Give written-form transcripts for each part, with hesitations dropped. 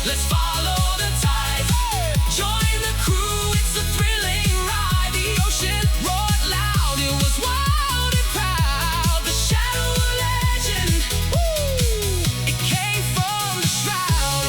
let's follow the tide. Join the crew, it's a thrilling ride. The ocean roared loud, it was wild and proud. The shadow of legend, it came from the shroud.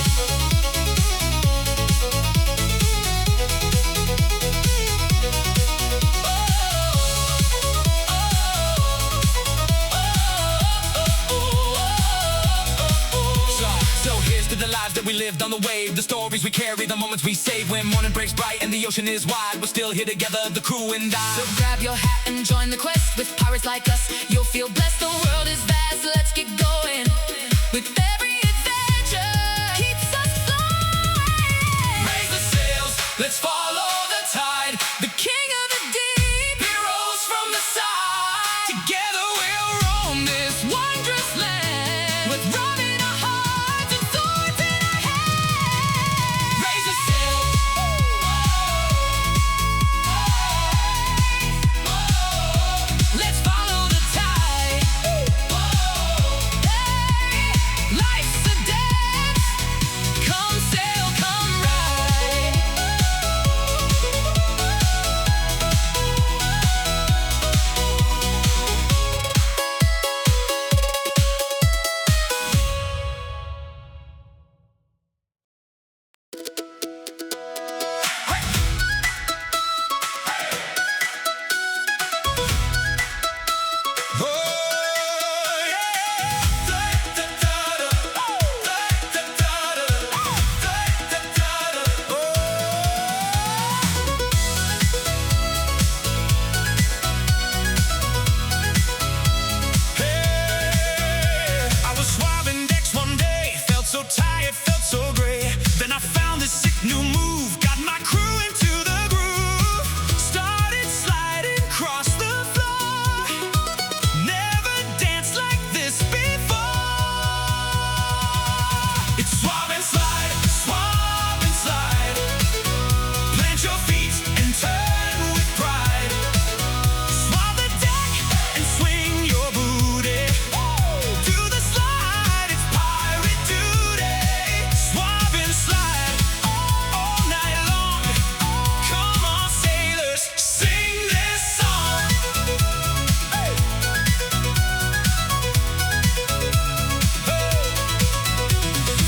So here's to the lives that we lived on the wave, the stories we carry, the moments we save. When morning breaks bright and the ocean is wide, we're still here together, the crew and I. So grab your hat and join the quest. With pirates like us, you'll feel blessed. The world is vast, let's get going. With every adventure keeps us flying. Raise the sails, let's follow the tide. The king of the deep, Heroes from the side. together we'll roam this wondrous land. With rum in our hearts and swords in our hands. Raise the sail. Let's follow the tide. Hey, life's a dance. Come sail, come ride. I was swabbing decks one day, felt so tired, felt so gray. Then I found this sick new move, got my crew into the groove. Started sliding across the floor, never danced like this before. It's swab and slide, swab and slide. Plant your feet and turn with pride. Swab the deck and swing your booty. Do the slide, it's pirate duty. Swab and slide all night long. Come on, sailors, sing this song.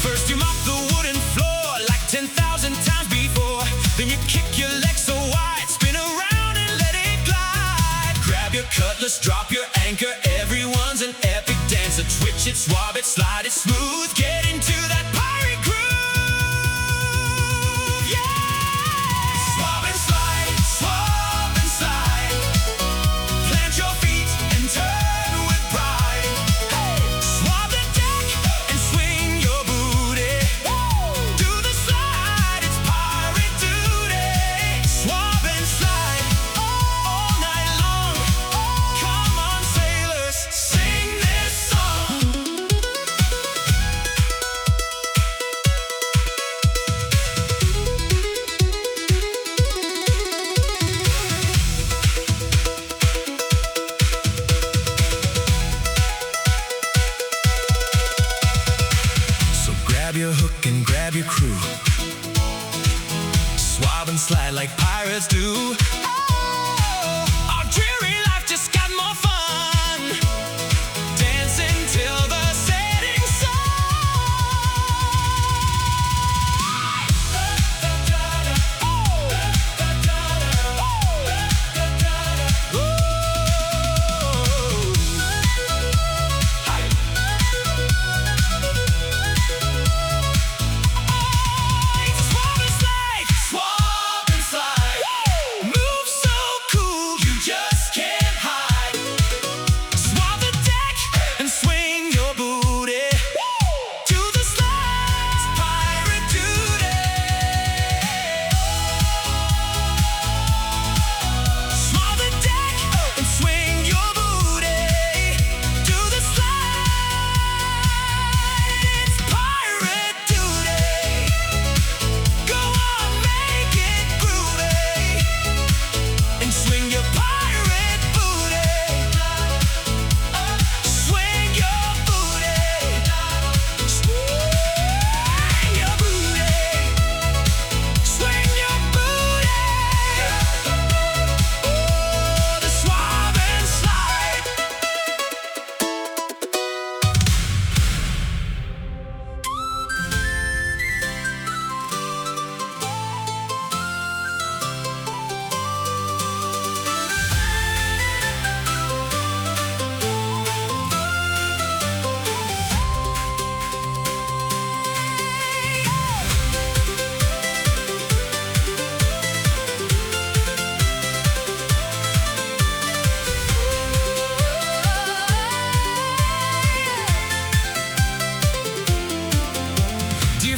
First you mop the wooden floor like 10,000 times before. Then you kick your legs so wide, spin around and let it glide. Grab your cutlass, drop your anchor. Everyone's an epic dancer. Twitch it, swab it, slide it smooth. Get into that pirate groove. Yeah! Swab and slide, swab and slide. Plant your feet and turn with pride. Swab the deck and swing your booty. Do the slide, it's pirate duty. Swab and slide all night long. Come on, sailors, sing this song. So grab your hook and grab your crew. Swab and slide like pirates do. Our dreary life just got more fun. Dancing till the setting sun. Swab and slide, swab and slide. Move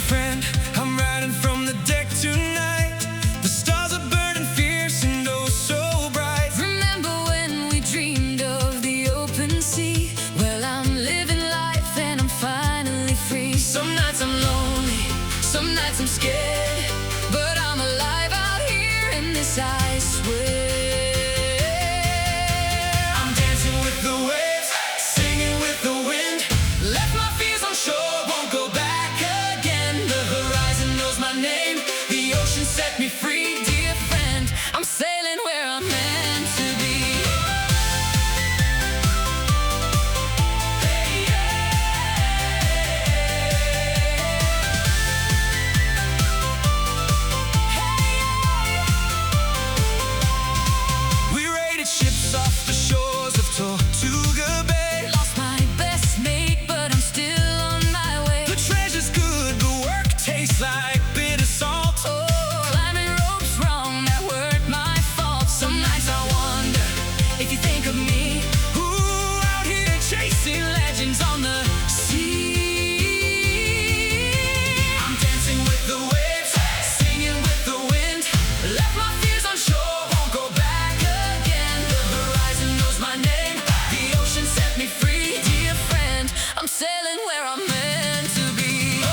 friend, I'm riding from the deck tonight. The stars are burning fierce and oh so bright. Remember when we dreamed of the open sea? Well, I'm living life and I'm finally free. Some nights I'm lonely, Some nights I'm scared, but I'm alive out here in this ice wave. I'm dancing with the waves, singing with the wind. Left my fears on shore, won't go back again. The horizon knows my name, the ocean set me free. Dear friend, I'm sailing where I'm meant to be. Hey, we raided ships off the shores of Tortuga Bay. Lost my best mate, but I'm still on my way. The treasure's good, but work tastes like bitter salt. Oh, climbing ropes wrong, that weren't my fault. Some nights I wonder if you think of me. Who out here chasing legends on the sea? I'm dancing with the waves, singing with the wind. Left my fears on shore, won't go back again. The horizon knows my name, the ocean set me free. Dear friend, I'm sailing where I'm meant to be.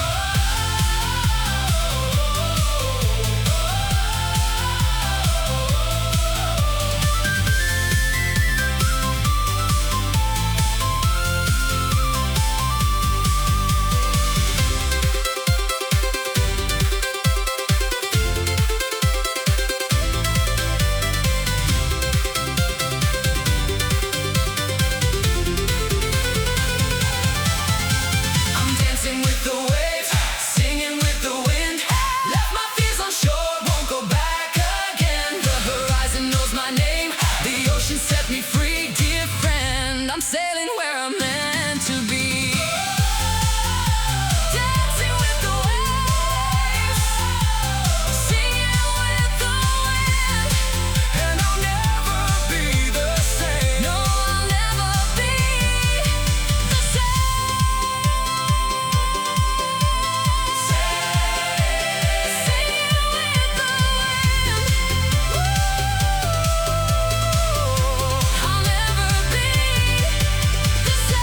I'm dancing with the waves, singing with the wind. Left my fears on shore, won't go back again. The horizon knows my name, the ocean set me free. Dear friend, I'm sailing where I'm meant to be. Dancing with the waves, singing with the wind. And I'll never be the same. No, I'll never be the same. Singing with the wind. I'll never be the I'll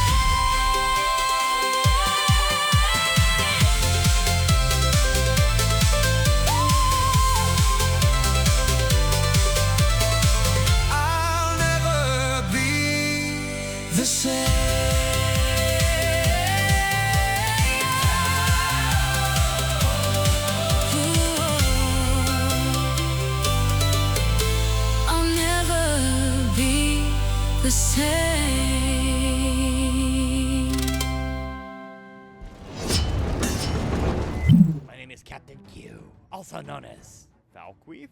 never be the I'll never be the same. My name is Captain Q, also known as Falqueef.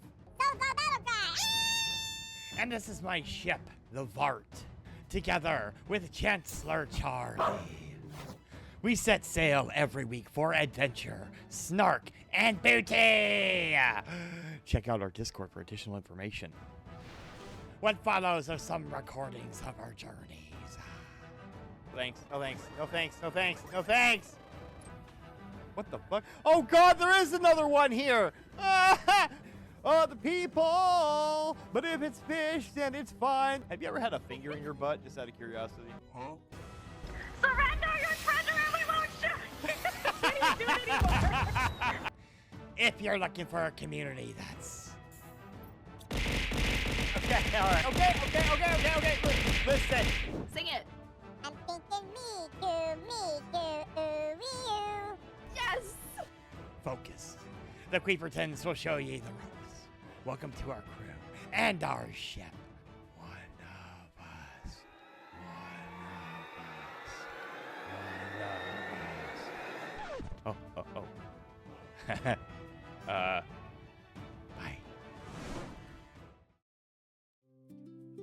And this is my ship, the Vart, together with Chancellor Charlie. We set sail every week for adventure, snark, and booty! Check out our Discord for additional information. What follows are some recordings of our journeys. Thanks, no thanks, no thanks, no thanks, no thanks! What the fuck? Oh god, there is another one here! Oh, the people! But if it's fish, then it's fine. Have you ever had a finger in your butt, just out of curiosity? Huh? Surrender your treasure and we won't shoot! Can't even do it anymore. If you're looking for a community, that's... Okay, alright. Okay. Listen. Sing it. I'm thinking me too, Yes! Focus. The Queepertons will show you the ropes. Welcome to our crew and our ship. One of us. Bye.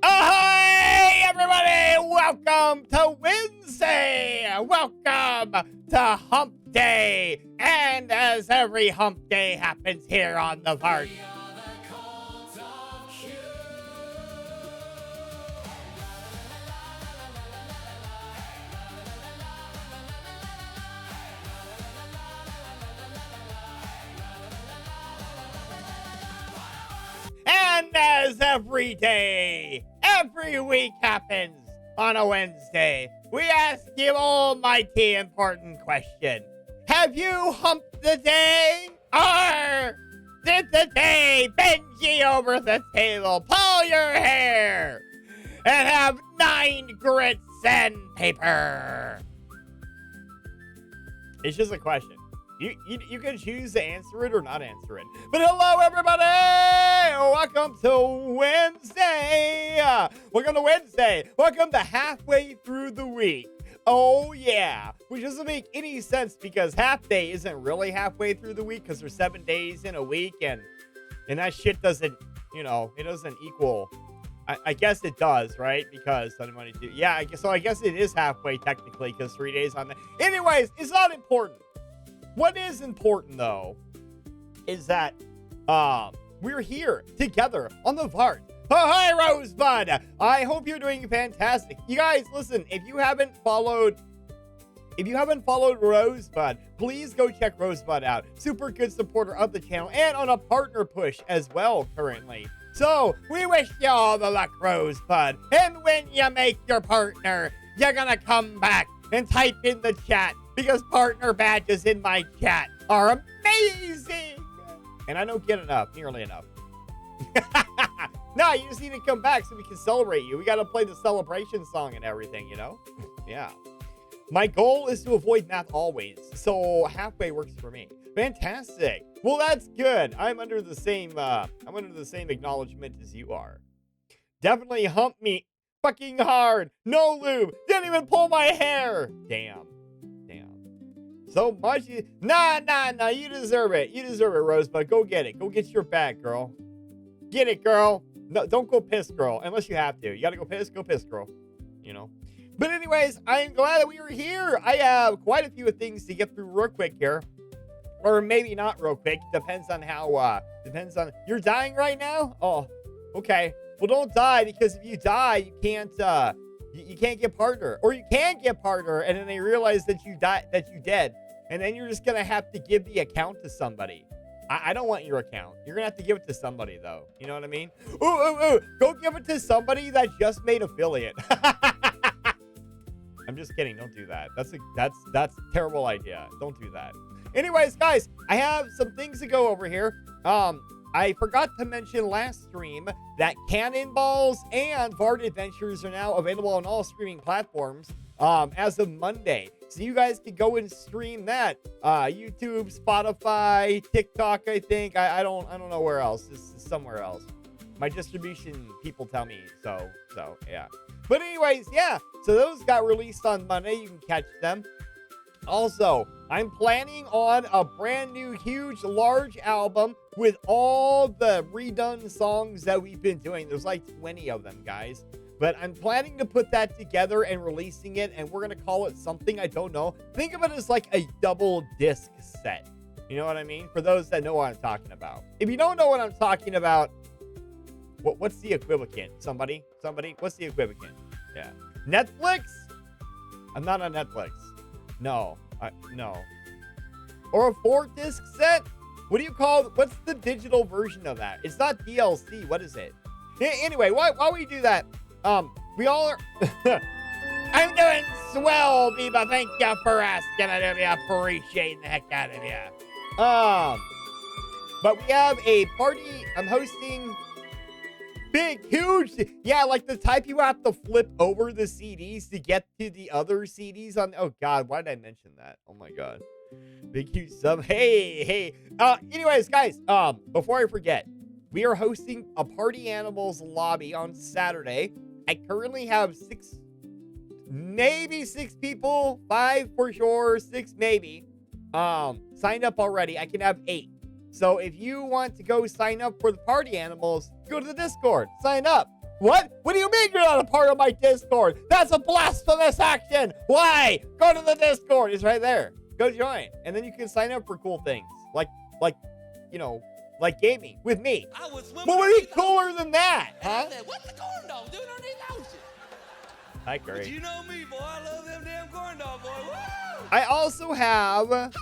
Ahoy, everybody! Welcome to Wednesday! Welcome to Hump Day! And as every Hump Day happens here on the Vart. as every day, every week happens on a Wednesday, we ask you almighty important question. Have you humped the day? Or did the day bend ye over the table, pull your hair, and have 9 grits and paper? It's just a question. You can choose to answer it or not answer it. But hello, everybody! Welcome to Wednesday! Welcome to Wednesday! Welcome to halfway through the week. Oh, yeah. Which doesn't make any sense because half day isn't really halfway through the week because there's 7 days in a week and that shit doesn't, it doesn't equal. I guess it does, right? Because yeah, I guess it is halfway technically because 3 days on the. Anyways, it's not important. What is important though is that we're here together on the Vart. Oh, hi, Rosebud. I hope you're doing fantastic. You guys, listen, if you haven't followed Rosebud, please go check Rosebud out. Super good supporter of the channel and on a partner push as well currently. So, we wish you all the luck, Rosebud. And when you make your partner, you're gonna come back and type in the chat because partner badges in my chat are amazing. And I don't get enough, nearly enough. No, you just need to come back so we can celebrate you. We got to play the celebration song and everything, Yeah. My goal is to avoid math always, so halfway works for me. Fantastic. Well, that's good. I'm under the same acknowledgement as you are. Definitely hump me fucking hard. No lube. Didn't even pull my hair. Damn. So much. Nah. You deserve it. You deserve it, Rosebud. Go get it. Go get your bag, girl. Get it, girl. No, don't go piss, girl. Unless you have to. You gotta go piss, girl. But anyways, I am glad that we are here. I have quite a few things to get through real quick here. Or maybe not real quick. Depends on how, you're dying right now? Oh, okay. Well, don't die, because if you die, you can't get partner. Or you can get partner, and then they realize that you dead. And then you're just gonna have to give the account to somebody. I don't want your account. You're gonna have to give it to somebody, though. You know what I mean? Ooh. Go give it to somebody that just made affiliate. I'm just kidding. Don't do that. That's a terrible idea. Don't do that. Anyways, guys, I have some things to go over here. I forgot to mention last stream that Cannonballs and Vart Adventures are now available on all streaming platforms as of Monday. So you guys can go and stream that. YouTube, Spotify, TikTok, I think. I don't know where else. This is somewhere else. My distribution people tell me. So yeah. But anyways, yeah. So those got released on Monday. You can catch them. Also, I'm planning on a brand new, huge, large album with all the redone songs that we've been doing. There's like 20 of them, guys. But I'm planning to put that together and releasing it, and we're going to call it something, I don't know. Think of it as like a double disc set. You know what I mean? For those that know what I'm talking about. If you don't know what I'm talking about, what's the equivalent? Somebody? What's the equivalent? Yeah. Netflix? I'm not on Netflix. No. No. Or a 4-disc set? What do you call, what's the digital version of that? It's not DLC. What is it? Anyway, while we do that, we all are... I'm doing swell, Biba. Thank you for asking. I appreciate the heck out of you. But we have a party I'm hosting. Big, huge. Yeah, like the type you have to flip over the CDs to get to the other CDs on. Oh, God. Why did I mention that? Oh, my God. Big, huge sub. Hey. Anyways, guys, before I forget, we are hosting a Party Animals lobby on Saturday. I currently have 6 people, 5 for sure, 6 maybe, signed up already. I can have 8. So if you want to go sign up for the Party Animals, go to the Discord, sign up. What? What do you mean you're not a part of my Discord? That's a blasphemous action. Why? Go to the Discord. It's right there. Go join. And then you can sign up for cool things. Like gaming with me. What would be cooler than that? Huh? What's the corn dog doing underneath the ocean? Hi, Curry. But you know me, boy. I love them damn corn dog, boy. Woo! I also have...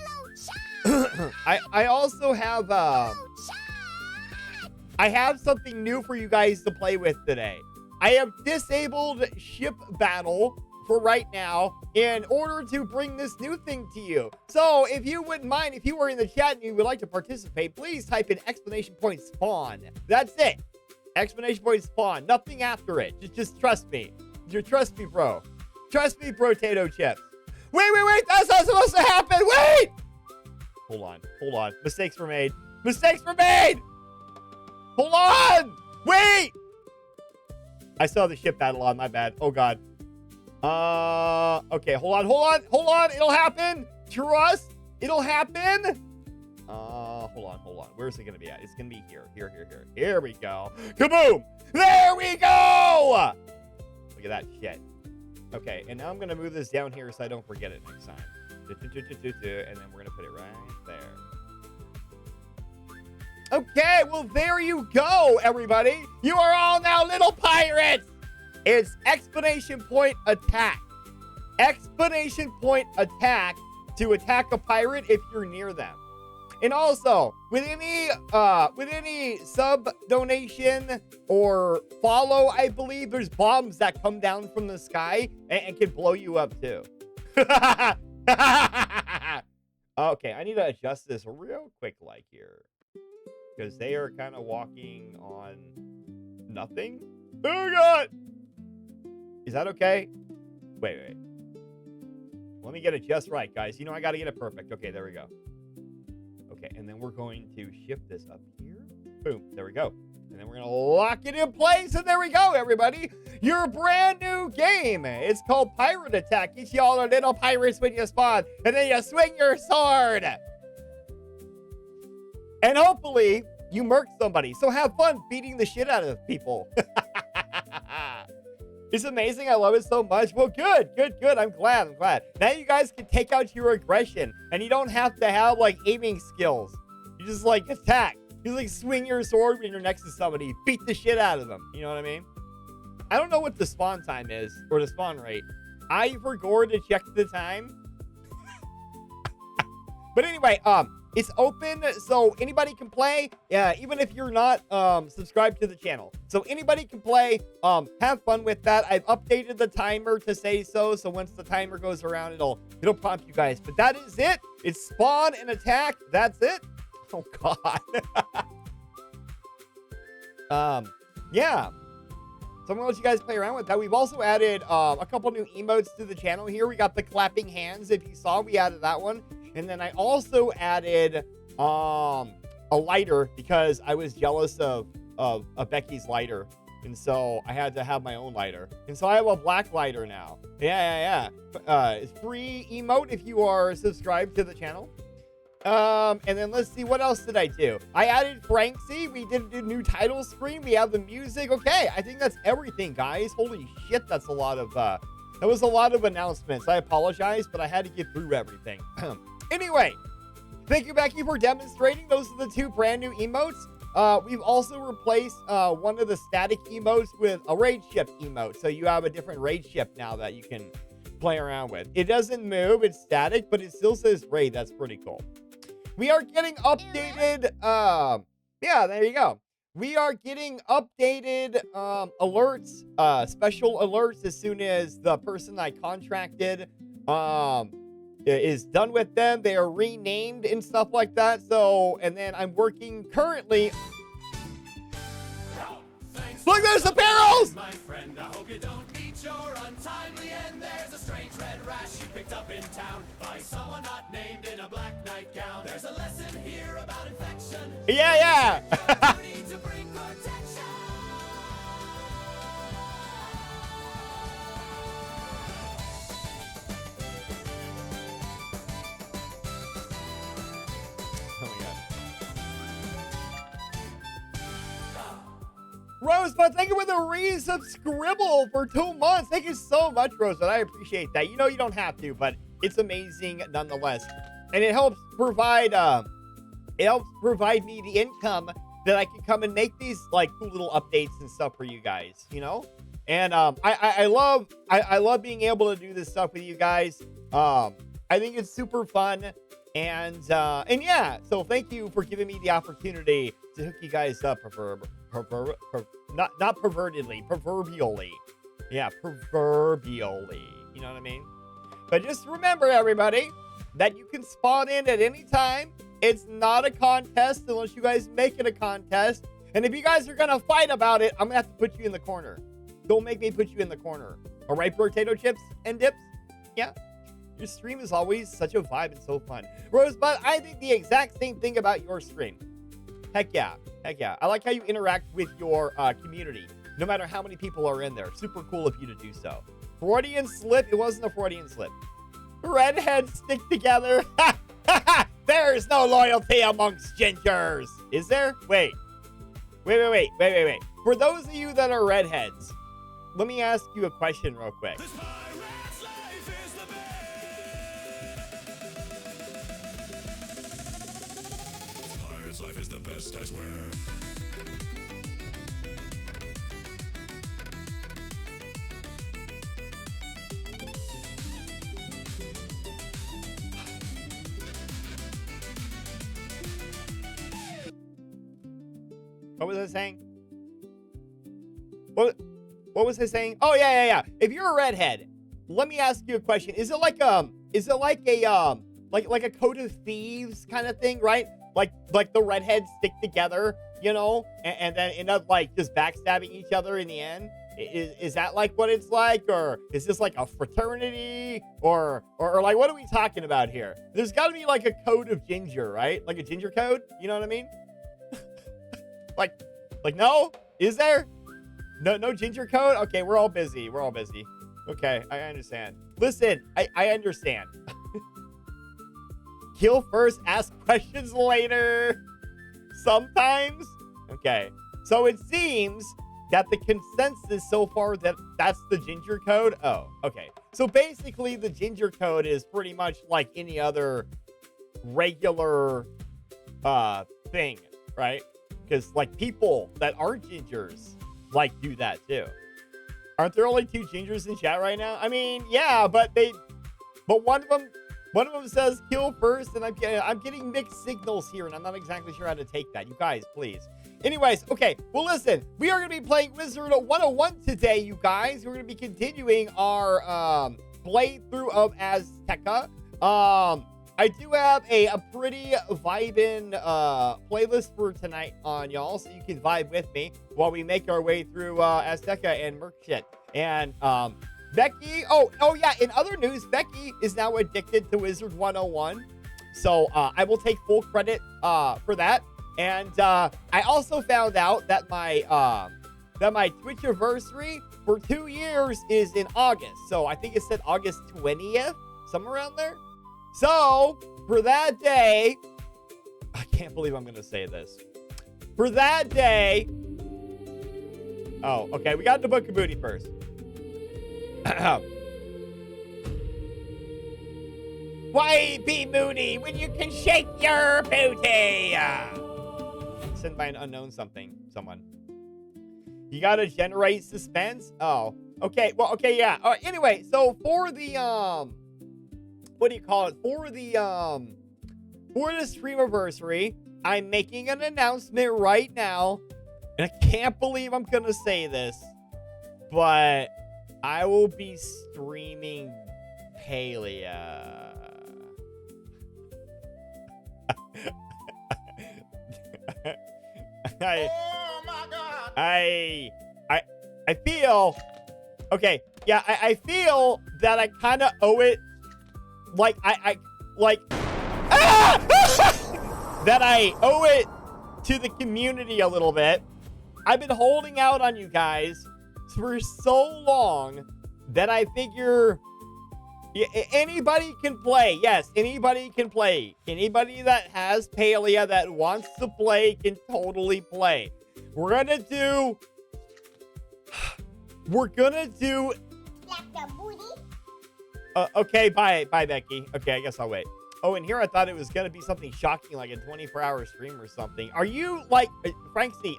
I I have something new for you guys to play with today. I have disabled ship battle for right now in order to bring this new thing to you. So if you wouldn't mind, if you were in the chat and you would like to participate, please type in !spawn. That's it. !spawn. Nothing after it. Just trust me. Trust me, bro. Trust me, potato chips. Wait. That's not supposed to happen. Wait. Hold on. Mistakes were made. Hold on. Wait. I saw the ship battle on. My bad. Oh, God. Okay. Hold on. It'll happen. Trust. It'll happen. Hold on. Where's it going to be at? It's going to be here. Here we go. Kaboom. There we go. Look at that shit. Okay. And now I'm going to move this down here so I don't forget it next time. And then we're going to put it right there. Okay, well, there you go, everybody. You are all now little pirates. It's exclamation point attack. Exclamation point attack to attack a pirate if you're near them. And also, with any sub donation or follow, I believe there's bombs that come down from the sky and can blow you up too. Okay, I need to adjust this real quick like here. Because they are kind of walking on nothing. Oh, God. Is that okay? Wait. Let me get it just right, guys. You know, I got to get it perfect. Okay, there we go. Okay, and then we're going to shift this up here. Boom, there we go. And then we're going to lock it in place. And there we go, everybody. Your brand new game. It's called Pirate Attack. Each y'all are little pirates when you spawn. And then you swing your sword. And hopefully, you murk somebody. So have fun beating the shit out of people. It's amazing. I love it so much. Well, good. I'm glad. Now you guys can take out your aggression. And you don't have to have, like, aiming skills. You just, like, attack. You, like, swing your sword when you're next to somebody. Beat the shit out of them. You know what I mean? I don't know what the spawn time is. Or the spawn rate. I forgot to check the time. But anyway, it's open, so anybody can play, even if you're not subscribed to the channel. So anybody can play, have fun with that. I've updated the timer to say so once the timer goes around, it'll prompt you guys. But that is it. It's spawn and attack. That's it. Oh, God. Yeah. So I'm gonna let you guys play around with that. We've also added a couple new emotes to the channel here. We got the clapping hands. If you saw, we added that one. And then I also added a lighter because I was jealous of Becky's lighter. And so I had to have my own lighter. And so I have a black lighter now. Yeah. It's free emote if you are subscribed to the channel. And then let's see, what else did I do? I added Franksy. We did a new title screen. We have the music. Okay, I think that's everything, guys. Holy shit, that's a lot of, that was a lot of announcements. I apologize, but I had to get through everything. Anyway, thank you, Becky, for demonstrating. Those are the two brand new emotes. We've also replaced one of the static emotes with a raid ship emote. So you have a different raid ship now that you can play around with. It doesn't move. It's static, but it still says raid. That's pretty cool. We are getting updated. Yeah, there you go. We are getting updated alerts, special alerts as soon as the person I contracted is done with them. They are renamed and stuff like that. So, and then I'm working currently. Look, there's the barrels! My friend, I hope you don't meet your untimely end. There's a strange red rash you picked up in town by someone not named in a black nightgown. There's a lesson here about infection. Yeah. You need to bring protection. Oh my God. Rosebud, thank you for the resubscribble for 2 months. Thank you so much, Rosebud. I appreciate that. You know you don't have to, but it's amazing nonetheless. And it helps provide me the income that I can come and make these like cool little updates and stuff for you guys, you know? And I love being able to do this stuff with you guys. I think it's super fun. And yeah, so thank you for giving me the opportunity to hook you guys up, not pervertedly, proverbially. Yeah, proverbially. You know what I mean? But just remember, everybody, that you can spawn in at any time. It's not a contest unless you guys make it a contest. And if you guys are going to fight about it, I'm going to have to put you in the corner. Don't make me put you in the corner. All right, potato chips and dips? Yeah. Your stream is always such a vibe and so fun. Rosebud, I think the exact same thing about your stream. Heck yeah. Heck yeah. I like how you interact with your community, no matter how many people are in there. Super cool of you to do so. Freudian slip? It wasn't a Freudian slip. Redheads stick together. There's no loyalty amongst gingers. Is there? Wait. For those of you that are redheads, let me ask you a question real quick. This pirate's life is the best. Pirate's life is the best, I swear. What was I saying? What was I saying? Oh yeah. If you're a redhead, let me ask you a question. Is it like a Code of Thieves kind of thing, right? Like the redheads stick together, you know, and then end up like just backstabbing each other in the end? Is that like what it's like, or is this like a fraternity, or like what are we talking about here? There's got to be like a code of ginger, right? Like a ginger code, you know what I mean? Like no? Is there? No ginger code? Okay, we're all busy. Okay, I understand. Listen, I understand. Kill first, ask questions later. Sometimes? Okay. So it seems that the consensus so far that's the ginger code. Oh, okay. So basically the ginger code is pretty much like any other regular thing, right? Because like people that aren't gingers like do that too. Aren't there only 2 gingers in chat right now? I mean, yeah, but one of them says kill first, and I'm getting mixed signals here, and I'm not exactly sure how to take that. You guys, please. Anyways, okay. Well, listen, we are going to be playing Wizard 101 today, you guys. We're going to be continuing our playthrough of Azteca. I do have a pretty vibin' playlist for tonight on y'all, so you can vibe with me while we make our way through Azteca and Merc shit. And Becky, oh yeah, in other news, Becky is now addicted to Wizard 101. So I will take full credit for that. And I also found out that my Twitch anniversary for 2 years is in August. So I think it said August 20th, somewhere around there. So, for that day, I can't believe I'm going to say this. For that day, oh, okay, we got the Book of Booty first. Why be moody when you can shake your booty? Sent by an unknown someone. You got to generate suspense? Oh, okay, well, okay, yeah. Anyway, so for the, what do you call it? For the streamiversary, I'm making an announcement right now, and I can't believe I'm gonna say this, but I will be streaming Palia. Oh my God! I feel okay. Yeah, I feel that I kind of owe it. Like that I owe it to the community a little bit. I've been holding out on you guys for so long that I figure anybody can play. Yes, anybody can play. Anybody that has Palia that wants to play can totally play. We're gonna do okay, bye, Becky. Okay, I guess I'll wait. Oh, and here I thought it was gonna be something shocking, like a 24-hour stream or something. Are you like Frank C?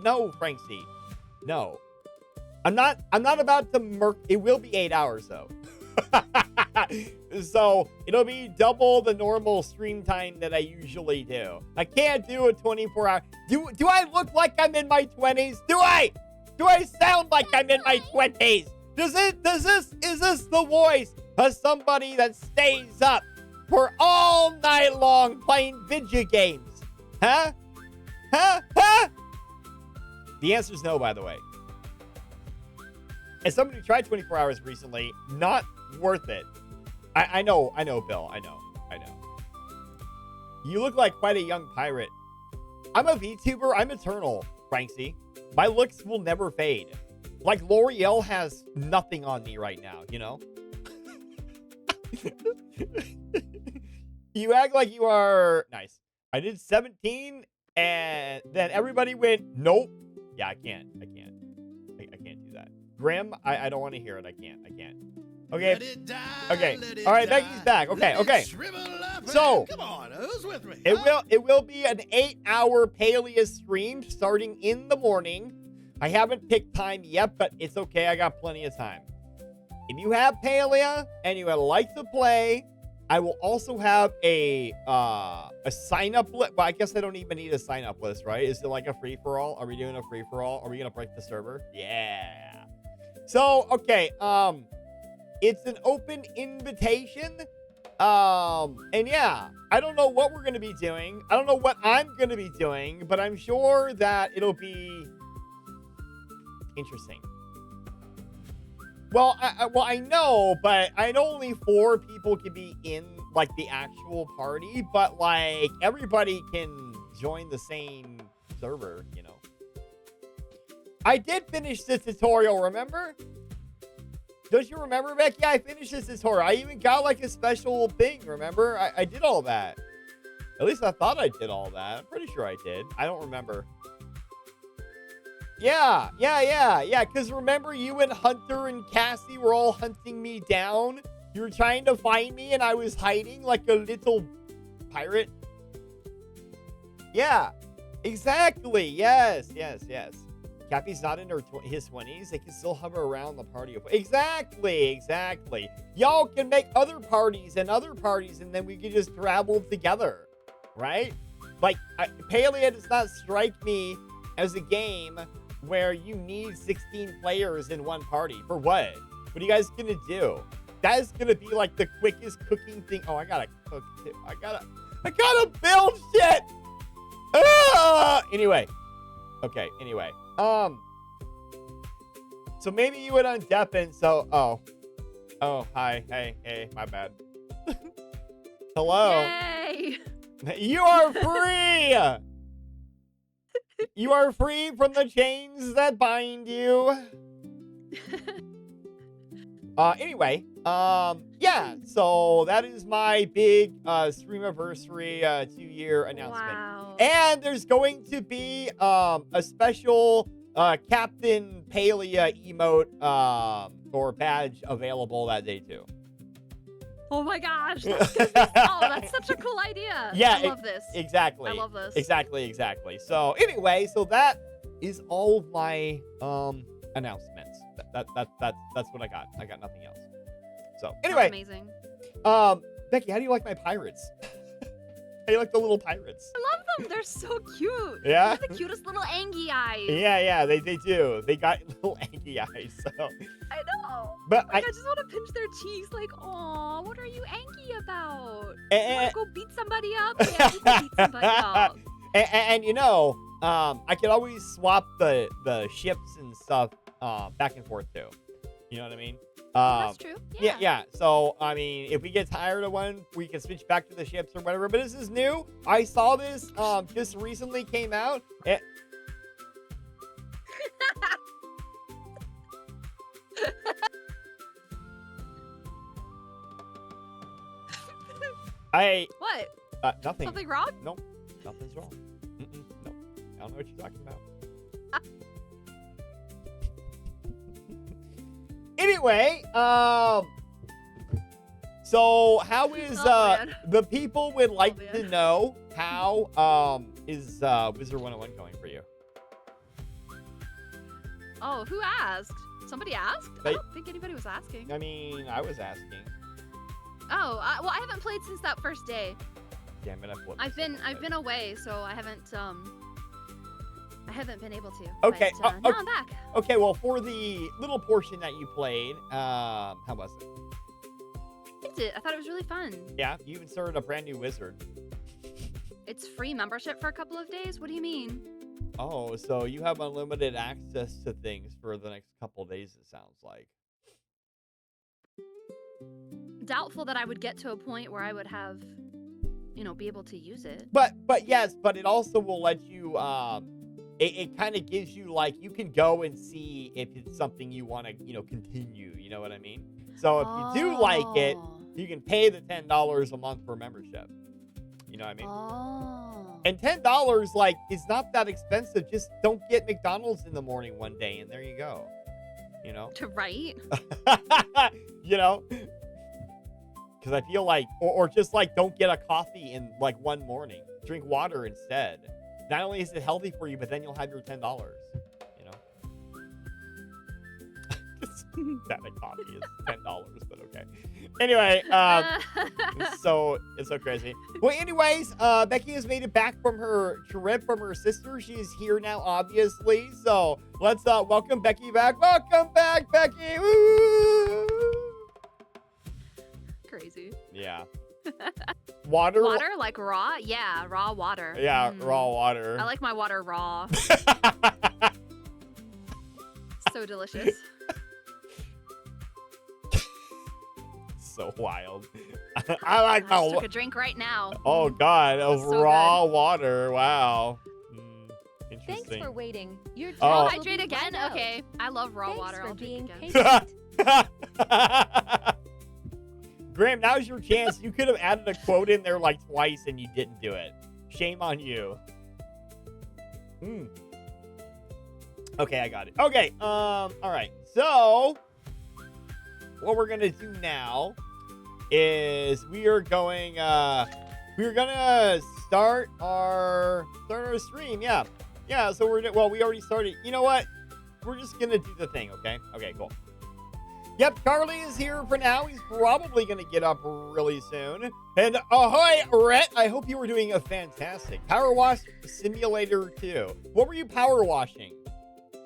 No, Frank C. No, I'm not about to murk. It will be 8 hours though. So it'll be double the normal stream time that I usually do. I can't do a 24-hour. Do I look like I'm in my 20s? Do I sound like I'm in my 20s? Is this the voice of somebody that stays up for all night long playing video games? Huh? The answer is no, by the way. As somebody who tried 24 hours recently, not worth it. I know, Bill. I know. You look like quite a young pirate. I'm a VTuber. I'm eternal, Franksy. My looks will never fade. Like L'Oreal has nothing on me right now, you know? You act like you are... Nice. I did 17, and then everybody went, nope. Yeah, I can't do that. Grim, I don't want to hear it. I can't. Okay. Okay. All right, Becky's back. Okay. So, come on, who's with me? It will be an 8-hour Palea stream starting in the morning. I haven't picked time yet, but it's okay. I got plenty of time. If you have Palea and you would like to play, I will also have a sign up list. Well, I guess I don't even need a sign up list, right? Is it like a free for all? Are we doing a free for all? Are we gonna break the server? Yeah. So okay, it's an open invitation. And yeah, I don't know what we're gonna be doing. I don't know what I'm gonna be doing, but I'm sure that it'll be interesting. Well, I know, but I know only 4 people can be in, like, the actual party, but, like, everybody can join the same server, you know. I did finish this tutorial, remember? Don't you remember, Becky? I finished this tutorial. I even got, like, a special thing, remember? I did all that. At least I thought I did all that. I'm pretty sure I did. I don't remember. Yeah, because remember you and Hunter and Cassie were all hunting me down? You were trying to find me and I was hiding like a little pirate? Yeah, exactly. Yes. Cappy's not in his 20s. They can still hover around the party. Exactly. Y'all can make other parties, and then we can just travel together, right? Like, Palea does not strike me as a game where you need 16 players in one party. For what? What are you guys gonna do? That is gonna be like the quickest cooking thing. Oh, I gotta cook too. I gotta build shit. Anyway. Okay, anyway. So maybe you would undeafen, so oh, hi, hey, my bad. Hello. Yay! You are free! You are free from the chains that bind you. Anyway, yeah, so that is my big Streamiversary 2-year announcement. Wow. And there's going to be a special Captain Palea emote or badge available that day too. Oh my gosh, that's such a cool idea. Yeah, I love this. Exactly. I love this. Exactly. So anyway, so that is all of my announcements. That's what I got. I got nothing else. So anyway, That's amazing. Becky, how do you like my pirates? How do you like the little pirates? I love them. They're so cute. Yeah? They have the cutest little angy eyes. Yeah, they do. They got little angry eyes. So. I know. But I just want to pinch their cheeks like, aw, what are you angry about? Eh, You want to go beat somebody up? Yeah, we can beat somebody up. And you know, I could always swap the ships and stuff back and forth too. You know what I mean? That's true. Yeah. So, I mean, if we get tired of one, we can switch back to the ships or whatever. But this is new. I saw this just recently came out. What? Nothing. Something wrong? Nope. Nothing's wrong. Nope. I don't know what you're talking about. Anyway, so how is the people would like to know how is Wizard 101 going for you? Oh, who asked? Somebody asked? I don't think anybody was asking. I mean, I was asking. Oh, well, I haven't played since that first day. Damn it, I flipped I've myself. been away, so I haven't been able to. Okay, But, now I'm back. Okay, well, for the little portion that you played, how was it? I thought it was really fun. Yeah, you even started a brand new wizard. It's free membership for a couple of days. What do you mean? Oh, so you have unlimited access to things for the next couple of days, it sounds like. Doubtful that I would get to a point where I would have, be able to use it. But yes, but it also will let you, it kind of gives you, like, you can go and see if it's something you want to, continue, you know what I mean? So if you do like it, you can pay the $10 a month for membership. You know what I mean? Oh. And $10, like, is not that expensive. Just don't get McDonald's in the morning one day, and there you go. To write? Because I feel like, or just, like, don't get a coffee in, like, one morning. Drink water instead. Not only is it healthy for you, but then you'll have your $10, that a coffee is $10, but okay. Anyway, it's so crazy. Well, anyways, Becky has made it back from her trip from her sister. She is here now, obviously. So let's welcome Becky back. Welcome back, Becky. Woo! Crazy. Yeah. Water. Water, like raw? Yeah, raw water. Yeah, raw water. I like my water raw. So delicious. So wild. I like I just took a drink right now. Oh God, of so raw water. Wow. Thanks Interesting. for waiting. Your Oh. job will Hydrate be again? run out. Okay. I love raw Thanks water. for I'll being drink again. patient. Graham, now's your chance. You could have added a quote in there like twice and you didn't do it. Shame on you. Okay, I got it. Okay, all right. So, what we're gonna do now is we are gonna start our stream. Yeah. So we already started. You know what? We're just gonna do the thing. Okay. Okay. Cool. Yep, Charlie is here for now. He's probably going to get up really soon. And ahoy, Rhett. I hope you were doing a fantastic Power Wash Simulator 2. What were you power washing?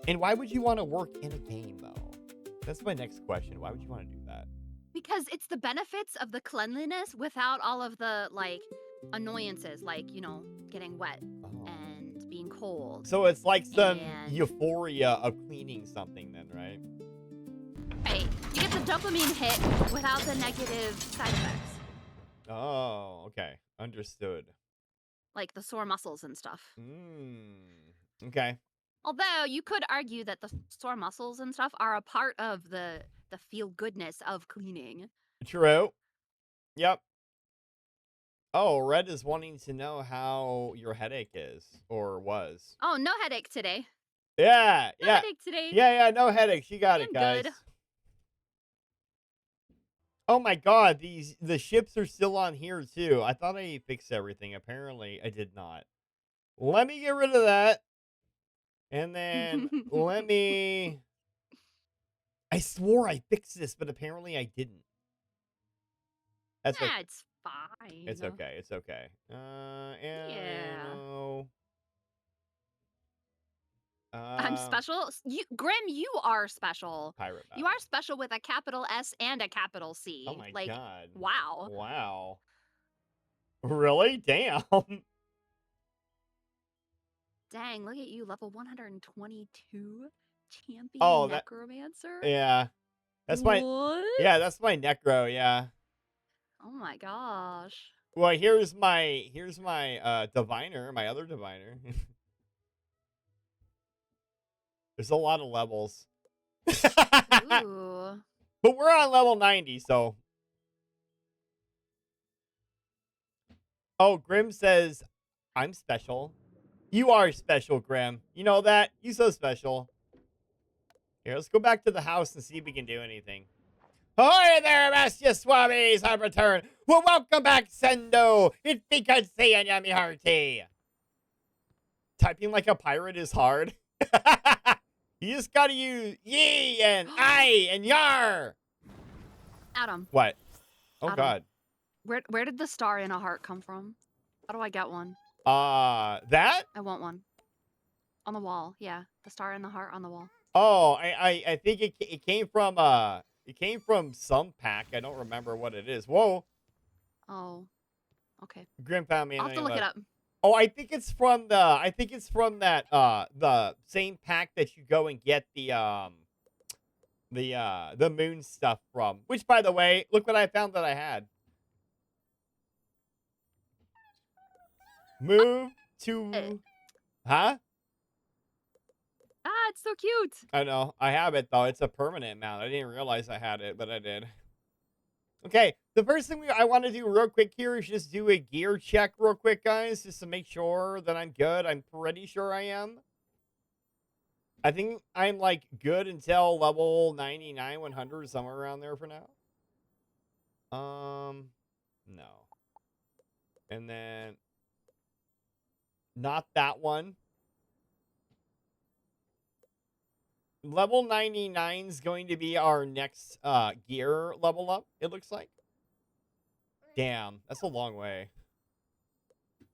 And why would you want to work in a game, though? That's my next question. Why would you want to do that? Because it's the benefits of the cleanliness without all of the, annoyances, getting wet and being cold. So it's like some And- euphoria of cleaning something then, right? Right. You get the dopamine hit without the negative side effects. Oh, okay. Understood. Like the sore muscles and stuff. Okay. Although you could argue that the sore muscles and stuff are a part of the feel goodness of cleaning. True. Yep. Oh, Red is wanting to know how your headache is or was. Oh, no headache today. Yeah, No yeah. headache today. Yeah, no headaches. You got it, I'm guys. good. Oh my God, the ships are still on here too. I thought I fixed everything. Apparently, I did not. Let me get rid of that. And then let me... I swore I fixed this, but apparently I didn't. That's Yeah, okay. it's fine. It's okay. It's okay. Yeah. I'm Um, special. Grim, you are special. Pirate You battle. are special with a capital S and a capital C. Oh my God. Wow. Wow. Really? Damn. Dang, look at you, level 122 champion Oh, that- necromancer. Yeah. That's my... What? Yeah, that's my necro, yeah. Oh my gosh. Well, here's my diviner, my other diviner. There's a lot of levels. Ooh. But we're on level 90, so. Oh, Grim says, I'm special. You are special, Grim. You know that? You so special. Here, let's go back to the house and see if we can do anything. Ahoy there, Master Swabbies! I've returned. Well, welcome back, Sendo. It's because seeing ya, me hearty. Typing like a pirate is hard. You just gotta use ye and I and yar. Adam. What? Oh, Adam. God. Where did the star in a heart come from? How do I get one? That? I want one. On the wall, yeah. The star and the heart on the wall. Oh, I think it came from some pack. I don't remember what it is. Whoa, Oh, okay. Grim found me. I'll have to look it up. Oh, I think it's from that the same pack that you go and get the moon stuff from. Which, by the way, look what I found that I had. Move to, huh? Ah, it's so cute. I know. I have it, though. It's a permanent mount. I didn't realize I had it, but I did. Okay, the first thing I want to do real quick here is just do a gear check real quick, guys, just to make sure that I'm good. I'm pretty sure I am. I think I'm, like, good until level 99, 100, somewhere around there for now. No. And then, not that one. Level 99 is going to be our next gear level up, it looks like. Damn, that's a long way.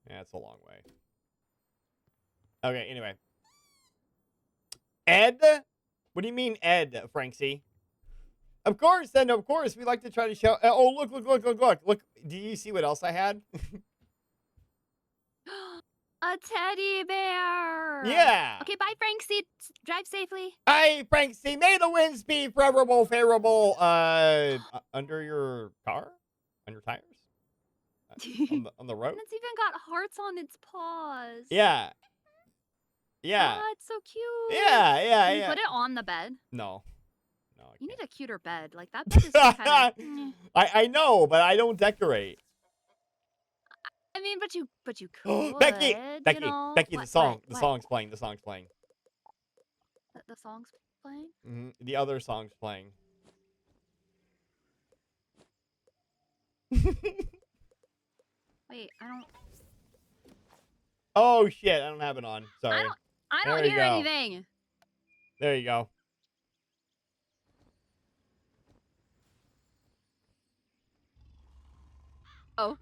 Yeah, it's a long way. Okay, anyway. Ed? What do you mean, Ed, Franksy? Of course, then, of course. We like to try to show... Oh, look. Look, do you see what else I had? A teddy bear. Yeah. Okay, bye, Frankie. Drive safely. Hi, Franksy. May the winds be favorable, under your car? On your tires? On the road? And it's even got hearts on its paws. Yeah. Yeah. Oh, it's so cute. Yeah. Can you put it on the bed? No. You need a cuter bed. Like, that bed is just kind of... I know, but I don't decorate. I mean, but you could. Becky, you know? the What- song's what? playing. The song's playing. The song's playing? The other song's playing. Wait, I don't... Oh shit, I don't have it on. Sorry. I don't There you hear go. anything. There you go. Oh.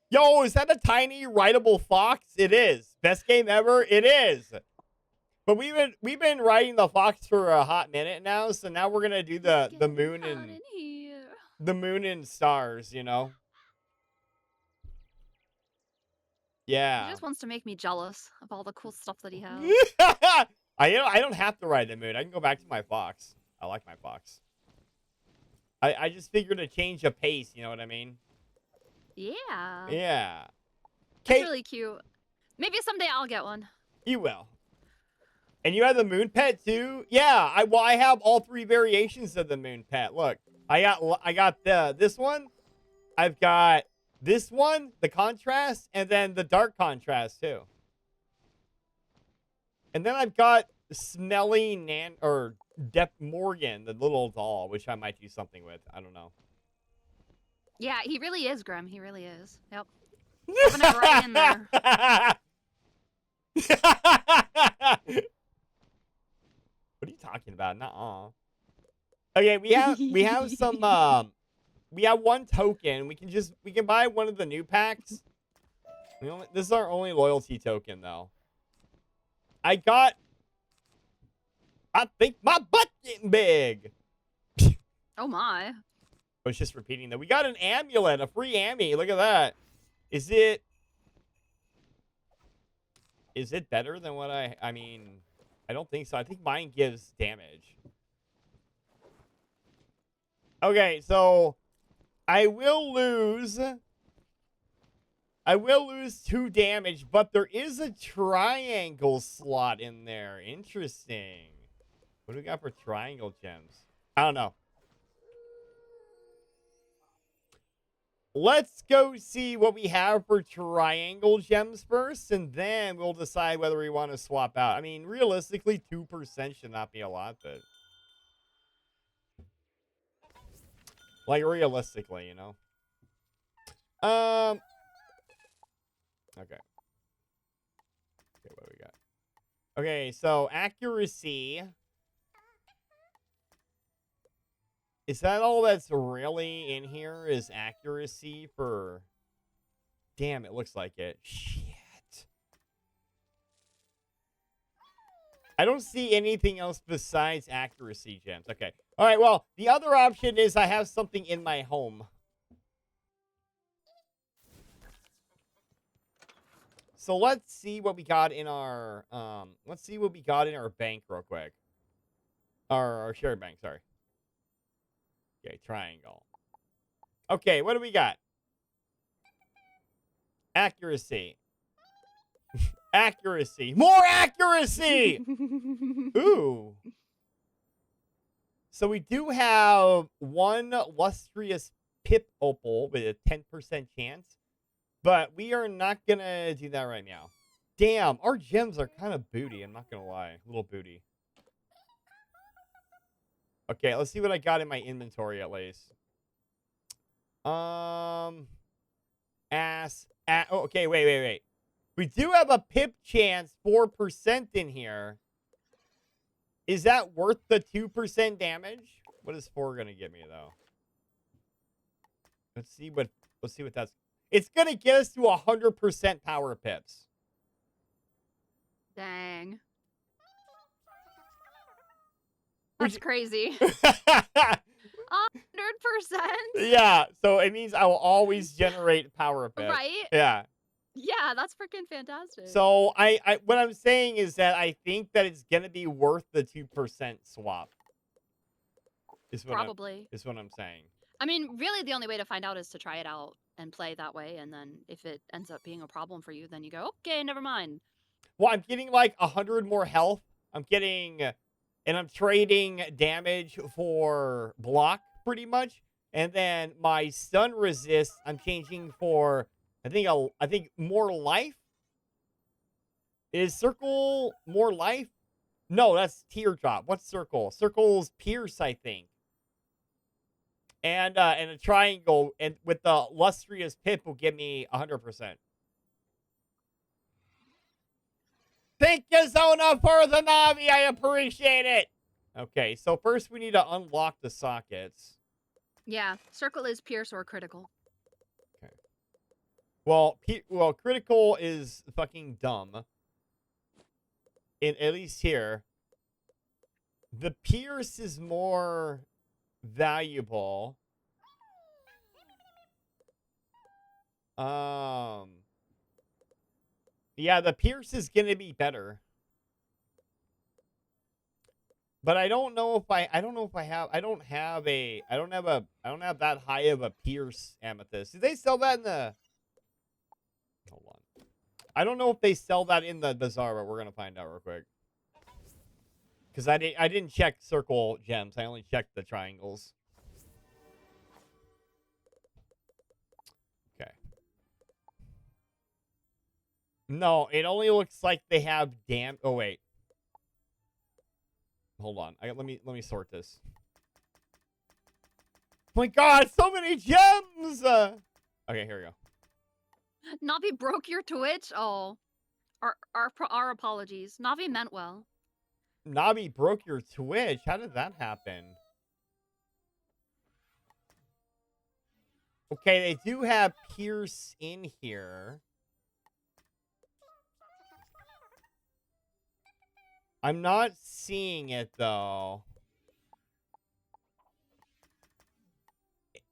Yo, is that a tiny rideable fox? It is. Best game ever? It is. But we've been riding the fox for a hot minute now, so now we're gonna do the moon Hot and in here. the moon and stars, you know? He Yeah. just wants to make me jealous of all the cool stuff that he has. I don't have to ride the moon. I can go back to my fox. I like my fox. I just figured a change of pace, you know what I mean? Yeah. Yeah. It's Kate, really cute. Maybe someday I'll get one. you will. And you have the moon pet too? Yeah, I have all three variations of the moon pet. Look, I got this one. I've got this one, the contrast, and then the dark contrast too. And then I've got Smelly Depp Morgan, the little doll, which I might do something with. I don't know. Yeah, he really is, Grim. He really is. Yep. Having it right in there. What are you talking about? Nuh-uh. Okay, we have some we have one token. We can buy one of the new packs. This is our only loyalty token though. I think my butt getting big. Oh my. I was just repeating that. We got an amulet, a free ammy. Look at that. Is it better than what I mean, I don't think so. I think mine gives damage. Okay, so I will lose 2 damage, but there is a triangle slot in there. Interesting. What do we got for triangle gems? I don't know. Let's go see what we have for triangle gems first, and then we'll decide whether we want to swap out. I mean, realistically, 2% should not be a lot, but... like, realistically, you know? Okay. Okay, what do we got? Okay, so accuracy Is that all that's really in here is accuracy for... Damn, it looks like it. Shit. I don't see anything else besides accuracy gems. Okay. All right, well, the other option is I have something in my home. So let's see what we got in our bank real quick. Our share bank, sorry. Okay, triangle. Okay, what do we got? Accuracy. Accuracy. More accuracy! Ooh. So we do have one lustrous pip opal with a 10% chance. But we are not going to do that right now. Damn, our gems are kind of booty. I'm not going to lie. A little booty. Okay, let's see what I got in my inventory at least. Oh, okay, wait. We do have a pip chance, 4% in here. Is that worth the 2% damage? What is 4 going to give me, though? Let's see what that's... It's going to get us to 100% power pips. Dang. That's crazy. 100%. Yeah, so it means I will always generate power pips. Right? Yeah. Yeah, that's freaking fantastic. So I what I'm saying is that I think that it's going to be worth the 2% swap. Probably. Is what I'm saying. I mean, really the only way to find out is to try it out and play that way, and then if it ends up being a problem for you, then you go, okay, never mind. Well, I'm getting like 100 more health. I'm getting, and I'm trading damage for block pretty much. And then my stun resist, I'm changing for, I think more life. Is circle more life? No, that's teardrop. What's circle? Circle's pierce, I think. And a triangle, and with the lustrous pip will give me 100%. Thank you, Zona, for the Navi. I appreciate it. Okay, so first we need to unlock the sockets. Yeah, circle is pierce or critical. Okay. Well, critical is fucking dumb. At least here. The pierce is more valuable. Yeah, the pierce is gonna be better. But I don't know if I don't have that high of a pierce amethyst. Do they sell that in the... Hold on. I don't know if they sell that in the bazaar, but we're gonna find out real quick. Because I didn't check circle gems. I only checked the triangles. Okay. No, it only looks like they have oh wait. Hold on. Let me sort this. Oh my god, so many gems! Okay, here we go. Navi broke your Twitch? Oh. Our apologies. Navi meant well. Navi broke your Twitch? How did that happen? Okay, they do have Pierce in here. I'm not seeing it, though.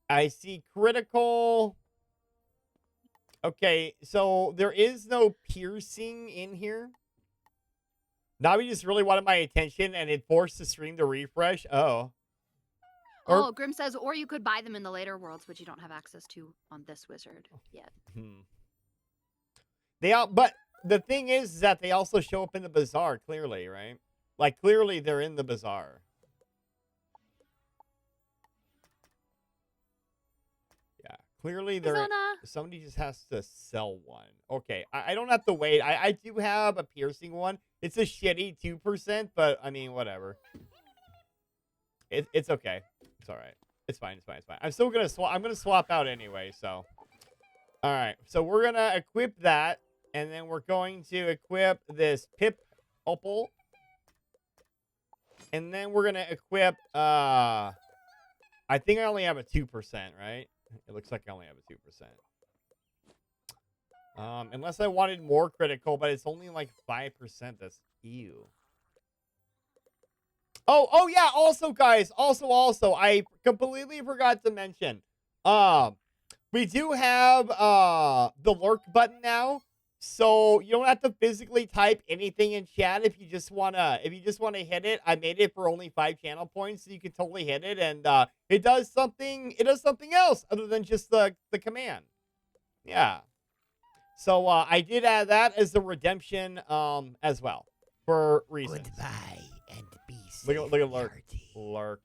I see critical. Okay, so there is no piercing in here. Navi just really wanted my attention, and it forced the stream to refresh. Oh. Oh, Grim says, or you could buy them in the later worlds, which you don't have access to on this wizard yet. But the thing is that they also show up in the bazaar, clearly, right? Like, clearly they're in the bazaar. Yeah, clearly they're... Somebody just has to sell one. Okay, I don't have to wait. I do have a piercing one. It's a shitty 2%, but, I mean, whatever. It's okay. It's all right. It's fine. I'm still going to swap. I'm going to swap out anyway, so... All right, so we're going to equip that. And then we're going to equip this Pip Opal. And then we're going to equip I think I only have a 2%, right? It looks like I only have a 2%. Unless I wanted more critical, but it's only like 5%. That's ew. Oh yeah. Also, guys. Also, I completely forgot to mention. We do have the lurk button now, so you don't have to physically type anything in chat if you just wanna hit it. I made it for only 5 channel points, so you can totally hit it, and it does something else other than just the command. Yeah. So I did add that as a redemption as well for reasons. Goodbye and be safe. Look at lurk. Yardy. Lurk.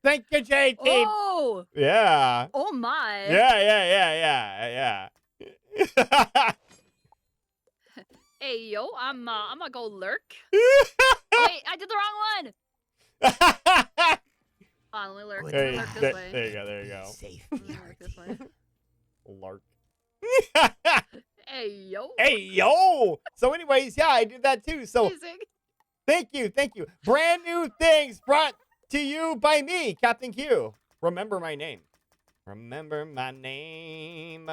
Thank you, JT. Oh! Yeah. Oh my! Yeah. Hey yo, I'm gonna go lurk. Oh, wait, I did the wrong one. Let me lurk. There, Lurk this there, way. there you go. There you Be go. safe, Let me lurk this way. Lark. Hey yo. Hey, yo. So anyways, yeah, I did that too. So Amazing. thank you. Brand new things brought to you by me, Captain Q. Remember my name. Remember my name.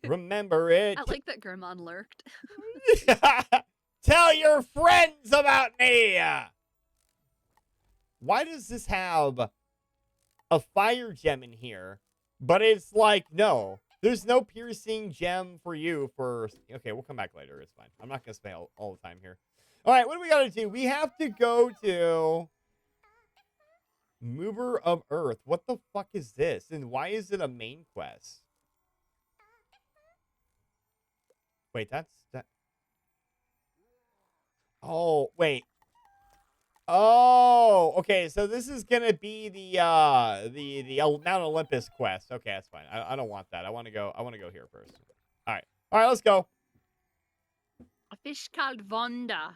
Remember it. I like that Grimon lurked. Tell your friends about me. Why does this have a fire gem in here? But it's like, no, there's no piercing gem for you for... Okay, we'll come back later. It's fine. I'm not going to stay all the time here. All right, what do we got to do? We have to go to Mover of Earth. What the fuck is this? And why is it a main quest? Wait, that. Oh, wait. Oh, okay. So this is gonna be the Mount Olympus quest. Okay, that's fine. I don't want that. I want to go here first. All right. Let's go. A fish called Vonda.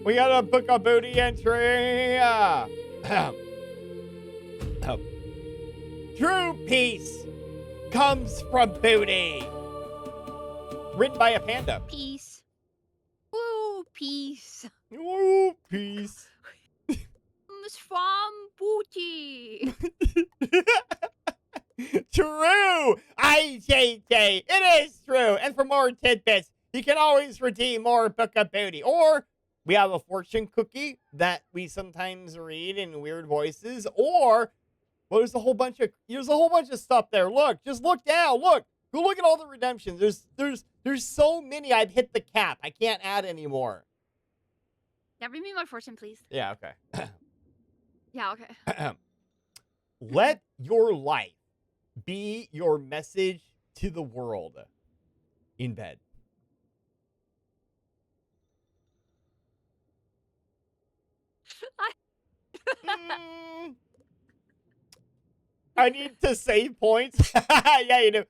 We got a book of booty entry. True peace comes from booty. Written by a panda. Peace. Woo, peace. Ooh, peace. Comes from booty. True. IJJ. It is true. And for more tidbits, you can always redeem more book of booty. Or we have a fortune cookie that we sometimes read in weird voices. Or well, there's a whole bunch of stuff there. Look, just look down. Look. Go look at all the redemptions. There's so many. I've hit the cap. I can't add any more. Yeah, read me my fortune, please. Yeah, okay. Yeah, okay. Let your life be your message to the world. In bed. I need to save points. Yeah, you do.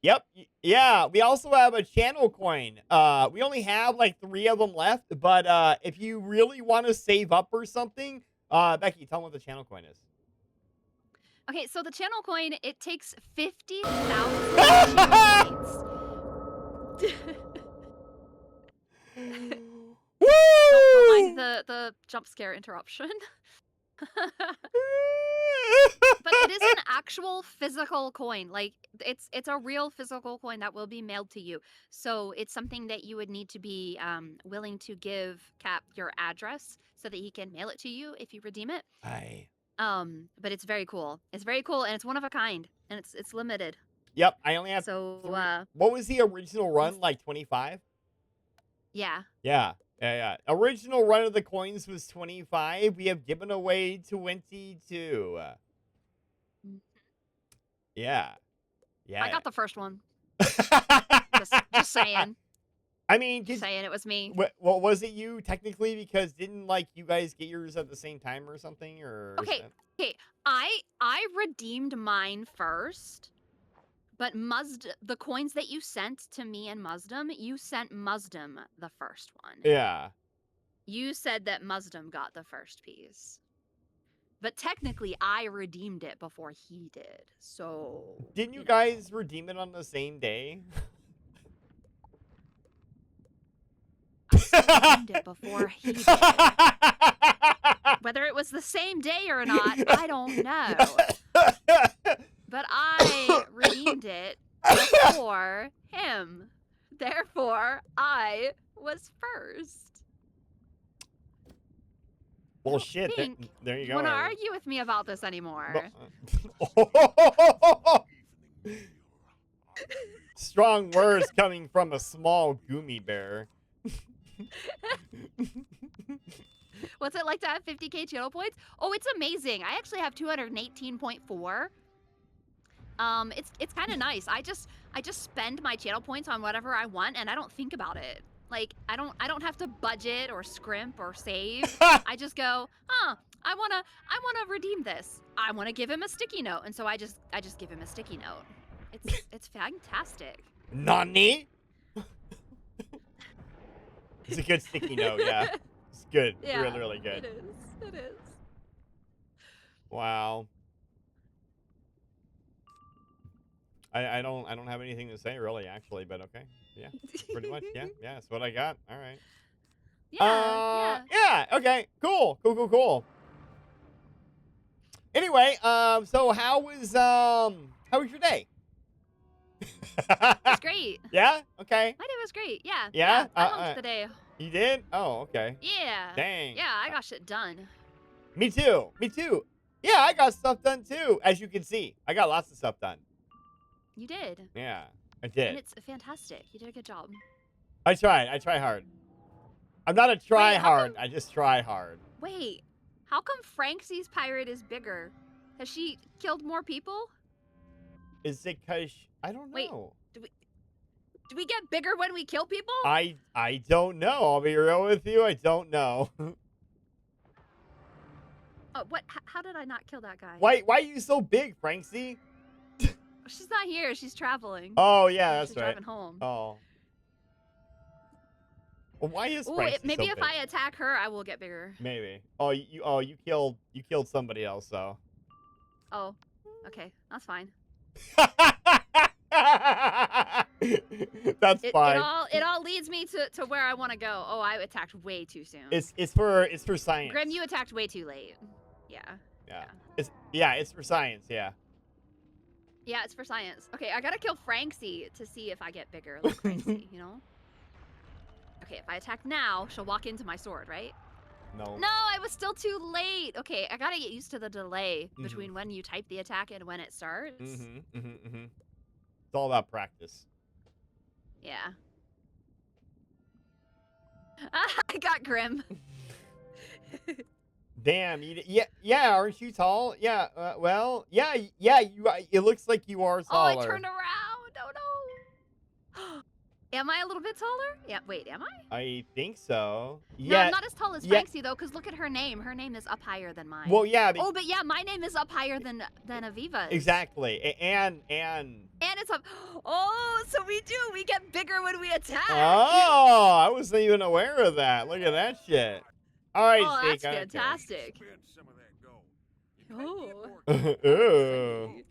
Yep. Yeah. We also have a channel coin. We only have like 3 of them left, but if you really want to save up or something, Becky, tell them what the channel coin is. Okay, so the channel coin, it takes 50,000 points. Woo! Don't mind the jump scare interruption. But it is an actual physical coin. Like it's a real physical coin that will be mailed to you. So it's something that you would need to be willing to give Cap your address so that he can mail it to you if you redeem it. Aye. But it's very cool. It's very cool and it's one of a kind and it's limited. Yep, I only have So 3. What was the original run? Like 25? yeah. Yeah. Original run of the coins was 25. We have given away 22. Yeah. I got the first one. Just saying. I mean, Just saying it was me. well, was it you technically? Because didn't like you guys get yours at the same time or something? Or Okay. I redeemed mine first. But the coins that you sent to me and Muzdum, you sent Muzdum the first one. Yeah. You said that Muzdum got the first piece. But technically, I redeemed it before he did. So... Didn't you guys redeem it on the same day? redeemed it before he did. Whether it was the same day or not, I don't know. But I redeemed it before him. Therefore, I was first. Well, shit. Think There you you go. want to argue with me about this anymore? Strong words coming from a small gummy bear. What's it like to have 50k channel points? Oh, it's amazing. I actually have 218.4. It's kind of nice. I just spend my channel points on whatever I want, and I don't think about it. Like I don't have to budget or scrimp or save. I just go, I wanna redeem this. I wanna give him a sticky note, and so I just give him a sticky note. It's fantastic. Nani? It's a good sticky note, yeah. It's good. Yeah, Really, really good. It is. It is. Wow. I don't have anything to say really, actually, but okay. Yeah, pretty much. Yeah, that's what I got. All right. Yeah. Yeah. Okay. Cool. Anyway, so how was your day? It's great. Yeah. Okay. My day was great. Yeah. Yeah? I humped the day. You did? Oh, okay. Yeah. Dang. Yeah, I got shit done. Me too. Yeah, I got stuff done too. As you can see, I got lots of stuff done. You did. Yeah, I And did. it's fantastic. You did a good job. I try hard. I'm not a try Wait, how hard. I just try hard. Wait, how come Franksy's pirate is bigger? Has she killed more people? Is it because I don't Wait. know. Do we get bigger when we kill people? I don't know. I'll be real with you. I don't know. Oh, what? How did I not kill that guy? Why are you so big, Franksy? She's not here. She's traveling. Oh yeah, that's She's right. driving home. Oh. Well, why is Ooh, Franksy maybe so if big? I attack her, I will get bigger. Maybe. Oh, you killed somebody else, so. Oh, okay, that's fine. That's It fine. all leads me to where I want to go. Oh, I attacked way too soon. It's for science. Grim, you attacked way too late. Yeah. It's for science. Yeah. Yeah, it's for science. Okay, I gotta kill Franksy to see if I get bigger like Franksy, you know? Okay, if I attack now, she'll walk into my sword, right? No. No, I was still too late. Okay, I gotta get used to the delay between when you type the attack and when it starts. It's all about practice. Yeah. I got Grim. Damn. Yeah. Aren't you tall? Yeah. Well. Yeah. You. It looks like you are Oh, taller. I turned around. Oh no. Am I a little bit taller? Yeah. Wait, am I? I think so. No, Yeah. I'm not as tall as yeah. Franksy though, because look at her name. Her name is up higher than mine. Well, yeah. Oh, but yeah, my name is up higher than Aviva's. Exactly. And. And it's up. Oh, so we get bigger when we attack. Oh, I wasn't even aware of that. Look at that shit. All right, Oh, Zeke, that's okay. fantastic. Spend some of that gold. Oh. Ooh.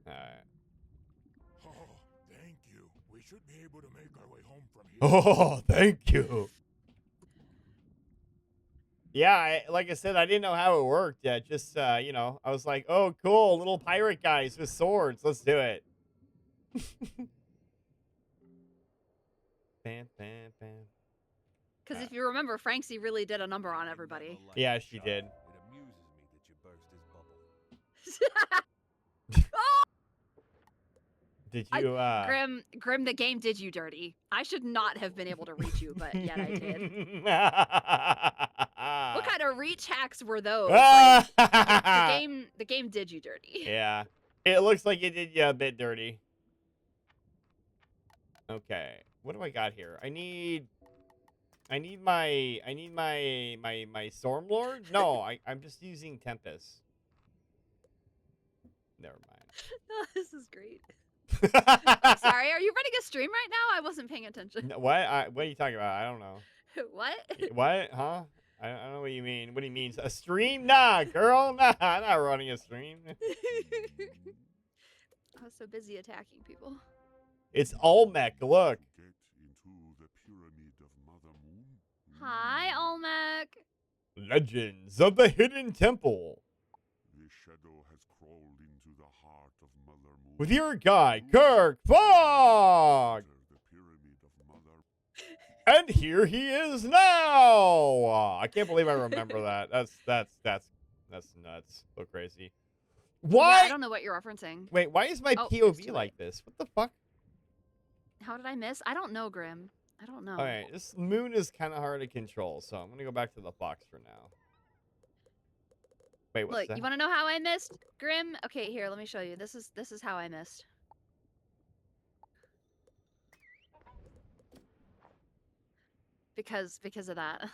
Alright. Oh, thank you. We should be able to make our way home from here. Oh, thank you. Yeah, like I said, I didn't know how it worked. Yeah, just I was like, oh, cool, little pirate guys with swords. Let's do it. Bam, bam, bam. Because if you remember, Franksy really did a number on everybody. Yeah, she did. It amuses me that you burst his bubble. Did you? Grim, the game did you dirty. I should not have been able to reach you, but yet I did. What kind of reach hacks were those? Like, the game did you dirty. Yeah, it looks like it did you a bit dirty. Okay, what do I got here? I need my Stormlord. No, I'm just using Tempest. Never mind. Oh, this is great. I'm sorry, are you running a stream right now? I wasn't paying attention. No, what? What are you talking about? I don't know. What? What? Huh? I don't know what you mean. What do you mean? A stream? Nah, girl. Nah, I'm not running a stream. I was so busy attacking people. It's Olmec. Look. Get into the pyramid of Mother Moon. Hi, Olmec. Legends of the Hidden Temple. The shadow has crawled into the heart of Mother Moon. With your guide, Kirk Fogg. Enter the pyramid of Mother. And here he is now. I can't believe I remember that. That's nuts. So crazy. Why? Yeah, I don't know what you're referencing. Wait, why is my Oh, it's POV too like this? What the fuck? How did I miss? I don't know, Grim. I don't know. All right, this moon is kind of hard to control, so I'm gonna go back to the box for now. Wait, what's Look, that? you want to know how I missed, Grim? Okay, here, let me show you. This is how I missed. Because of that.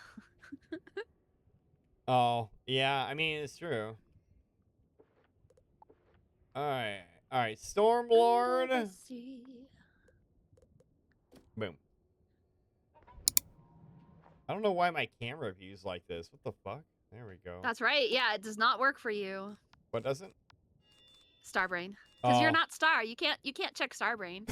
Oh, yeah. I mean, it's true. All right. Stormlord. Boom. I don't know why my camera views like this. What the fuck? There we go. That's right. Yeah, it does not work for you, What doesn't? Starbrain. Because you're Oh. not Star. You can't check Starbrain.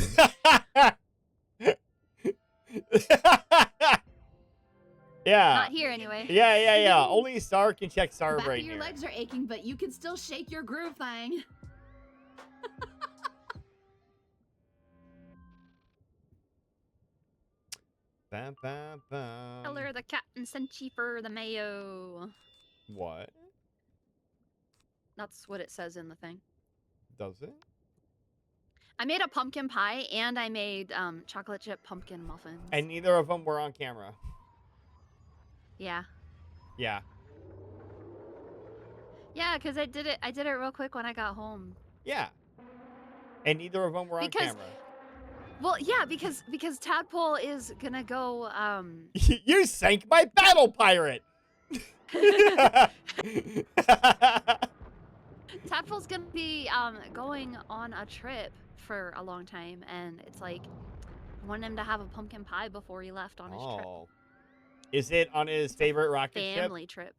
Yeah. Not here anyway. Yeah. Only Star can check Back Starbrain of your here. legs are aching, but you can still shake your groove thing. Bam, bam, bam. Color the Captain Senchi for the mayo. What? That's what it says in the thing. Does it? I made a pumpkin pie and I made chocolate chip pumpkin muffins. And neither of them were on camera. Yeah. Yeah. Yeah, because I did it real quick when I got home. Yeah. And neither of them were on Because- camera. Well, yeah, because Tadpole is gonna go You sank my battle pirate. Tadpole's gonna be going on a trip for a long time, and it's like I want him to have a pumpkin pie before he left on his trip. Oh. Is it on his favorite rocket ship? Family trip.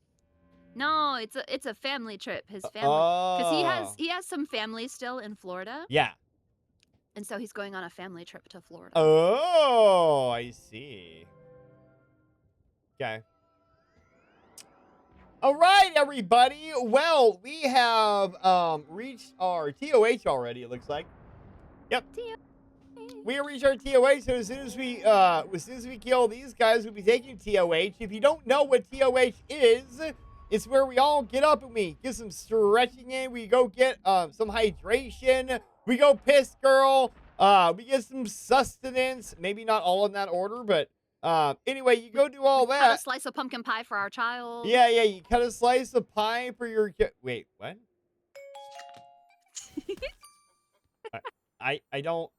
No, it's a family trip. His family, because Oh. he has some family still in Florida, Yeah. and so he's going on a family trip to Florida. Oh, I see. Okay. All right, everybody. Well, we have reached our TOH already, it looks like. Yep. We have reached our TOH, so as soon as we kill these guys, we'll be taking TOH. If you don't know what TOH is, it's where we all get up and we get some stretching in. We go get some hydration. We go piss girl. We get some sustenance. Maybe not all in that order, but anyway, you go do all Cut a that. slice of pumpkin pie for our child. Yeah, you cut a slice of pie for your wait, what? I don't.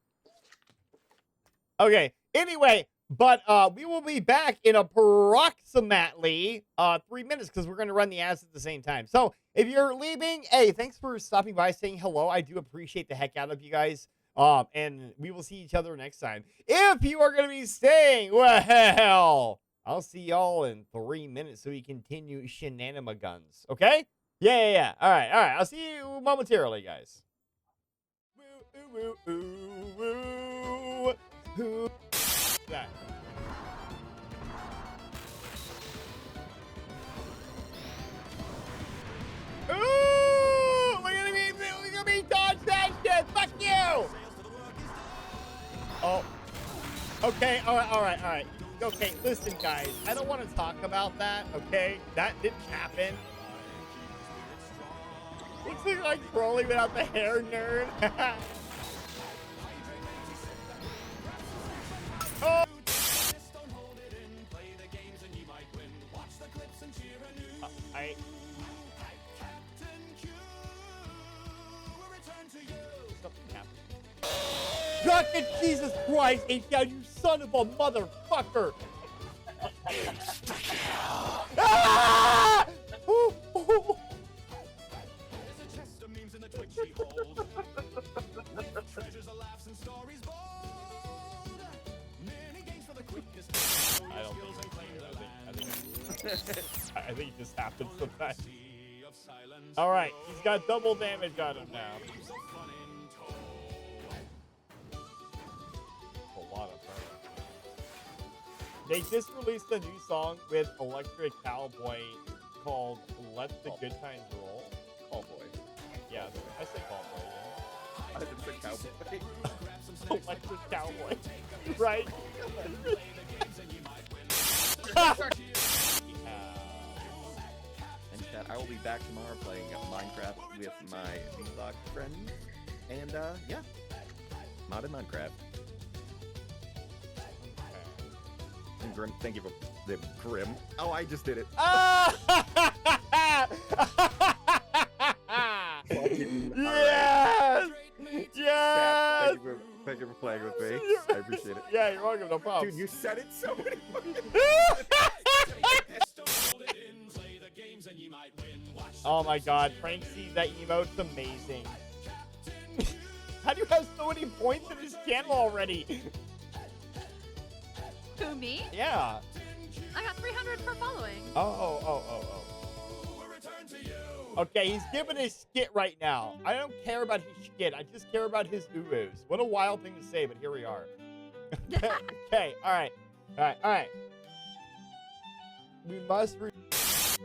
Okay. Anyway, but we will be back in approximately 3 minutes because we're going to run the ads at the same time. So if you're leaving, hey, thanks for stopping by, saying hello. I do appreciate the heck out of you guys. And we will see each other next time. If you are going to be staying, well, I'll see y'all in 3 minutes so we continue shenanigans. Okay? Yeah. All right. I'll see you momentarily, guys. Woo, woo, woo, woo, woo. That. Ooh! Look at me dodge that shit! Fuck you! Oh. Okay, alright. Okay, listen, guys. I don't want to talk about that, okay? That didn't happen. Looks like Crowley without the hair, nerd. Oh! Fucking Jesus Christ, H-Down, you son of a motherfucker! Ah! Ooh, ooh. I don't think I think it just happens sometimes. Alright, he's got double damage on him now. They just released a new song with Electric Cowboy called Let the Good Times Roll. Cowboy. Yeah, I said cowboy, I didn't say cowboy. yeah. Electric Cowboy. Right? And chat, I will be back tomorrow playing Minecraft with my vlog friends. And yeah, modded Minecraft. And Grim, thank you for the Grim. Oh, I just did it. Yes! Yes! Thank you for playing with me. I appreciate it. Yeah, you're welcome. No problem. Dude, you said it so many fucking Oh my god, Franksy, that emote's amazing. How do you have so many points in this channel already? Who, me? Yeah. I got 300 for following. Oh. Okay, he's giving his skit right now. I don't care about his skit. I just care about his uus. What a wild thing to say, but here we are. Okay, all right. We must.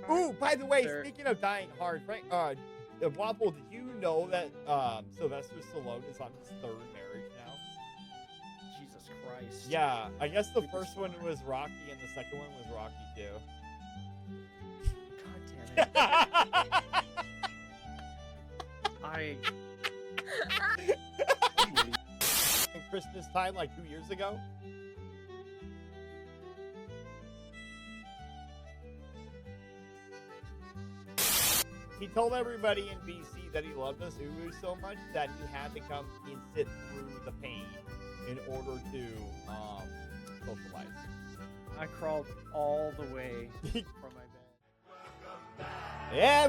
Ooh, by the way, speaking of dying hard, Frank, Waffle, did you know that Sylvester Stallone is on his third marriage now? Jesus Christ. Yeah, I guess the first one was Rocky and the second one was Rocky too. God damn it. Christmas time like 2 years ago. He told everybody in BC that he loved us Uwu so much that he had to come and sit through the pain in order to socialize. I crawled all the way from my bed.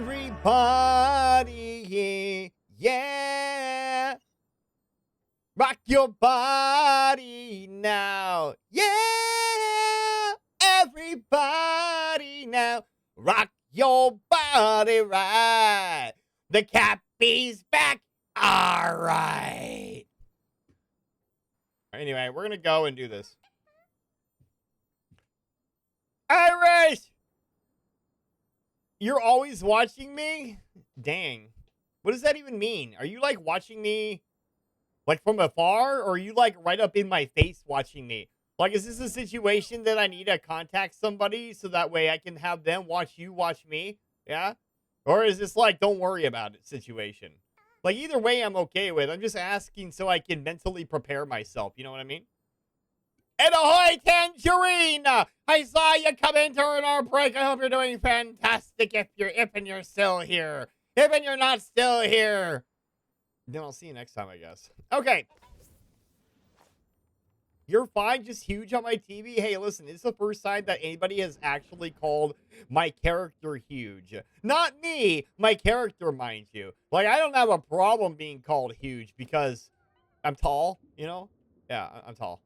Everybody, yeah. Rock your body now. Yeah. Everybody now. Rock your body right. The Cappy's back. All right. Anyway, we're going to go and do this. Irish! You're always watching me? Dang. What does that even mean? Are you like watching me like from afar, or are you like right up in my face watching me? Like, is this a situation that I need to contact somebody so that way I can have them watch you watch me? Yeah? Or is this like, don't worry about it situation? Like, either way I'm okay with. I'm just asking so I can mentally prepare myself. You know what I mean? And ahoy, Tangerine! I saw you come in during our break. I hope you're doing fantastic if you're still here. If you're not still here, then I'll see you next time, I guess. Okay. You're fine, just huge on my TV? Hey, listen, it's the first time that anybody has actually called my character huge. Not me, my character, mind you. Like, I don't have a problem being called huge because I'm tall, you know? Yeah, I'm tall.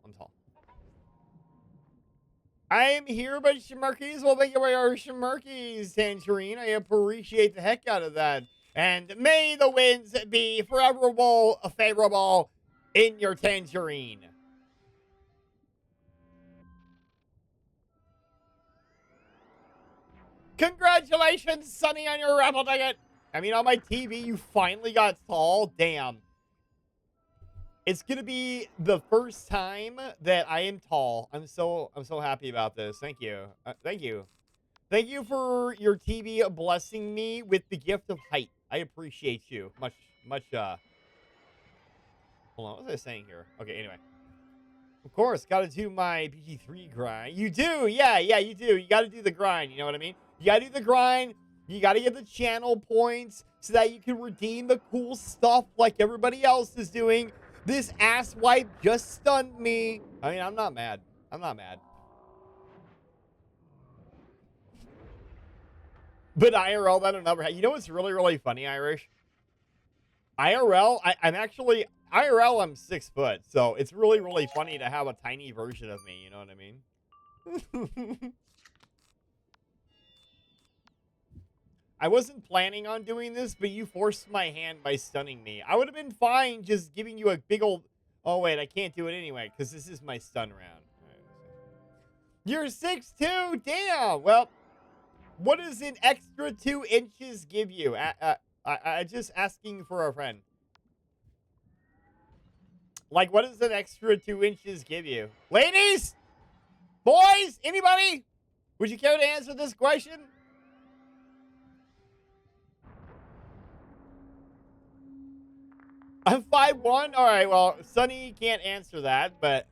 I am here by Shimurkies. Well, thank you for your Shimurkies, Tangerine. I appreciate the heck out of that. And may the winds be favorable in your Tangerine. Congratulations, Sonny, on your raffle ticket. I mean, on my TV, you finally got tall. Damn. It's gonna be the first time that I am tall. I'm so happy about this. Thank you. Thank you for your TV blessing me with the gift of height. I appreciate you much. Hold on, what was I saying here? Okay, anyway. Of course, gotta do my PG3 grind. You do, yeah, you do. You gotta do the grind. You know what I mean? You gotta do the grind. You gotta get the channel points so that you can redeem the cool stuff like everybody else is doing. This ass wipe just stunned me. I mean, I'm not mad. But IRL, that'll never happen. You know what's really, really funny, Irish? IRL, I'm 6 foot, so it's really, really funny to have a tiny version of me. You know what I mean? I wasn't planning on doing this, but you forced my hand by stunning me. I would have been fine just giving you a big old... Oh, wait, I can't do it anyway, because this is my stun round. You're 6'2". Damn. Well, what does an extra 2 inches give you? I just asking for a friend. Like, what does an extra 2 inches give you? Ladies? Boys? Anybody? Would you care to answer this question? I'm 5'1". All right, well, Sunny can't answer that, but...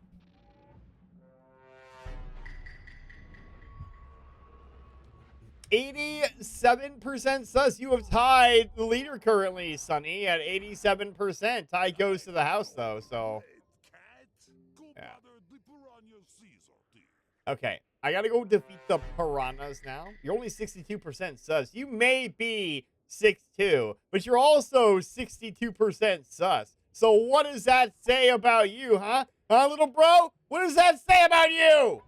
"87% sus." You have tied the leader currently, Sunny, at 87%. Tie goes to the house, though, so... Yeah. Okay, I gotta go defeat the piranhas now. You're only 62% sus. You may be 6'2", but you're also 62% sus. So what does that say about you, huh? Huh, little bro? What does that say about you?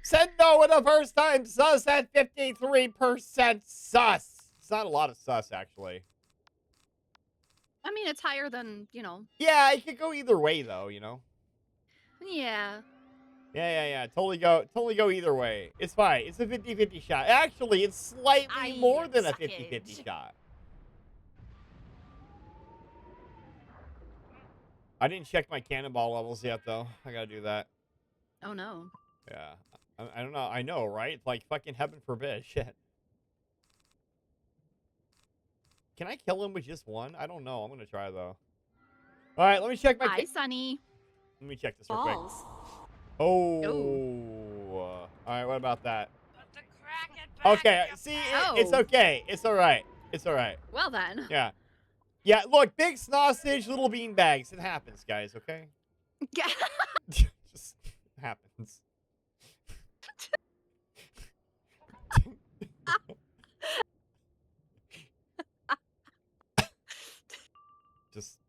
Said no in the first time. Sus at 53% sus. It's not a lot of sus, actually. I mean, it's higher than, you know. Yeah, it could go either way, though, you know? Yeah. Yeah. Totally go either way. It's fine. It's a 50-50 shot. Actually, it's slightly more than a 50-50 shot. I didn't check my cannonball levels yet, though. I gotta do that. Oh, no. Yeah. I don't know. I know, right? It's like fucking heaven forbid. Shit. Can I kill him with just one? I don't know. I'm gonna try, though. All right, let me check my... Hi, Sunny. Let me check this real quick. Balls. Oh. All right, what about that? Okay, see, it's okay. It's all right. It's all right. Well, then. Yeah. Yeah, look, big sausage, little bean bags. It happens, guys, okay? Just happens. Just...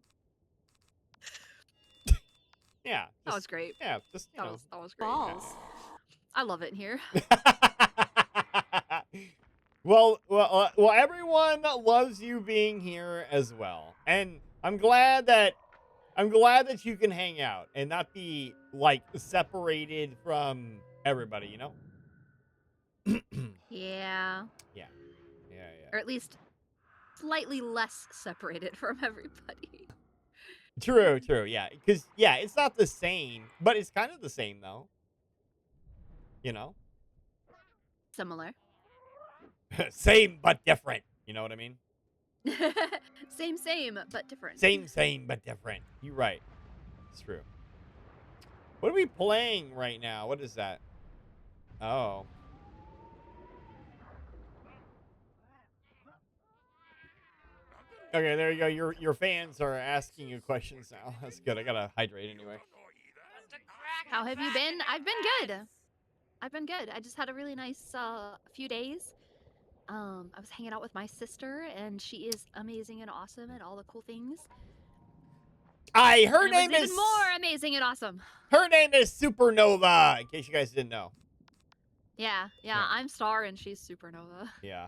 Yeah. That was great. Yeah, just, you know. That was great. Balls. I love it in here. Well, everyone loves you being here as well, and I'm glad that you can hang out and not be like separated from everybody, you know? Yeah. Yeah. Or at least slightly less separated from everybody. True. Yeah, because it's not the same, but it's kind of the same though. You know? Similar. Same but different. You know what I mean? Same, but different. Same but different. You're right. It's true. What are we playing right now? What is that? Oh. Okay, there you go. Your fans are asking you questions now. That's good. I gotta hydrate anyway. How have you been? I've been good. I just had a really nice few days. I was hanging out with my sister, and she is amazing and awesome and all the cool things. Her name is even more amazing and awesome. Her name is Supernova. In case you guys didn't know. Yeah. I'm Star, and she's Supernova. Yeah.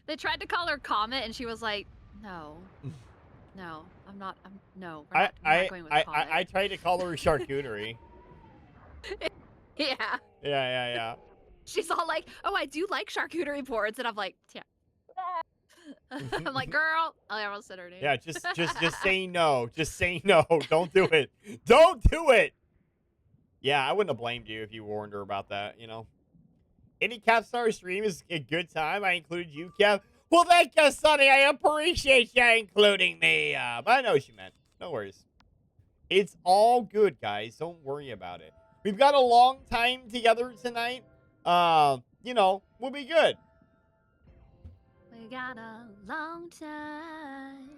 they tried to call her Comet, and she was like, "No, I'm not. No, we're not going with Comet." I tried to call her charcuterie. Yeah. Yeah. She's all like, "Oh, I do like charcuterie boards," and I'm like, "Yeah." I'm like, "Girl," I almost said her name. Yeah, just say no. Just say no. Don't do it. Don't do it. Yeah, I wouldn't have blamed you if you warned her about that, you know. Any Capstar stream is a good time. I included you, Kev. Well, thank you, Sonny. I appreciate you including me. But I know what you meant. No worries. It's all good, guys. Don't worry about it. We've got a long time together tonight. You know, we'll be good. We got a long time.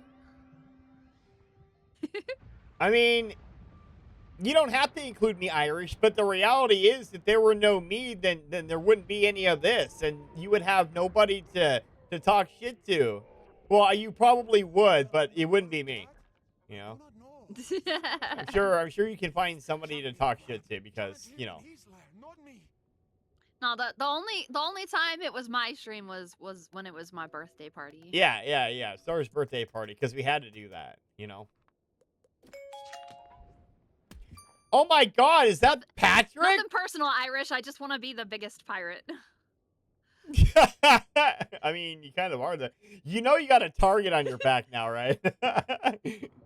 I mean, you don't have to include me, Irish, but the reality is if there were no me, then there wouldn't be any of this, and you would have nobody to talk shit to. Well, you probably would, but it wouldn't be me. You know? I'm sure you can find somebody to talk shit to because, you know. No, the only time it was my stream was when it was my birthday party. Yeah. Star's birthday party, because we had to do that, you know. Oh my God, is that Patrick? Nothing personal, Irish. I just want to be the biggest pirate. I mean, you kind of are the. You know, you got a target on your back now, right?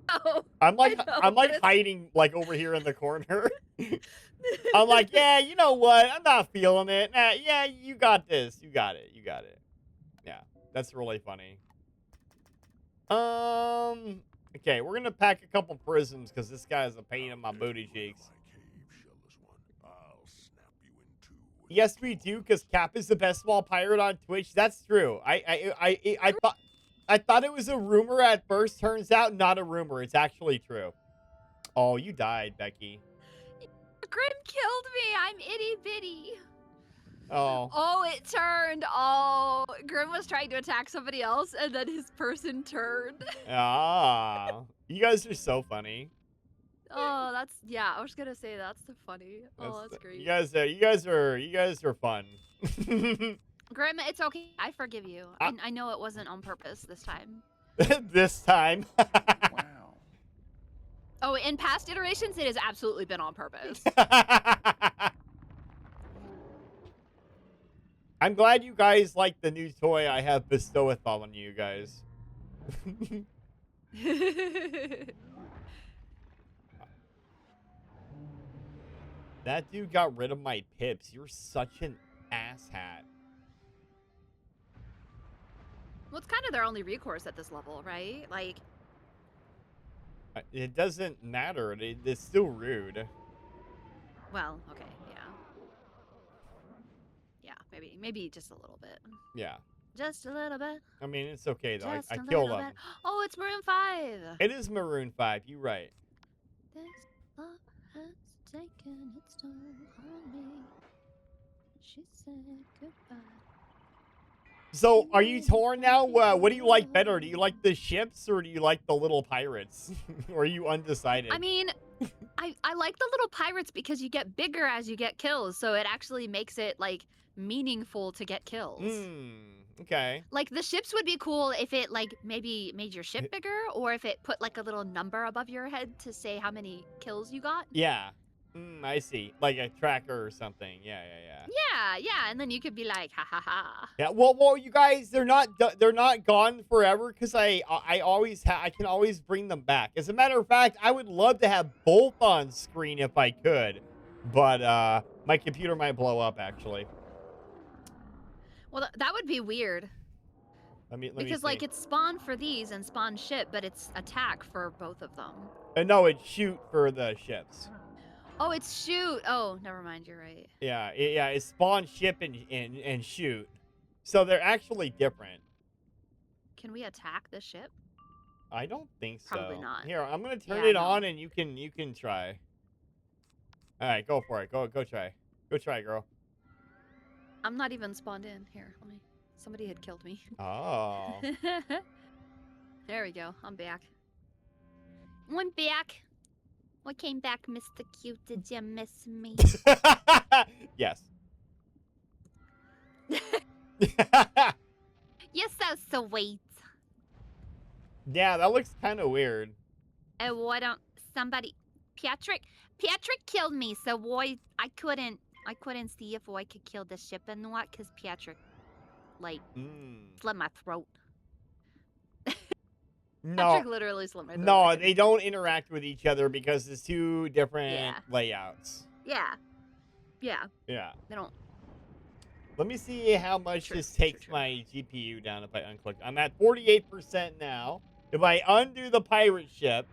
Oh, I'm like, I know, I'm like but it's- hiding like over here in the corner. I'm like, yeah, you know what? I'm not feeling it. Nah, yeah, you got this. You got it. You got it. Yeah, that's really funny. Okay, we're gonna pack a couple prisms because this guy's a pain in my booty cheeks. Yes, we do, because Cap is the best small pirate on Twitch. That's true. I thought it was a rumor at first. Turns out not a rumor. It's actually true. Oh, you died, Becky. Grim killed me. I'm itty bitty. Oh. Oh, it turned. Oh, Grim was trying to attack somebody else, and then his person turned. Ah. You guys are so funny. Oh, that's yeah. I was gonna say that's the funny. Oh, that's great. You guys are fun. Grim, it's okay. I forgive you. I know it wasn't on purpose this time. This time. Wow. Oh, in past iterations, it has absolutely been on purpose. I'm glad you guys like the new toy I have bestoweth on you guys. That dude got rid of my pips. You're such an asshat. Well, it's kind of their only recourse at this level, right? Like, It doesn't matter. It's still rude. well, okay, yeah. Yeah, maybe just a little bit. Yeah. Just a little bit. I mean, it's okay, though. Just I a killed little him. bit. Oh, it's Maroon 5. It is Maroon 5. You're right. This love has taken its toll on me. She said goodbye. So, are you torn now? What do you like better? Do you like the ships or do you like the little pirates? Or are you undecided? I mean, I like the little pirates because you get bigger as you get kills, so it actually makes it like meaningful to get kills. Okay. Like the ships would be cool if it like maybe made your ship bigger, or if it put like a little number above your head to say how many kills you got. Yeah. I see. Like a tracker or something. Yeah. Yeah, and then you could be like, ha ha ha. Yeah. Well, you guys, they're not gone forever because I can always bring them back. As a matter of fact, I would love to have both on screen if I could, but my computer might blow up actually. Well, that would be weird. Let me Because see. like it's spawn for these and spawn ship, but it's attack for both of them. No, it's shoot for the ships. Oh, it's shoot. Oh, never mind. You're right. Yeah, it's spawn, ship, and shoot. So they're actually different. Can we attack the ship? I don't think so. Probably not. Here, I'm gonna turn Yeah, it no. on, and you can try. All right, go for it. Go try. Go try, girl. I'm not even spawned in. Here, let me. Somebody had killed me. Oh. There we go. I'm back. I'm back. I came back, Mr. Cute. Did you miss me? Yes. You're so sweet. Yeah, that looks kind of weird. And why don't somebody? Patrick killed me, so why I couldn't see if I could kill the ship and what, cause Patrick, like, slit my throat. No, Patrick literally slit my throat. no, they don't interact with each other because it's two different Yeah. layouts. Yeah. Yeah. They don't. Let me see how much True, this takes my GPU down if I unclick. I'm at 48% now. If I undo the pirate ship.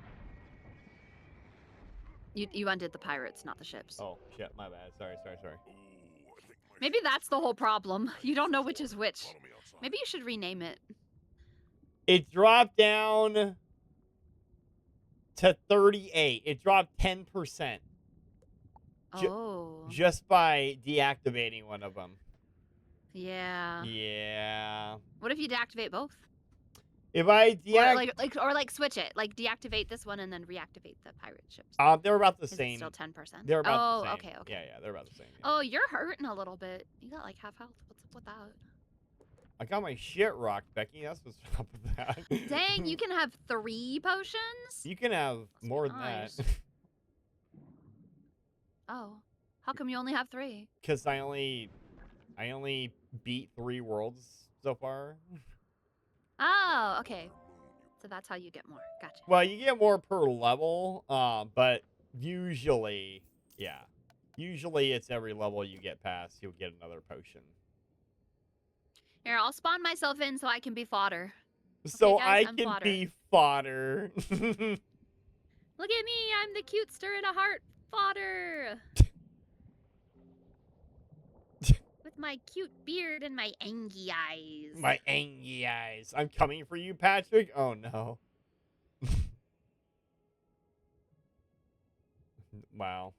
You undid the pirates, not the ships. Oh, shit, my bad. Sorry. Maybe that's the whole problem. You don't know which is which. Maybe you should rename it. It dropped down to 38. It dropped 10%. Oh. Just by deactivating one of them. Yeah. Yeah. What if you deactivate both? If I Or deactivate... like switch it. Like deactivate this one and then reactivate the pirate ships. They're about the Is it same. still 10%? They're about the same. Okay. Yeah, they're about the same. Oh, you're hurting a little bit. You got like half health. What's up with that? I got my shit rocked, Becky. That's what's up with that. Dang, you can have 3 potions? You can have more than nice. that. Oh, how come you only have 3? Because I only beat 3 worlds so far. Oh, okay. So that's how you get more. Gotcha. Well, you get more per level, but usually, yeah. Usually it's every level you get past, you'll get another potion. Here, I'll spawn myself in so I can be fodder. So guys, I I'm can fodder. be fodder. Look at me, I'm the cute stir in a heart fodder. With my cute beard and my angry eyes. My angry eyes. I'm coming for you, Patrick. Oh, no. Wow.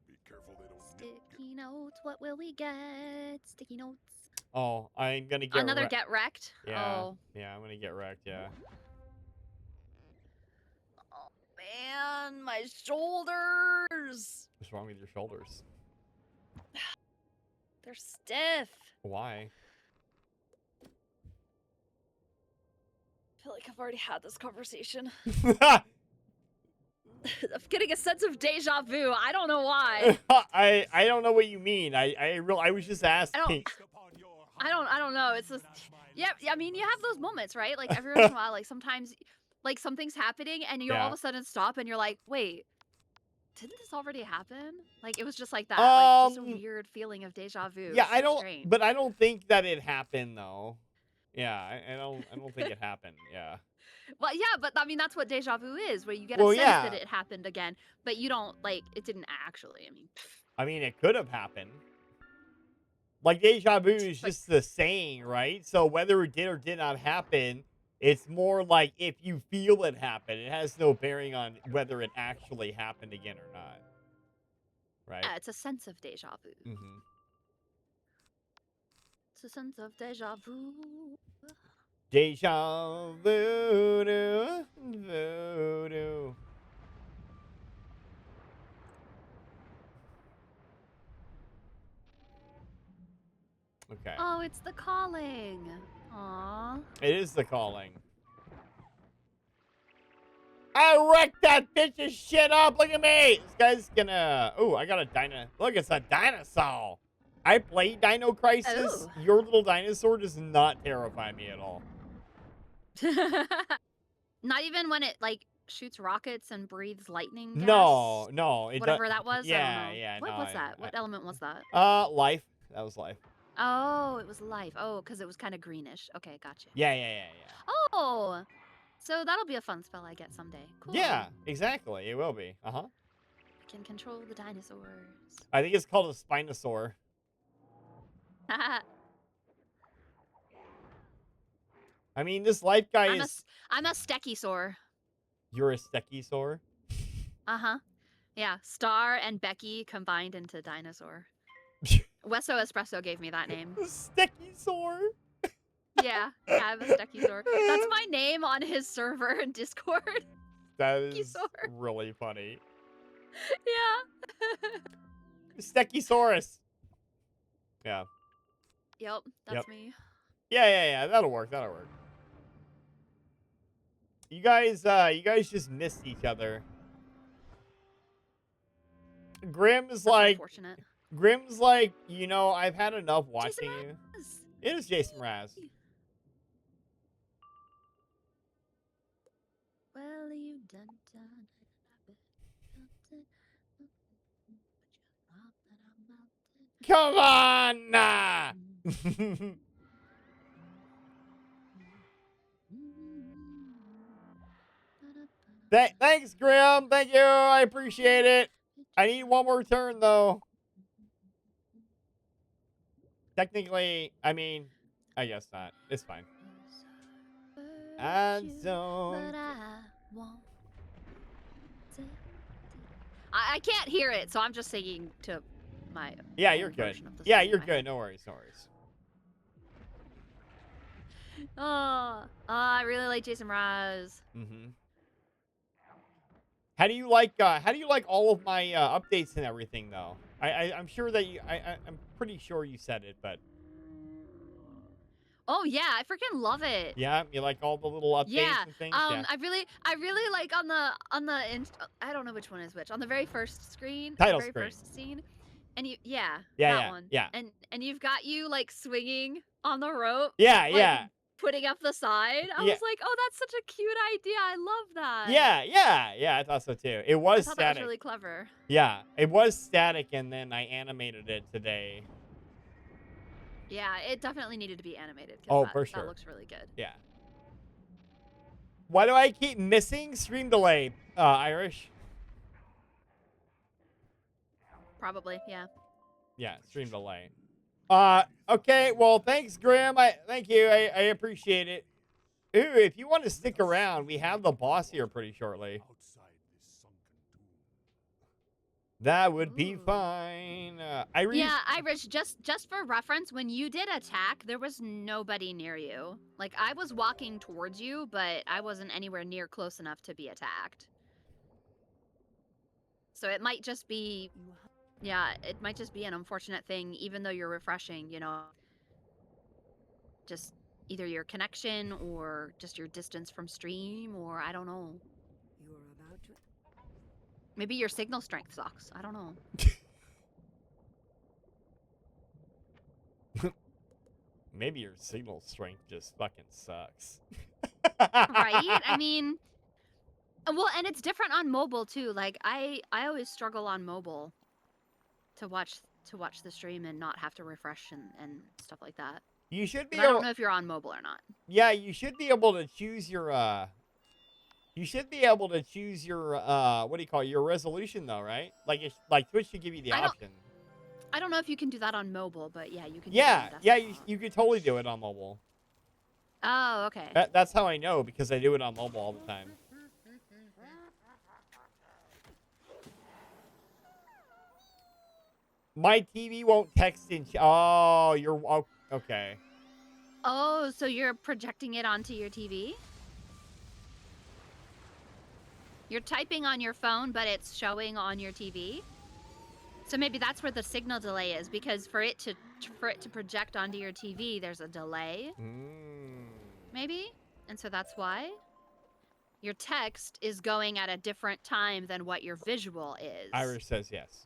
Be careful they don't Sticky notes, what will we get? Sticky notes. Oh, I'm gonna get Another get wrecked? Yeah. Oh. Yeah, I'm gonna get wrecked, yeah. Oh, man, my shoulders. What's wrong with your shoulders? They're stiff. Why? I feel like I've already had this conversation. I'm getting a sense of deja vu. I don't know why. I don't know what you mean. I was just asking. I don't know. It's just yeah. I mean, you have those moments, right? Like every once in a while, like sometimes, like something's happening and you all of a sudden stop and you're like, wait, didn't this already happen? Like it was just like that. Like just a weird feeling of deja vu. Yeah, It's I so don't. strange. But I don't think that it happened though. Yeah, I don't think it happened. Yeah. Well, yeah, but I mean that's what deja vu is, where you get Well, a sense yeah. that it happened again, but you don't like it didn't actually. I mean, it could have happened. Like deja vu is just the saying, right? So whether it did or did not happen, it's more like if you feel it happen, it has no bearing on whether it actually happened again or not. Right? Yeah, it's a sense of deja vu. Mm-hmm. It's a sense of deja vu. Deja voodoo, voodoo. Okay. Oh, it's the calling. Aww. It is the calling. I wrecked that bitch's shit up. Look at me. This guy's gonna... Oh, I got a dino... Look, it's a dinosaur. I played Dino Crisis. Ooh. Your little dinosaur does not terrify me at all. Not even when it like shoots rockets and breathes lightning gas? No. Whatever that was. I Yeah, don't know. yeah. What no, was that? What element was that? Life. That was life. Oh, it was life. Oh, because it was kind of greenish. Okay, gotcha. Yeah. Oh, so that'll be a fun spell I get someday. Cool. Yeah, exactly. It will be. Uh-huh. I can control the dinosaurs. I think it's called a Spinosaur. I mean, this life guy I'm a Stechiosaur. You're a Stechiosaur? Uh-huh. Yeah, Star and Becky combined into dinosaur. Wesso Espresso gave me that name. Stechiosaur? Yeah, I'm a Stechiosaur. That's my name on his server in Discord. That is really funny. Yeah. Stechiosaurus. Yeah. Yep, that's me. Yeah. That'll work. You guys just missed each other. Grim's like, you know, I've had enough watching you. It is Jason Raz. Well, you done. Come on! Thanks, Grim. Thank you. I appreciate it. I need one more turn, though. Technically, I mean, I guess not. It's fine. And so... I can't hear it, so I'm just singing to my... Yeah, you're good. Yeah, you're good. No worries. Oh, I really like Jason Mraz. Mm-hmm. How do you like all of my updates and everything, though? I'm sure that I'm pretty sure you said it, but... Oh yeah, I freaking love it. Yeah, you like all the little updates Yeah. and things? Yeah. I really like on the I don't know which one is which. On the very first screen, Title the very screen. first scene. And yeah, Yeah, that yeah, one. yeah. And you've got you like swinging on the rope. Yeah, like, yeah. Putting up the side. I Yeah. was like, "Oh, that's such a cute idea. I love that." Yeah, yeah, yeah, I thought so too. It I was thought that was static. really clever. Yeah, it was static, and then I animated it today. Yeah, it definitely needed to be animated. 'Cause Oh, that, for That sure. looks really good. Yeah. Why do I keep missing stream delay, Irish? Probably, yeah. Yeah, stream delay. Okay, well, thanks, Graham. Thank you. I appreciate it. Ooh, if you want to stick around, we have the boss here pretty shortly. That would be Ooh. fine. Yeah, Irish, just for reference, when you did attack, there was nobody near you. Like, I was walking towards you, but I wasn't anywhere near close enough to be attacked. So it might just be... Yeah, it might just be an unfortunate thing, even though you're refreshing, you know. Just either your connection or just your distance from stream, or I don't know. You are about to. Maybe your signal strength sucks. I don't know. Maybe your signal strength just fucking sucks. Right? I mean... Well, and it's different on mobile, too. Like, I always struggle on mobile to watch the stream and not have to refresh and stuff like that. You should be But I don't able... know if you're on mobile or not. Yeah, you should be able to choose your, You should be able to choose your, what do you call it? Your resolution, though, right? Like Twitch should give you the option. I don't know if you can do that on mobile, but yeah, you can. Yeah, do that yeah, you could totally do it on mobile. Oh, okay. That's how I know, because I do it on mobile all the time. My TV won't text in. Oh, you're okay. Oh, so you're projecting it onto your TV? You're typing on your phone, but it's showing on your TV? So maybe that's where the signal delay is, because for it to project onto your TV, there's a delay. Maybe? And so that's why your text is going at a different time than what your visual is. Irish says yes.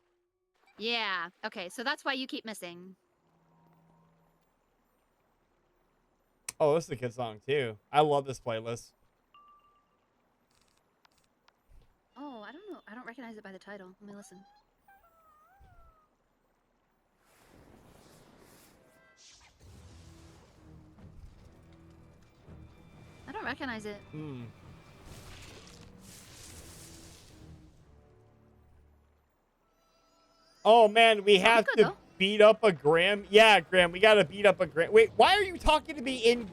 Yeah. Okay, so that's why you keep missing. Oh, this is a good song too. I love this playlist. Oh, I don't know. I don't recognize it by the title. Let me listen. I don't recognize it. Oh man, we have good, to though. beat up a Graham. Yeah, Graham, we gotta beat up a Graham. Wait, why are you talking to me in?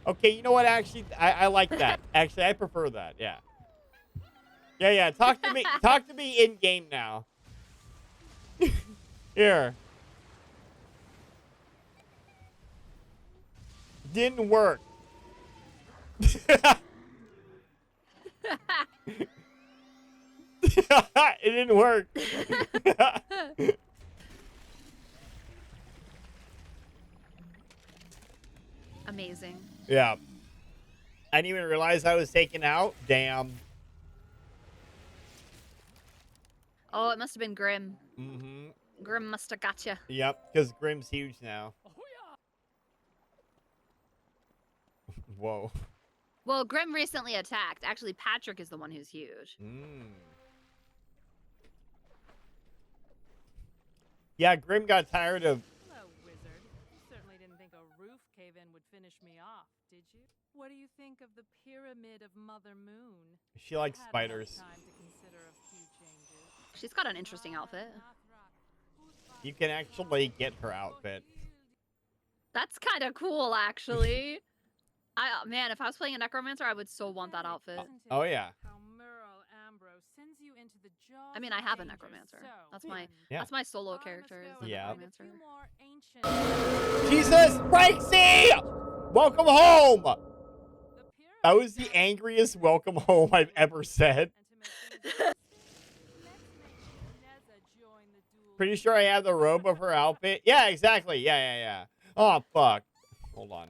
Okay, you know what? Actually, I like that. Actually, I prefer that. Yeah. Yeah. Talk to me. Talk to me in game now. Here. Didn't work. It didn't work. Amazing. Yeah. I didn't even realize I was taken out. Damn. Oh, it must have been Grim. Mm-hmm. Grim must have got you. Yep, because Grim's huge now. Whoa. Well, Grim recently attacked. Actually, Patrick is the one who's huge. Yeah, Grim got tired of... Hello, wizard. Certainly didn't think a roof cave-in would finish me off, did you? What do you think of the pyramid of Mother Moon? She likes Had enough spiders. time to consider a few changes. She's got an interesting outfit. You can actually get her outfit. That's kind of cool, actually. Man, if I was playing a necromancer, I would so want that outfit. Oh, yeah. I mean, I have a necromancer. That's my solo character. Is the Yeah. necromancer. Jesus, Franksy! Welcome home! That was the angriest welcome home I've ever said. Pretty sure I have the robe of her outfit. Yeah, exactly. Yeah. Oh, fuck. Hold on.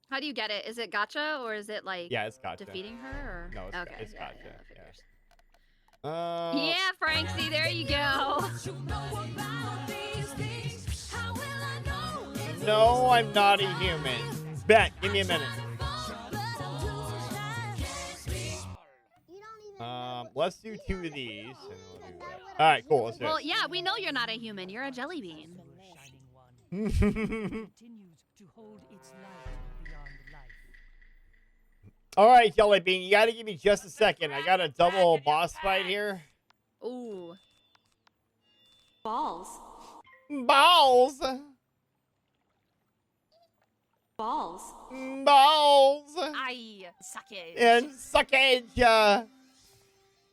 How do you get it? Is it gotcha or is it like Yeah, it's gotcha. defeating her? Or? No, it's, okay, it's yeah, gotcha. yeah, that Yeah. figures. Yeah. Frankie, there you go. No, I'm not a human. Bet, give me a minute. Let's do 2 of these. And we'll do that. All right, cool. Let's do Well, it. yeah, we know you're not a human. You're a jelly bean. All right, Jelly Bean, you got to give me just a second. I got a double boss fight here. Ooh. Balls. Balls. Balls. Balls. I suck it. And suckage.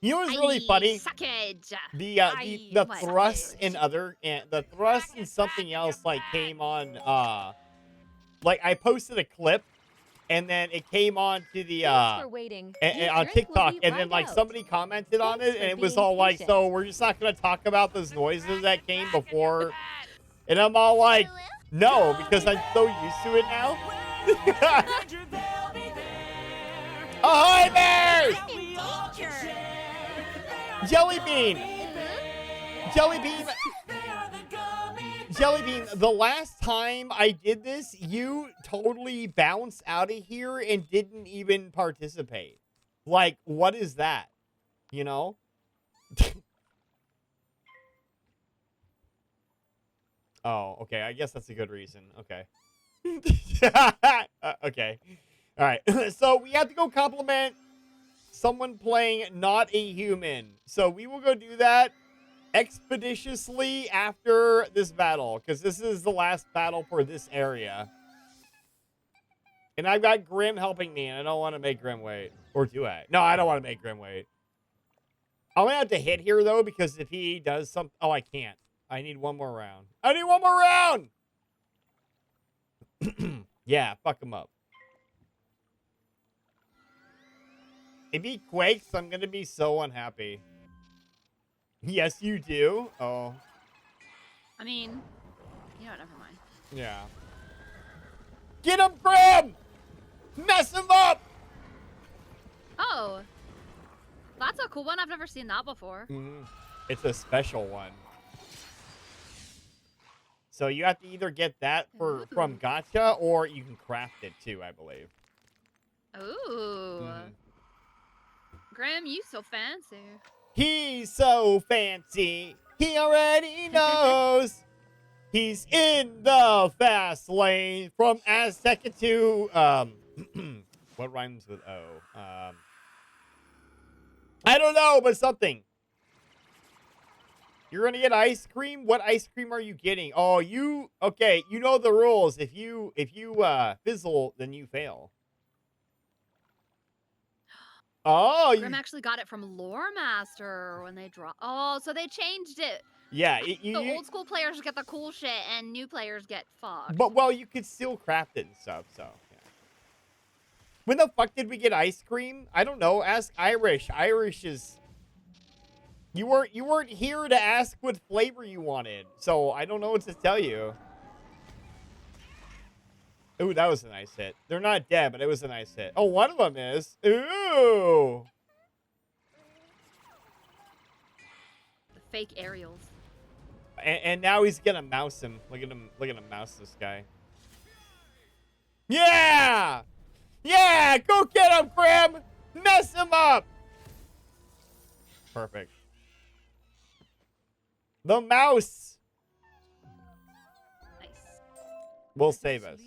You know what's really funny? Suckage. The thrust and the thrust and something else like came on. Like I posted a clip, and then it came on to the on TikTok, and then like somebody commented on it, and it was all like, "So we're just not gonna talk about those noises that came before," and I'm all like, "No," because I'm so used to it now. Ahoy bears! Jelly Bean! Jelly Bean! Jelly Bean, the last time I did this, you totally bounced out of here and didn't even participate. Like, what is that? You know? Oh, okay. I guess that's a good reason. Okay. Okay. All right. So we have to go compliment someone playing not a human. So we will go do that expeditiously after this battle, because this is the last battle for this area. And I've got Grim helping me, and I don't want to make Grim wait. Or do I? No, I don't want to make Grim wait. I'm going to have to hit here, though, because if he does something... Oh, I can't. I need one more round. I need one more round! Yeah, fuck him up. If he quakes, I'm going to be so unhappy. Yes, you do? Oh. I mean, you know, never mind. Yeah. Get him, Grim! Mess him up! Oh. That's a cool one. I've never seen that before. It's a special one. So you have to either get that from Gacha, or you can craft it too, I believe. Ooh. Grim, you so fancy. He's so fancy. He already knows. He's in the fast lane from Azteca to what rhymes with O? I don't know, but something. You're gonna get ice cream? What ice cream are you getting? Oh, okay, you know the rules. If you fizzle, then you fail. Oh, Grim actually got it from Lore Master when they dropped. Oh, so they changed it. Yeah, So old school players get the cool shit, and new players get fucked. But well, you could still craft it and stuff. So, yeah. When the fuck did we get ice cream? I don't know. Ask Irish. Irish is. You weren't here to ask what flavor you wanted, so I don't know what to tell you. Ooh, that was a nice hit. They're not dead, but it was a nice hit. Oh, one of them is. Ooh. The fake aerials. And now he's gonna mouse him. Look at him mouse this guy. Yeah! Yeah! Go get him, Grim! Mess him up! Perfect. The mouse will save us.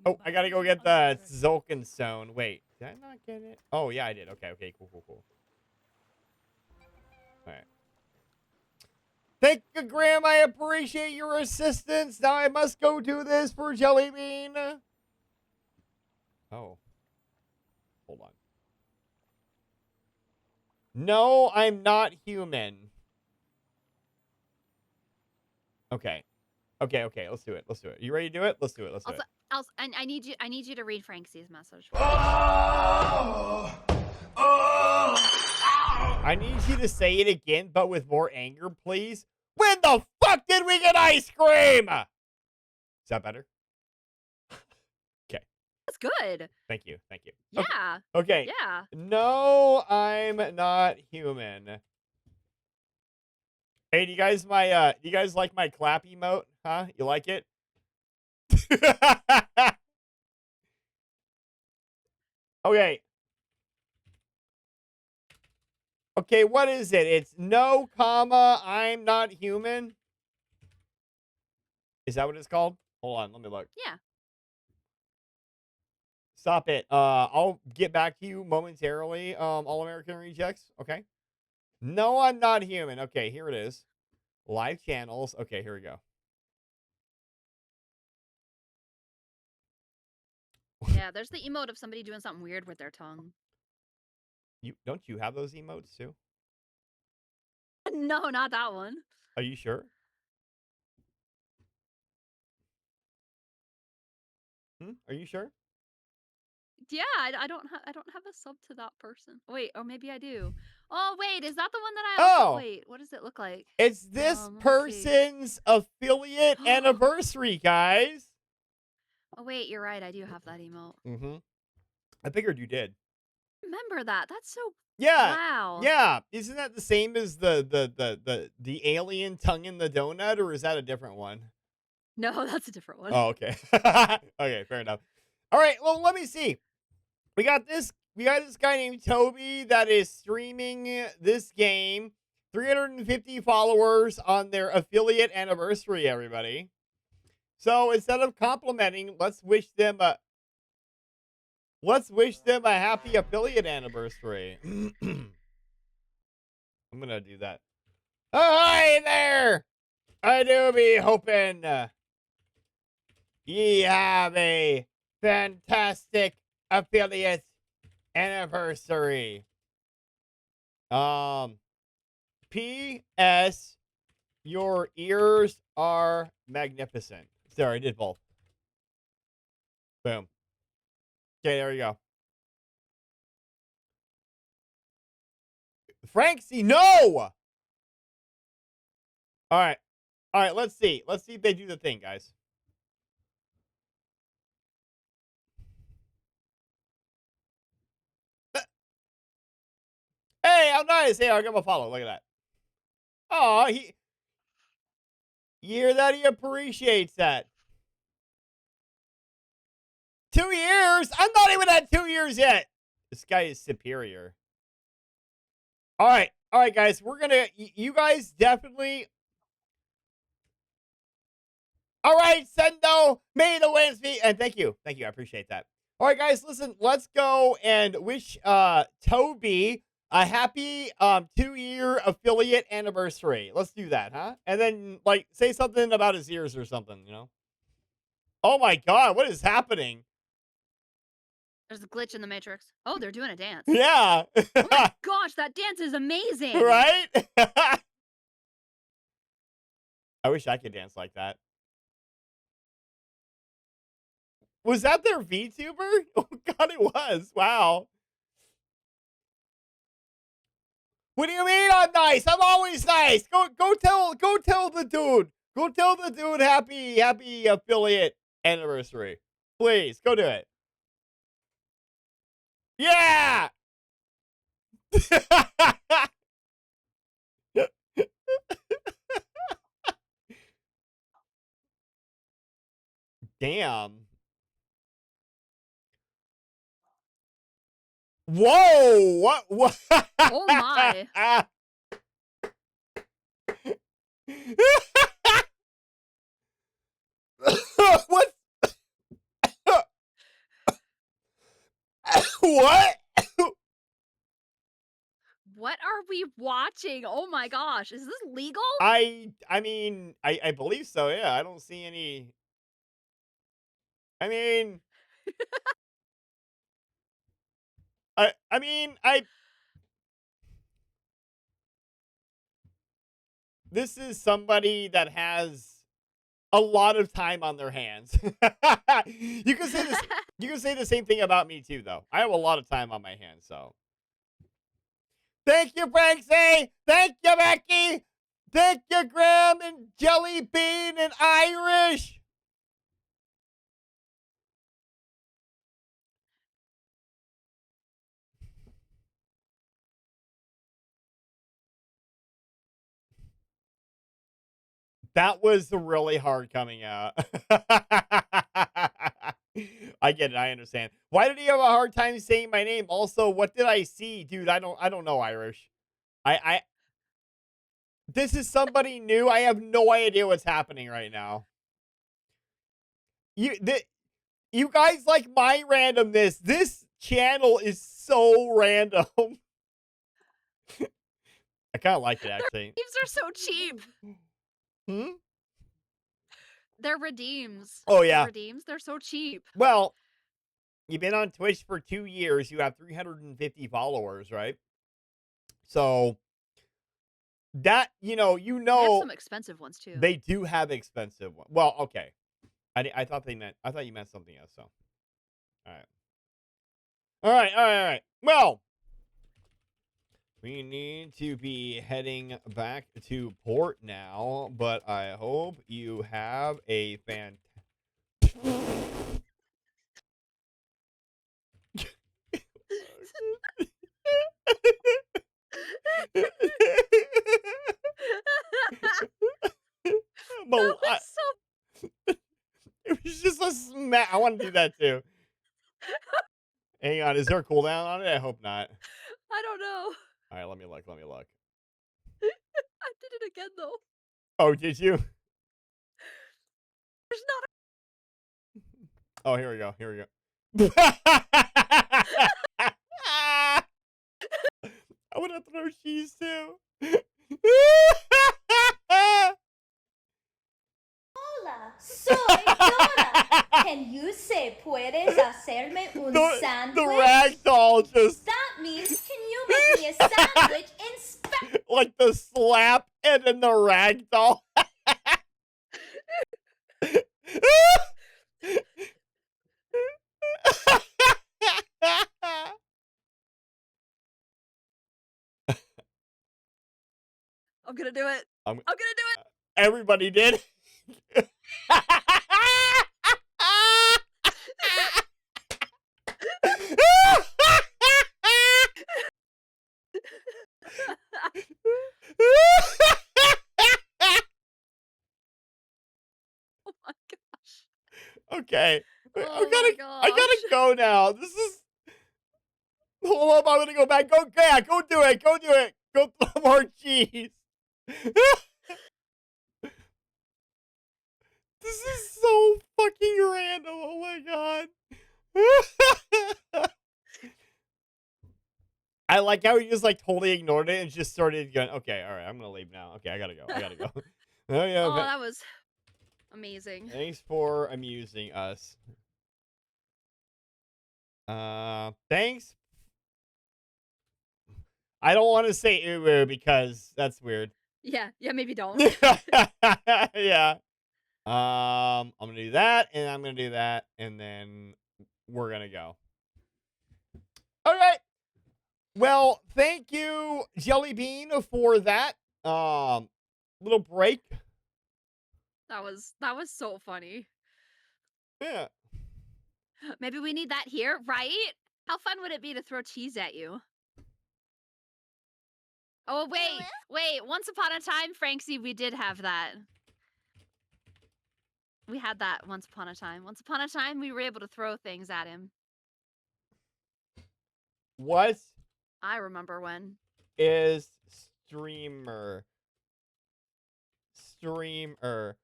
Oh, I gotta go get the Zolkin Stone. Wait, did I not get it? Oh, yeah, I did. Okay, cool. Alright. Thank you, Graham. I appreciate your assistance. Now I must go do this for Jelly Bean. Oh. Hold on. No, I'm not human. Okay. Let's do it. You ready to do it? Let's do it. I need you to read Frankie's message. I need you to say it again, but with more anger, please. When the fuck did we get ice cream? Is that better? That's good. Thank you. Thank you. Yeah. Okay. Yeah. No, I'm not human. Hey, do you guys do you guys like my clap emote? Huh? You like it? Okay. Okay, what is it? It's no comma, I'm not human. Is that what it's called? Hold on, let me look. Yeah. Stop it. I'll get back to you momentarily. All American Rejects. Okay. No, I'm not human. Okay, here it is. Live channels. Okay, here we go. Yeah, there's the emote of somebody doing something weird with their tongue. You don't you have those emotes too? No, not that one. Are you sure? Are you sure? Yeah, I don't have a sub to that person. Wait, or maybe I do. Oh wait, is that the one that I also Oh, wait? What does it look like? it's this Let's see. person's affiliate anniversary, guys. Oh wait, you're right. I do have that emote. Mm-hmm. I figured you did. Remember that? That's so. Yeah. Wow. Yeah. Isn't that the same as the alien tongue in the donut, or is that a different one? No, that's a different one. Oh, okay. Okay, fair enough. All right, well, let me see. We got this guy named Toby that is streaming this game. 350 followers on their affiliate anniversary, everybody. So instead of complimenting, let's wish them a happy affiliate anniversary. I'm gonna do that. Oh, hi there! I do be hoping ye have a fantastic affiliate anniversary. P.S. Your ears are magnificent. Sorry, I did both. Boom. Okay, there you go. Franksy, no! All right. All right, let's see. Let's see if they do the thing, guys. Hey, how nice. Hey, I got my follow. Look at that. Oh, you hear that? He appreciates that. 2 years? I'm not even at 2 years yet. This guy is superior. All right, guys. We're gonna. You guys definitely. All right, Sendo. May the winds be. And thank you. I appreciate that. All right, guys. Listen. Let's go and wish Toby a happy 2-year affiliate anniversary. Let's do that, huh? And then like say something about his ears or something. You know. Oh my God! What is happening? There's a glitch in the Matrix. Oh, they're doing a dance. Yeah. Oh my gosh, that dance is amazing. Right? I wish I could dance like that. Was that their VTuber? Oh God, it was. Wow. What do you mean I'm nice? I'm always nice. Go tell the dude. Go tell the dude happy affiliate anniversary. Please, go do it. Yeah. Damn. Whoa! What? Oh my. What? What? What are we watching? Oh my gosh, is this legal? I mean, I believe so. Yeah, I don't see any. I mean, I mean, this is somebody that has a lot of time on their hands. You can say this. You can say the same thing about me too, though. I have a lot of time on my hands, so. Thank you, Franksy. Thank you, Becky. Thank you, Graham and Jelly Bean and Irish. That was really hard coming out. I get it. I understand. Why did he have a hard time saying my name? Also, what did I see? Dude, I don't know Irish. This is somebody new. I have no idea what's happening right now. You guys like my randomness. This channel is so random. I kind of like it, actually. Redeems are so cheap. Hmm? They're redeems. Oh, yeah. They're redeems. They're so cheap. Well, you've been on Twitch for 2 years. You have 350 followers, right? So that, They have some expensive ones too. They do have expensive ones. Well, okay. I thought you meant something else, so. All right. Well, we need to be heading back to port now, but I hope you have a That was so. It was just a smack. I want to do that too. Hang on, is there a cooldown on it? I hope not. I don't know. All right, let me look. I did it again though. Oh, did you? There's not. Oh, here we go. I want to throw cheese too. Hola, soy Dora. Can you say puedes hacerme un sandwich? The ragdoll just. That means can you make me a sandwich in Spanish? Like the slap and then the ragdoll. I'm gonna do it. I'm gonna do it. Everybody did. Oh my gosh. Okay. Oh I gotta go now. This is. Hold up, I'm gonna go back. Go do it. Go throw more cheese. This is so fucking random. Oh my god. I like how he just like totally ignored it and just started going, okay, all right, I'm gonna leave now. Okay, I gotta go. Oh yeah. Oh, that was amazing. Thanks for amusing us. Thanks. I don't want to say uwu because that's weird. Yeah, maybe don't. Yeah. I'm gonna do that, and I'm gonna do that, and then we're gonna go. All right. Well, thank you, Jelly Bean, for that little break. That was so funny. Yeah. Maybe we need that here, right? How fun would it be to throw cheese at you? Oh, wait. Once upon a time, Franksy, we did have that. We had that once upon a time. Once upon a time, we were able to throw things at him. What I remember when. is streamer? Streamer.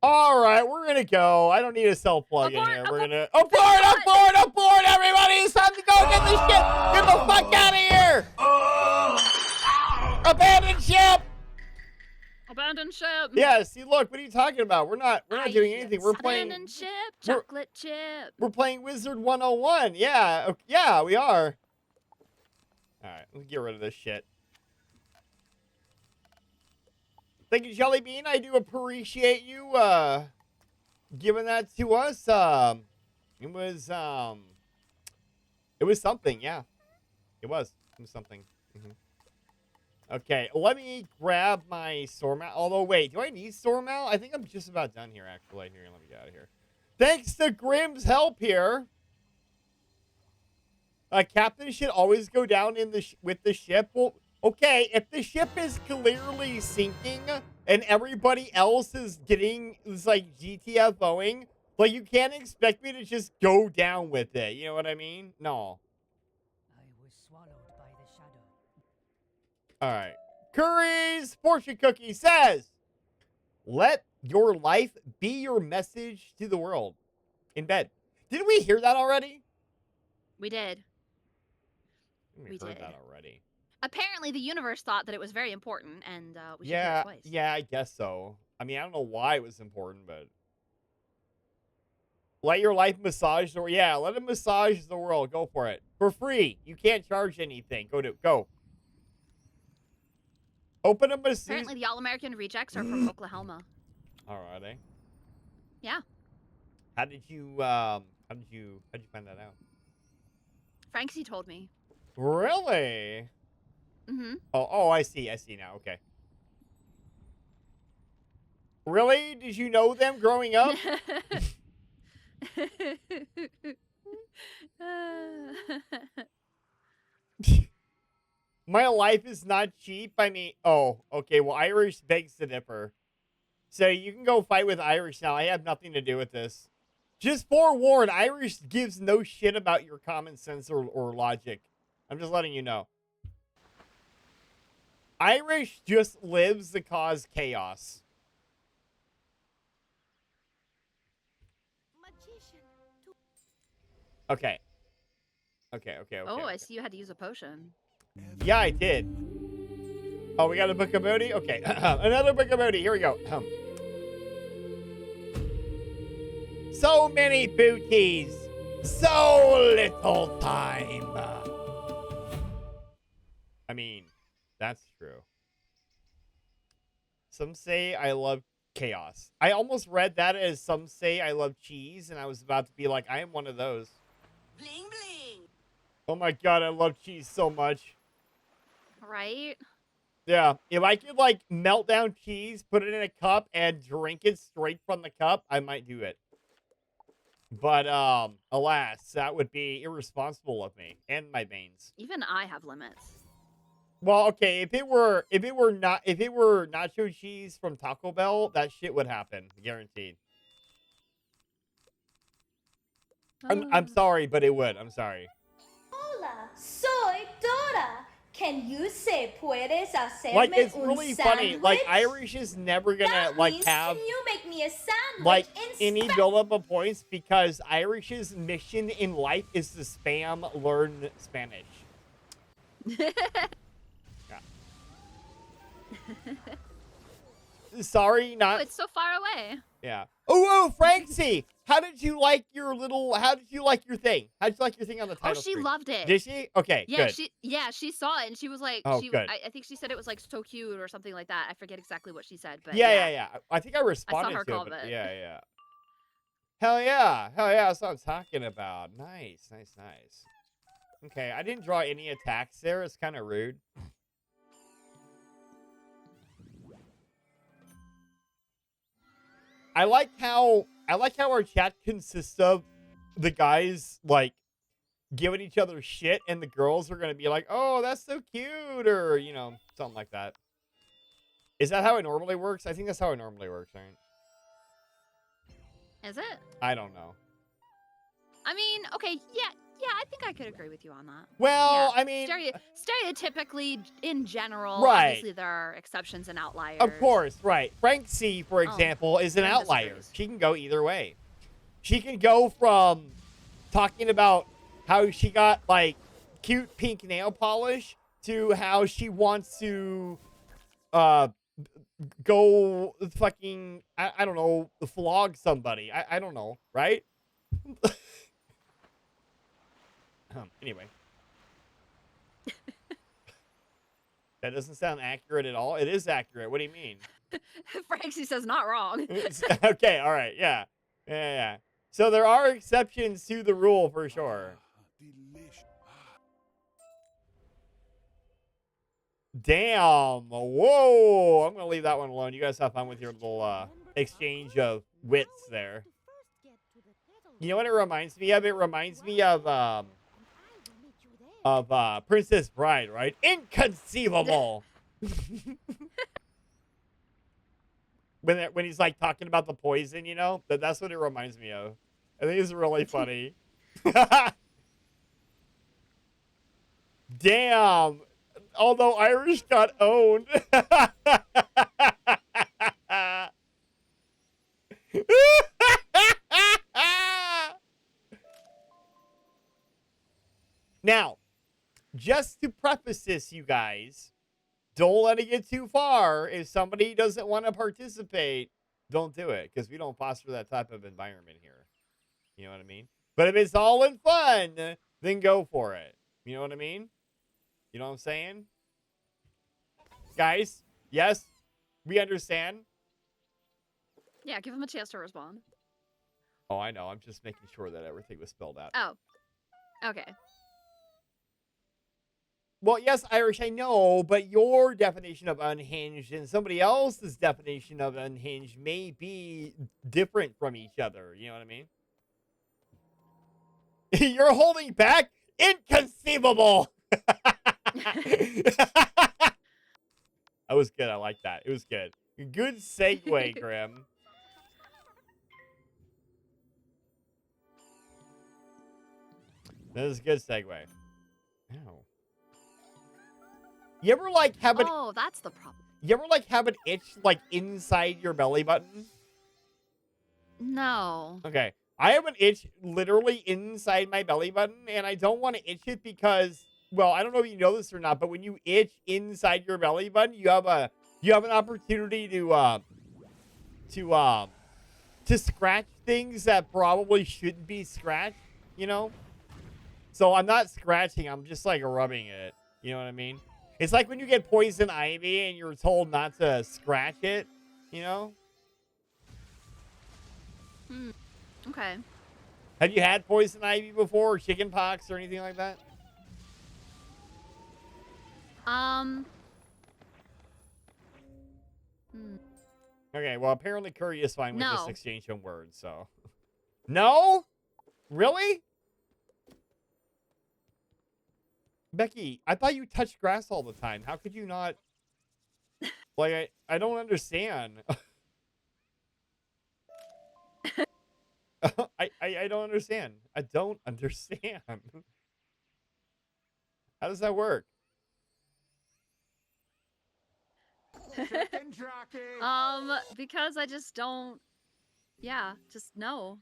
All right, we're gonna go. I don't need a self plug in here. We're gonna abort, everybody! It's time to go get this shit. Get the fuck out of here! Abandon ship. Abandoned ship. Yeah. See, look. What are you talking about? We're not doing anything. We're playing. Abandoned ship. Chocolate chip. We're playing Wizard 101. Yeah. Yeah, we are. All right. Let's get rid of this shit. Thank you, Jelly Bean. I do appreciate you giving that to us. It was something, yeah. It was something. Okay, let me grab my store mount. Although, wait, do I need store mount? I think I'm just about done here, actually. Here, let me get out of here. Thanks to Grimm's help here. A captain should always go down in the with the ship. Well, okay, if the ship is clearly sinking and everybody else is like GTFOing, like you can't expect me to just go down with it. You know what I mean? No. I was swallowed by the shadow. All right. Curry's fortune cookie says, "Let your life be your message to the world." In bed. Didn't we hear that already? We did. We heard that already. Apparently, the universe thought that it was very important, and we should hear Yeah, it twice. yeah, I guess so. I mean, I don't know why it was important, but let your life massage the world. Yeah, let it massage the world. Go for it for free. You can't charge anything. Go. Open a masseuse. Apparently, the All-American Rejects are from Oklahoma. All right, eh? Yeah. How did you find that out? Franksy told me. Really? Mm-hmm. Oh, I see now. Okay. Really? Did you know them growing up? My life is not cheap. I mean, oh, okay. Well, Irish begs to differ. So you can go fight with Irish now. I have nothing to do with this. Just forewarn, Irish gives no shit about your common sense or logic. I'm just letting you know. Irish just lives to cause chaos. Okay. Oh, I okay. see you had to use a potion. Yeah, I did. Oh, we got a book of Moody? Okay. Another book of Moody. Here we go. So many booties. So little time. I mean, that's true. Some say I love chaos. I almost read that as some say I love cheese, and I was about to be like, I am one of those. Bling bling. Oh my god, I love cheese so much. Right? Yeah, if I could like melt down cheese, put it in a cup, and drink it straight from the cup, I might do it. But alas, that would be irresponsible of me and my veins. Even I have limits. Well, okay, if it were nacho cheese from Taco Bell, that shit would happen, guaranteed. I'm sorry, but it would. I'm sorry. Hola, soy Dora. Can you say puedes hacerme Like, it's un really sandwich? funny. Like, Irish is never gonna That like means, have can you make me a sandwich like in any build-up of points because Irish's mission in life is to learn Spanish. Yeah. Sorry, not. Oh, it's so far away. Yeah. Oh, Francie, how did you like your thing? How did you like your thing on the title Oh, she screen? loved it. Did she? Okay, Yeah, good. she saw it and she was like, Oh, good. I think she said it was like so cute or something like that. I forget exactly what she said, but Yeah. I think I responded her to it. comment. But yeah. Hell yeah. That's what I'm talking about. Nice. Okay, I didn't draw any attacks there. It's kind of rude. I like how our chat consists of the guys like giving each other shit, and the girls are gonna be like, "Oh, that's so cute," or something like that. Is that how it normally works? I think that's how it normally works, right? Is it? I don't know. I mean, okay, yeah, I think I could agree with you on that. Well, Yeah. I mean, stereotypically, in general, Right. obviously there are exceptions and outliers. of course, right. Frank C, for example, is an Ken outlier. disagrees. She can go either way. She can go from talking about how she got like cute pink nail polish to how she wants to go fucking I don't know, flog somebody. I don't know, right? Anyway. That doesn't sound accurate at all. It is accurate. What do you mean? Frankie says not wrong. Okay, all right. Yeah. So there are exceptions to the rule for sure. Damn. Whoa. I'm going to leave that one alone. You guys have fun with your little exchange of wits there. You know what it reminds me of? It reminds me of Princess Bride, right? Inconceivable. when he's like talking about the poison, you know, that's what it reminds me of. I think it's really funny. Damn. Although Irish got owned. Now, just to preface this, you guys, don't let it get too far. If somebody doesn't want to participate, don't do it, because we don't foster that type of environment here. You know what I mean? But if it's all in fun, then go for it. You know what I mean? You know what I'm saying? Guys, yes, we understand. Yeah, give him a chance to respond. Oh, I know. I'm just making sure that everything was spelled out. Oh, okay. Well, yes, Irish, I know, but your definition of unhinged and somebody else's definition of unhinged may be different from each other. You know what I mean? You're holding back? Inconceivable! That was good. I like that. It was good. Good segue, Grim. That is a good segue. Ow. You ever like have an Oh, that's the problem. You ever like have an itch like inside your belly button? No. Okay. I have an itch literally inside my belly button, and I don't want to itch it because, well, I don't know if you know this or not, but when you itch inside your belly button, you have an opportunity to scratch things that probably shouldn't be scratched, you know? So I'm not scratching, I'm just like rubbing it. You know what I mean? It's like when you get poison ivy and you're told not to scratch it, you know? Hmm. Okay. Have you had poison ivy before, or chicken pox, or anything like that? Hmm. Okay, well, apparently Curry is fine with No. this exchange of words, so. No? Really? Becky, I thought you touched grass all the time. How could you not? Like, I don't understand. I don't understand. I don't understand. How does that work? Because I just don't. Yeah, just no.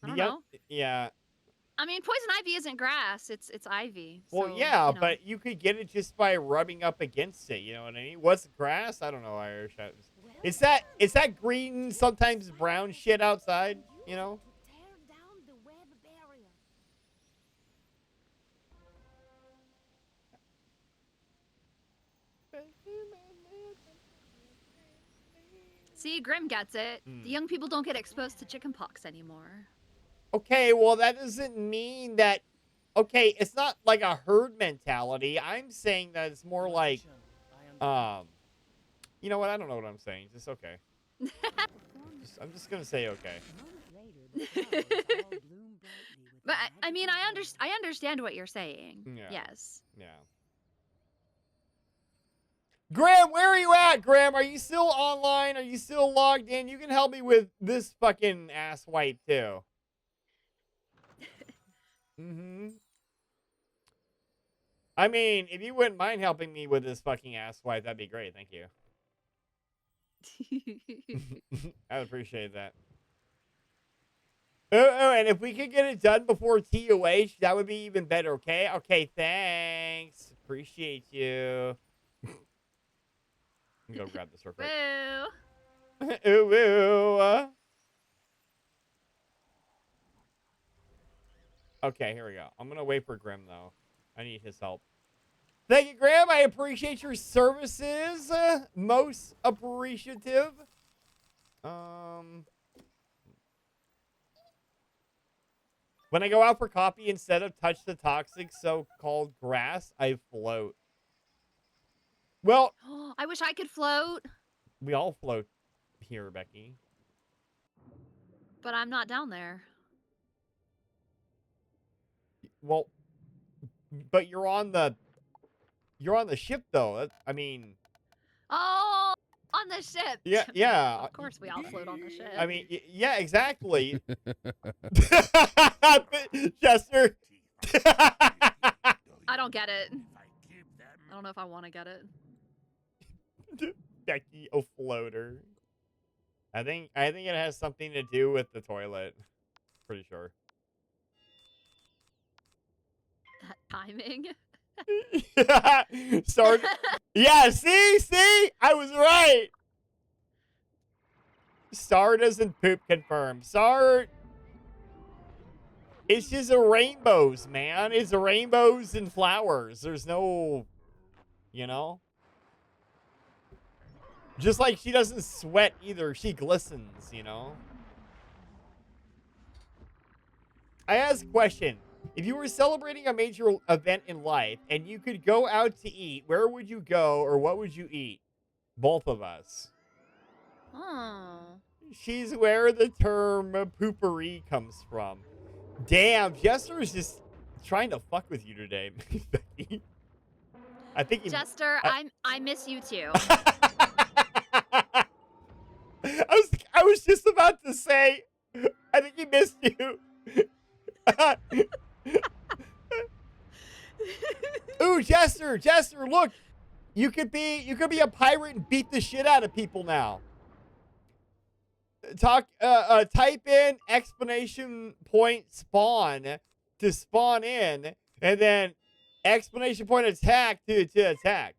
I don't know. Yeah. I mean, poison ivy isn't grass; it's ivy. Well, so, yeah, you know. but you could get it just by rubbing up against it. You know what I mean? What's grass? I don't know, Irish. It's that green, sometimes brown shit outside. You know? See, Grim gets it. The young people don't get exposed to chickenpox anymore. Okay, well, that doesn't mean that. Okay, it's not like a herd mentality. I'm saying that it's more like, you know what? I don't know what I'm saying. Just okay. I'm just gonna say okay. But I mean, I understand what you're saying. Yeah. Yes. Yeah. Graham, where are you at, Graham? Are you still online? Are you still logged in? You can help me with this fucking ass wipe, too. I mean, if you wouldn't mind helping me with this fucking ass wipe, that'd be great. Thank you. I would appreciate that. Oh, and if we could get it done before TOH, that would be even better, okay? Okay, thanks. Appreciate you. Let me go grab this real quick. Woo. Ooh, ooh. Okay, here we go. I'm going to wait for Grim, though. I need his help. Thank you, Graham. I appreciate your services. Most appreciative. When I go out for coffee, instead of touch the toxic so-called grass, I float. Well, I wish I could float, we all float here, Becky. but I'm not down there. Well, but you're on the ship though. I mean, Oh, on the ship. yeah. Of course, we all float on the ship. I mean, yeah, exactly. Chester. I don't get it. I don't know if I want to get it. Becky, a floater. I think it has something to do with the toilet. Pretty sure. That timing. Start. Yeah, see? I was right. Star doesn't poop confirmed. Star. It's just a rainbows, man. It's a rainbows and flowers. There's no, you know? Just like she doesn't sweat either. She glistens, you know? I ask a question. If you were celebrating a major event in life and you could go out to eat, where would you go or what would you eat? Both of us. Oh. She's where the term poopery comes from. Damn, Jester is just trying to fuck with you today, Becky. I think he, Jester, I miss you too. I was just about to say, I think he missed you. Ooh, Jester, look. You could be a pirate and beat the shit out of people now. Type in exclamation point spawn to spawn in, and then exclamation point attack to attack.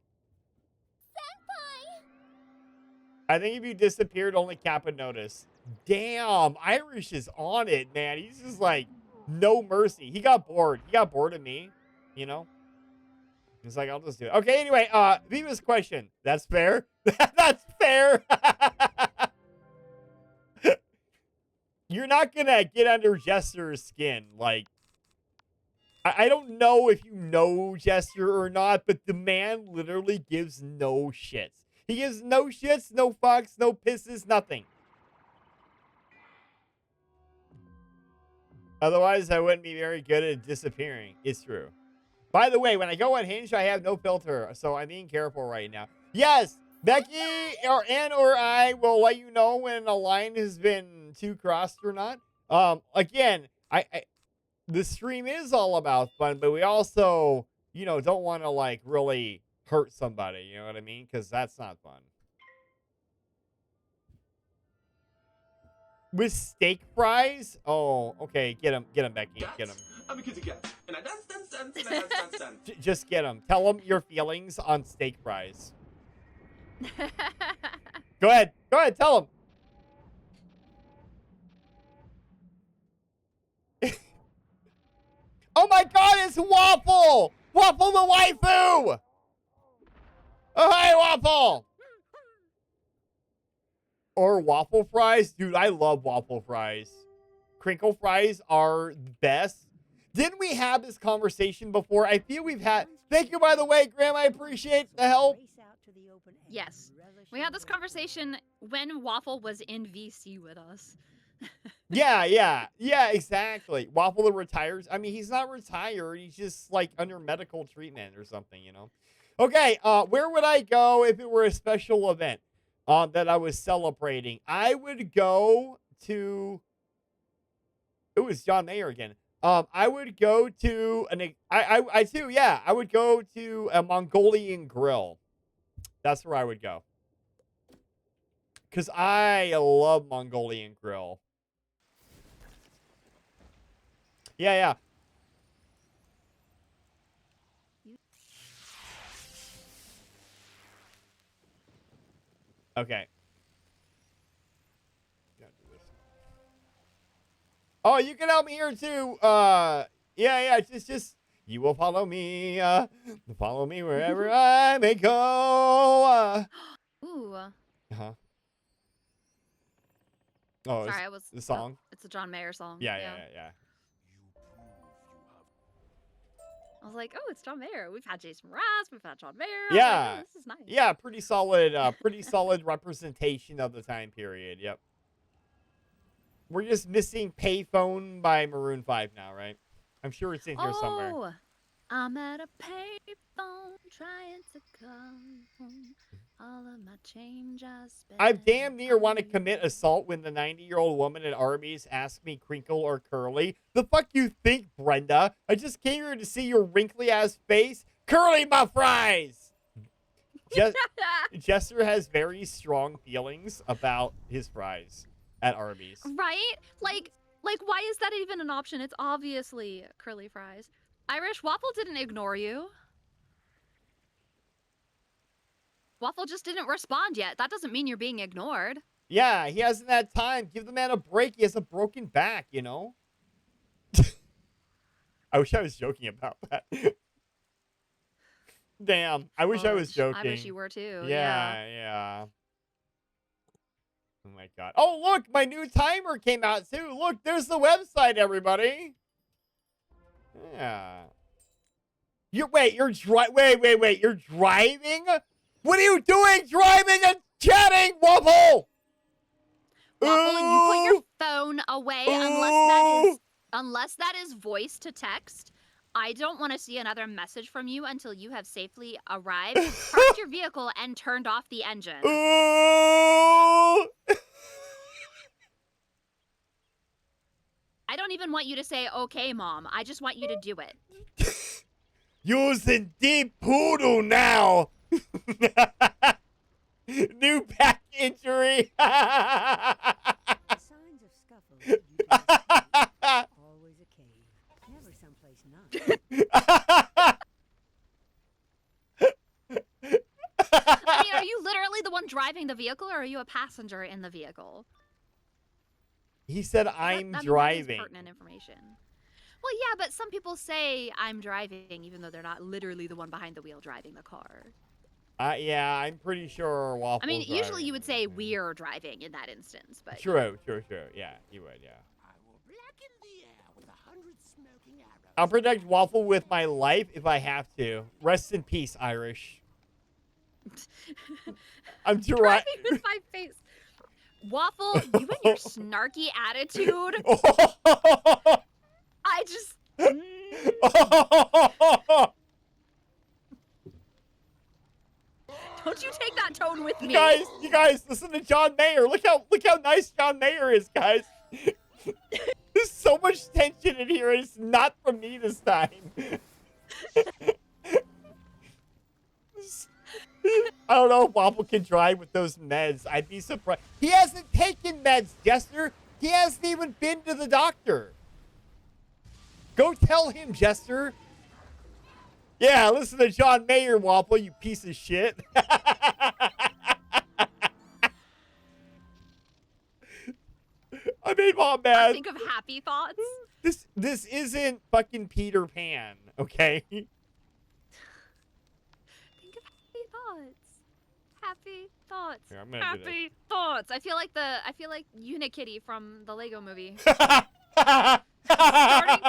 I think if you disappeared, only Cap would notice. Damn, Irish is on it, man. He's just like, no mercy. He got bored. He got bored of me, you know? He's like, I'll just do it. Okay, anyway, Viva's question. That's fair? That's fair. You're not gonna get under Jester's skin. Like, I don't know if you know Jester or not, but the man literally gives no shits. He gives no shits, no fucks, no pisses, nothing. Otherwise, I wouldn't be very good at disappearing. It's true. By the way, when I go on Hinge, I have no filter, so I'm being careful right now. Yes, Becky or I will let you know when a line has been too crossed or not. Again, the stream is all about fun, but we also, you know, don't want to like really hurt somebody. You know what I mean? Because that's not fun. With steak fries? Oh, okay. Get him, Becky. Get him. I'm a kitty cat, and I dance, and I dance. Just get him. Tell him your feelings on steak fries. Go ahead. Tell him. Oh my God, it's Waffle! Waffle the waifu! Oh, hi, Waffle! Or waffle fries? Dude, I love waffle fries. Crinkle fries are the best. Didn't we have this conversation before? I feel we've had... Thank you, by the way, Graham. I appreciate the help. Yes. We had this conversation when Waffle was in VC with us. Yeah, exactly. Waffle the retires. I mean, he's not retired. He's just like under medical treatment or something, you know? Okay, where would I go if it were a special event that I was celebrating? I would go to... It was John Mayer again. I would go to I would go to a Mongolian grill. That's where I would go. Because I love Mongolian grill. Yeah. Okay. Oh, you can help me here too. Yeah. Just you will follow me. Follow me wherever I may go. Ooh. Uh-huh. Oh, sorry, the song. It's a John Mayer song. Yeah. I was like, oh, it's John Mayer. We've had Jason Mraz, we've had John Mayer. Yeah. Like, oh, this is nice. Yeah, pretty solid representation of the time period. Yep. We're just missing Payphone by Maroon 5 now, right? I'm sure it's in here somewhere. Oh, I'm at a payphone trying to call home. All of my change I spent. I damn near want to commit assault when the 90-year-old woman at Arby's asked me crinkle or curly. The fuck you think, Brenda? I just came here to see your wrinkly ass face. Curly my fries! Jester has very strong feelings about his fries at Arby's. Right? Like, why is that even an option? It's obviously curly fries. Irish, Waffle didn't ignore you. Waffle just didn't respond yet. That doesn't mean you're being ignored. Yeah, he hasn't had time. Give the man a break. He has a broken back, you know? I wish I was joking about that. Damn, I wish I was joking. I wish you were too. Yeah. Oh my god. Oh, look, my new timer came out too. Look, there's the website, everybody. Yeah. Wait, you're driving? What are you doing driving and chatting, Waffle? Waffle, you put your phone away unless that is voice to text. I don't want to see another message from you until you have safely arrived, parked your vehicle, and turned off the engine. I don't even want you to say, okay, Mom. I just want you to do it. Using deep poodle now. New back injury. Signs of scuffle. You can see. Always a cave. Never someplace nice. I mean, are you literally the one driving the vehicle, or are you a passenger in the vehicle? He said, I'm that driving. Is pertinent information. Well, yeah, but some people say I'm driving, even though they're not literally the one behind the wheel driving the car. Yeah, I'm pretty sure Waffle's I mean, driving. usually you would say we're driving in that instance, but... True. Yeah, you would, yeah. I'll protect Waffle with my life if I have to. Rest in peace, Irish. I'm driving with my face. Waffle, you and your snarky attitude. I just... Don't you take that tone with me. You guys, listen to John Mayer. Look how nice John Mayer is, guys. There's so much tension in here, and it's not from me this time. I don't know if Waffle can drive with those meds. I'd be surprised. He hasn't taken meds, Jester. He hasn't even been to the doctor. Go tell him, Jester. Yeah, listen to John Mayer, Waffle, you piece of shit. I made Mom mad. Think of happy thoughts. This isn't fucking Peter Pan, okay? Think of happy thoughts. Happy thoughts. Here, I'm gonna do this. Happy thoughts. I feel like Unikitty from the Lego movie. Starting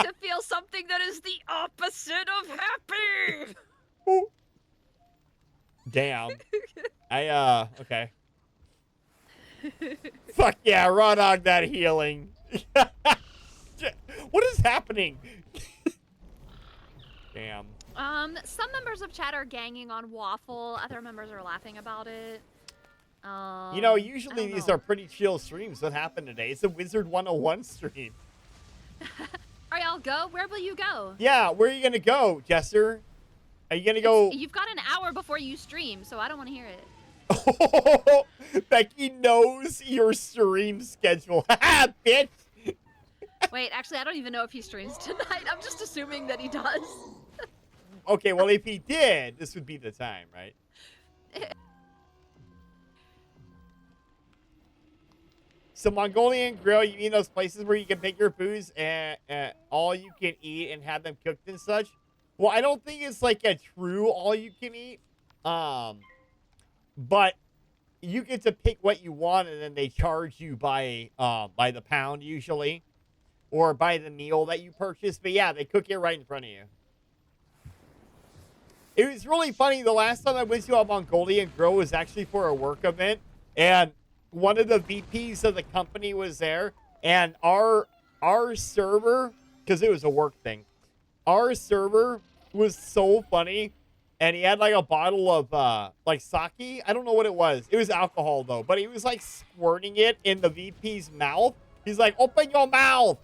to feel something that is the opposite of happy. Damn. Okay. Fuck yeah, raw dog that healing. What is happening? Damn. Some members of chat are ganging on Waffle. Other members are laughing about it. You know, usually these are pretty chill streams. What happened today? It's a Wizard 101 stream. Alright, I'll go. Where will you go? Yeah, where are you gonna go, Jester? Are you gonna go? You've got an hour before you stream, so I don't want to hear it. Becky knows your stream schedule. Ha, bitch! Wait, actually, I don't even know if he streams tonight. I'm just assuming that he does. Okay, well, if he did, this would be the time, right? So Mongolian Grill, you mean those places where you can pick your foods and all you can eat and have them cooked and such? Well, I don't think it's like a true all you can eat. But you get to pick what you want, and then they charge you by the pound usually, or by the meal that you purchase. But yeah, they cook it right in front of you. It was really funny. The last time I went to a Mongolian Grill was actually for a work event, and one of the VPs of the company was there, and our server, because it was a work thing, our server was so funny, and he had like a bottle of like sake. I don't know what it was. It was alcohol though, but he was like squirting it in the VP's mouth. He's like, "Open your mouth."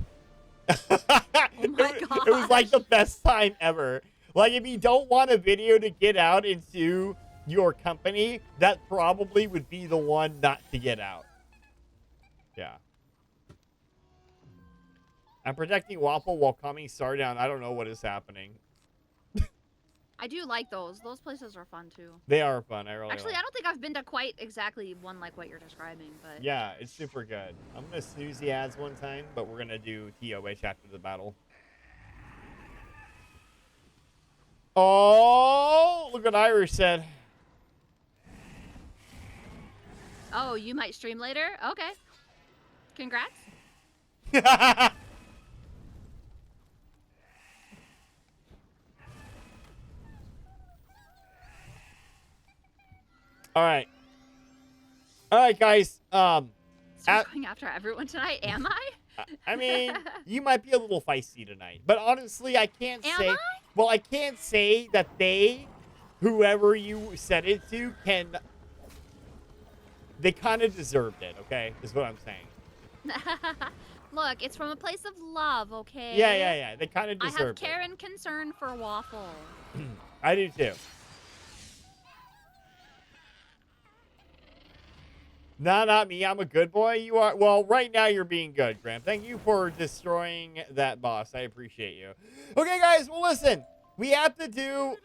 Oh my It was like the best time ever. Like, if you don't want a video to get out into your company, that probably would be the one not to get out. Yeah. I'm protecting Waffle while calming Star down. I don't know what is happening. I do like those. Those places are fun too. They are fun. I really Actually, like. I don't think I've been to quite exactly one like what you're describing, but Yeah, it's super good. I'm gonna snooze the ads one time, but we're gonna do TOH after the battle. Oh, look what Irish said. Oh, you might stream later? Okay. Congrats. All right. All right, guys. So you're going after everyone tonight, am I? I mean, you might be a little feisty tonight, but honestly, I can't Am say. I? Well, I can't say that they, whoever you said it to, can. They kind of deserved it. Okay, is what I'm saying. Look, it's from a place of love, okay? Yeah. They kind of I have deserved care and concern for Waffle. it. I do too. Nah, not me. I'm a good boy. You are. Well, right now you're being good, Graham. Thank you for destroying that boss. I appreciate you. Okay, guys. Well, listen. We have to do.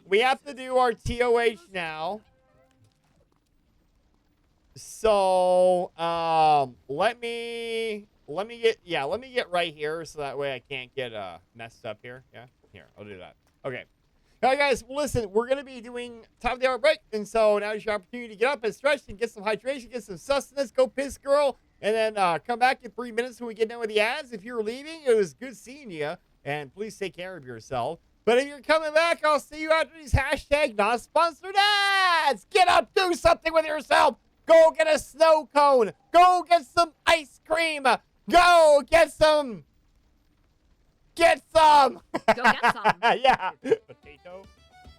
We have to do our TOH now. So, let me get right here so that way I can't get messed up here. Yeah, here, I'll do that. Okay. All right, guys, well, listen, we're going to be doing top of the hour break, and so now is your opportunity to get up and stretch and get some hydration, get some sustenance, go piss, girl, and then come back in 3 minutes when we get done with the ads. If you're leaving, it was good seeing you, and please take care of yourself. But if you're coming back, I'll see you after these hashtag not-sponsored ads. Get up, do something with yourself. Go get a snow cone. Go get some ice cream. Go get some. Get some. Go get some. Yeah. Potato.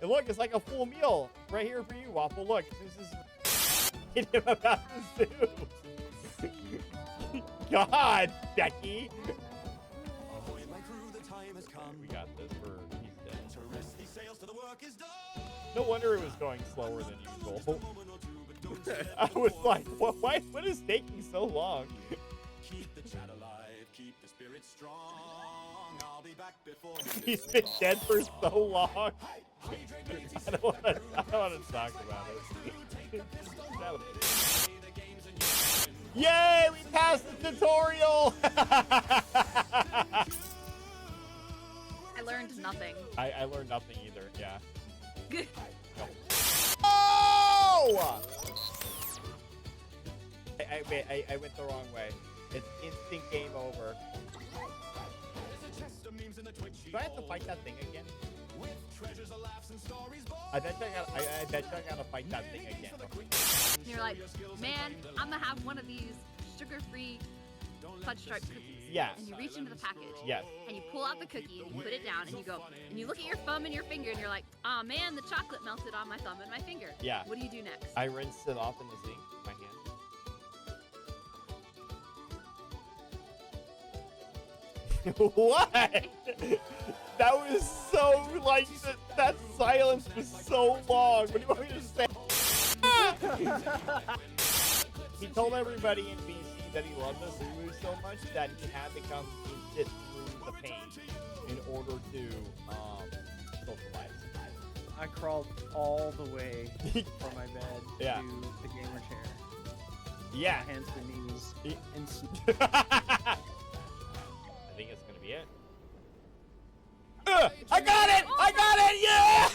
And look, it's like a full meal right here for you, Waffle. Look, this is get him about the zoo. God, Becky. We got this for he's dead. No wonder it was going slower than usual. I was like, what is taking so long? Keep the chat alive, keep the spirit strong. I'll be back before He's been dead for so long. I don't want to talk about it. Yay, we passed the tutorial! I learned nothing. I learned nothing either, yeah. Good. Oh! I went the wrong way. It's instant game over. Do I have to fight that thing again? I bet I gotta fight that thing again. And you're like, man, I'm gonna have one of these sugar-free fudge stripe cookies. Yes. And you reach into the package. Yes. And you pull out the cookie and you put it down and you go, and you look at your thumb and your finger and you're like, oh man, the chocolate melted on my thumb and my finger. Yeah. What do you do next? I rinsed it off in the sink with my hand. What? That was so, like, that silence was so long. What do you want me to say? He told everybody in BC that he loved the Zulu so much that he had to come and sit through the pain in order to socialize. I crawled all the way from my bed Yeah. to the gamer chair. Yeah. Hands to knees. And I think it's gonna be it. I got it! I got it! Yeah!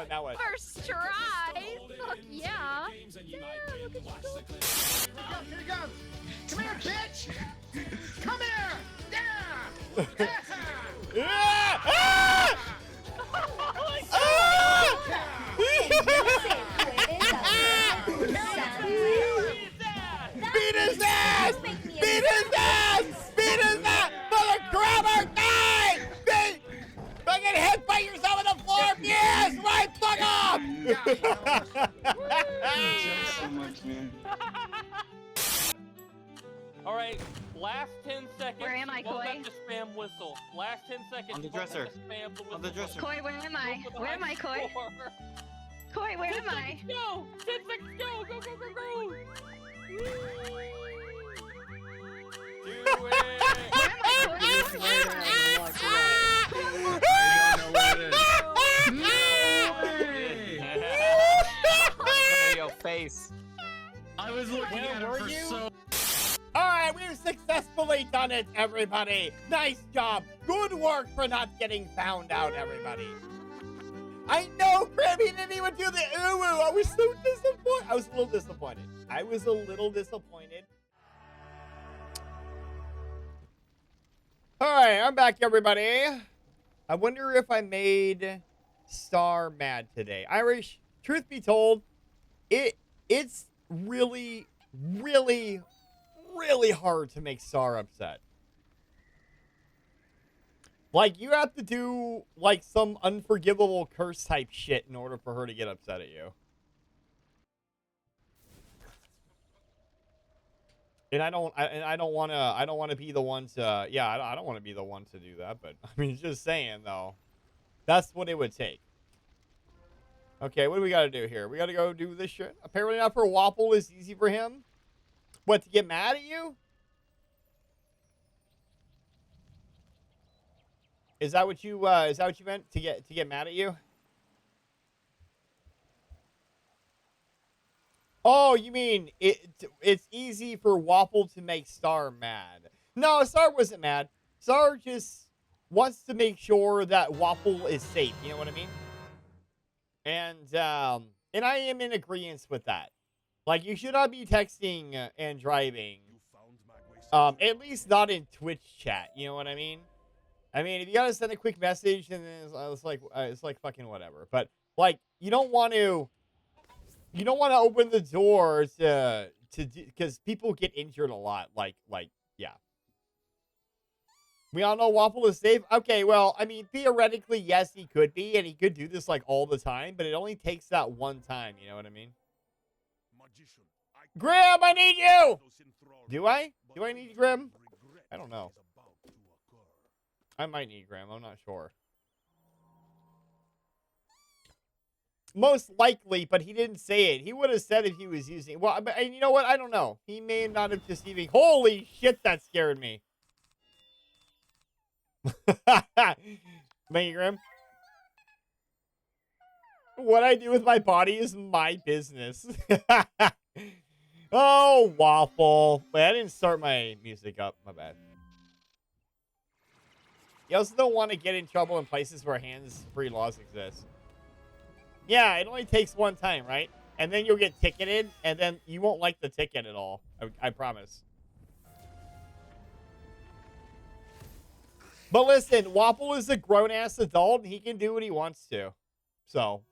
Now what? First try! Fuck yeah! Yeah, look at you go. Here he goes! Come here, bitch! Come here! Yeah! Beat his All right, last 10 seconds. Where am I, You won't Koi? have to spam whistle. Last 10 seconds. On the you won't have dresser. to spam the whistle. On the dresser. Koi, where am I? Go for the Where am high I, Koi? score. Koi, where 10 am I? seconds, go! 10 seconds, go! Go, go, go, go! Do it! Where am I, Koi? I don't know where it is. Your face. I was looking at it for so. All right, we've successfully done it, everybody. Nice job. Good work for not getting found out, everybody. I know, Grim, he didn't even do the ooh. I was so disappointed. I was a little disappointed. All right, I'm back, everybody. I wonder if I made Star mad today. Irish, truth be told, it's really, really, really hard to make Star upset. Like, you have to do, like, some unforgivable curse type shit in order for her to get upset at you. And I don't want to be the one to, yeah, I don't want to be the one to do that, but, I mean, just saying, though. That's what it would take. Okay, what do we got to do here? We got to go do this shit. Apparently not for Wapple is easy for him. What, to get mad at you? Is that what you meant? To get mad at you? Oh, you mean it's easy for Wapple to make Star mad. No, Star wasn't mad. Star just wants to make sure that Wapple is safe, you know what I mean? And I am in agreement with that. Like, you should not be texting and driving. At least not in Twitch chat, you know what I mean? I mean, if you gotta send a quick message, and then it's like fucking whatever. But like, you don't want to open the door to because people get injured a lot. Like yeah. We all know Waffle is safe. Okay, well, I mean, theoretically, yes, he could be, and he could do this like all the time, but it only takes that one time. You know what I mean? Grim, I need you. Do I? Do I need Grim? I don't know. I might need Graham. I'm not sure. Most likely, but he didn't say it. He would have said if he was using... Well, and you know what? I don't know. He may not have just even... Holy shit, that scared me. Thank you, Graham. What I do with my body is my business. Oh, Waffle. Wait, I didn't start my music up. My bad. You also don't want to get in trouble in places where hands-free laws exist. Yeah, it only takes one time, right? And then you'll get ticketed, and then you won't like the ticket at all. I promise. But listen, Wapple is a grown-ass adult, and he can do what he wants to. So,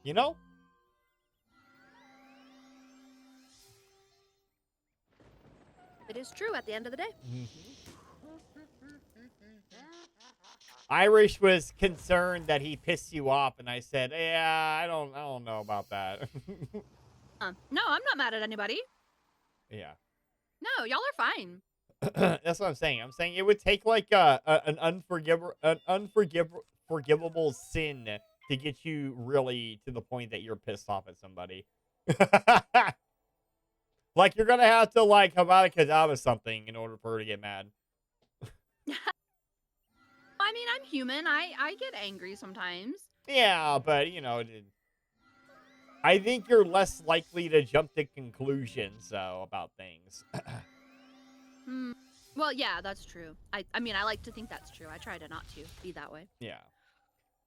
you know? It is true at the end of the day. Irish was concerned that he pissed you off, and I said, "Yeah, I don't know about that." No, I'm not mad at anybody. Yeah. No, y'all are fine. That's what I'm saying. I'm saying it would take like an unforgivable sin to get you really to the point that you're pissed off at somebody. Like you're gonna have to like Havana Kedavra something in order for her to get mad. I mean, I'm human. I get angry sometimes. Yeah, but you know, I think you're less likely to jump to conclusions about things. Well, yeah, that's true. I mean, I like to think that's true. I try to not to be that way. Yeah.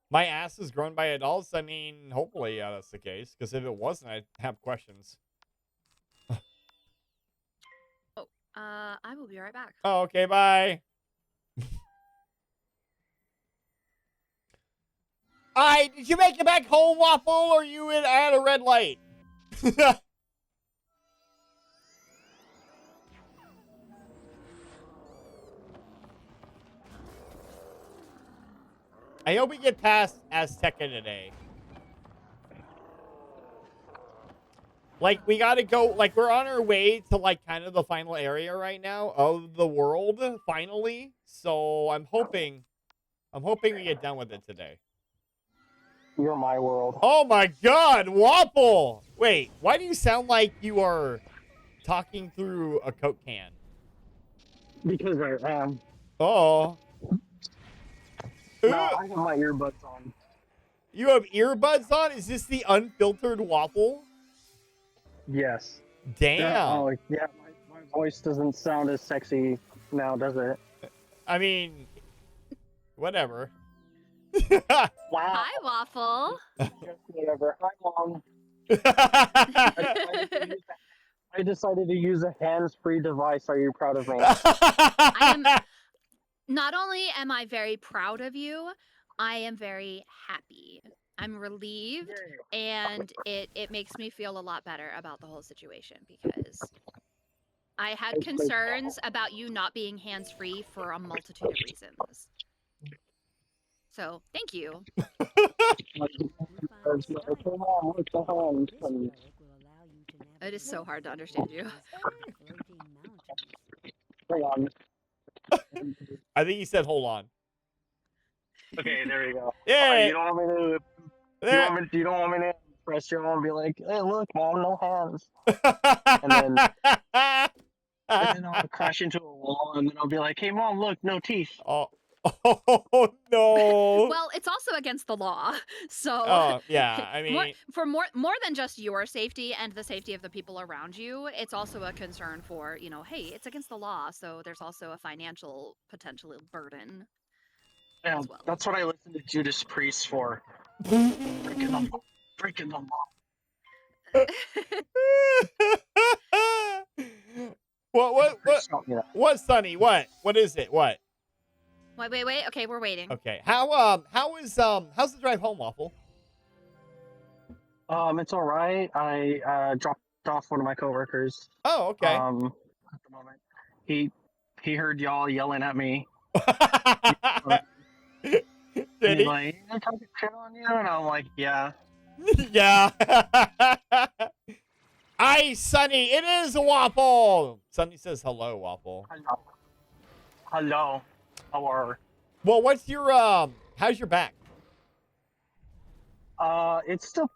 My ass is grown by adults. I mean, hopefully that's the case. Because if it wasn't, I'd have questions. I will be right back. Oh, okay, bye. Did you make it back home, Waffle, or you at a red light? I hope we get past Azteca today. Like, we gotta go, like, we're on our way to, like, kind of the final area right now of the world, finally. So I'm hoping we get done with it today. You're my world. Oh my god, Waffle! Wait, why do you sound like you are talking through a Coke can? Because I am. Oh. No, I have my earbuds on. You have earbuds on? Is this the unfiltered Waffle? Yes. Damn. Yeah, oh, yeah, my voice doesn't sound as sexy now, does it? I mean, whatever. Wow. Hi, Waffle. Just whatever. Hi, Mom. I decided to use a hands-free device. Are you proud of me? Not only am I very proud of you, I am very happy. I'm relieved, and it makes me feel a lot better about the whole situation because I had concerns about you not being hands-free for a multitude of reasons. So, thank you. It is so hard to understand you. Hang on. I think he said, hold on. Okay, there you go. Yeah. You don't want me to. You don't want me to press your arm and be like, "Hey, look, Mom, no hands." and then I'll crash into a wall, and then I'll be like, "Hey, Mom, look, no teeth." Oh no. Well, it's also against the law, so. Oh yeah, I mean, more than just your safety and the safety of the people around you, it's also a concern for hey, it's against the law, so there's also a financial potential burden. Yeah, as well. That's what I listen to Judas Priest for. Breaking the law. What, Sonny? What is it? What? Wait. Okay, we're waiting. Okay. How's the drive home, Waffle? It's all right. I dropped off one of my coworkers. Oh, okay. At the moment, he heard y'all yelling at me. Did he? Like, "I'm talking shit on you," and I'm like, "Yeah." Yeah. Hi, Sonny. It is Waffle. Sonny says hello, Waffle. Hello. How are? Well, what's your how's your back? It's still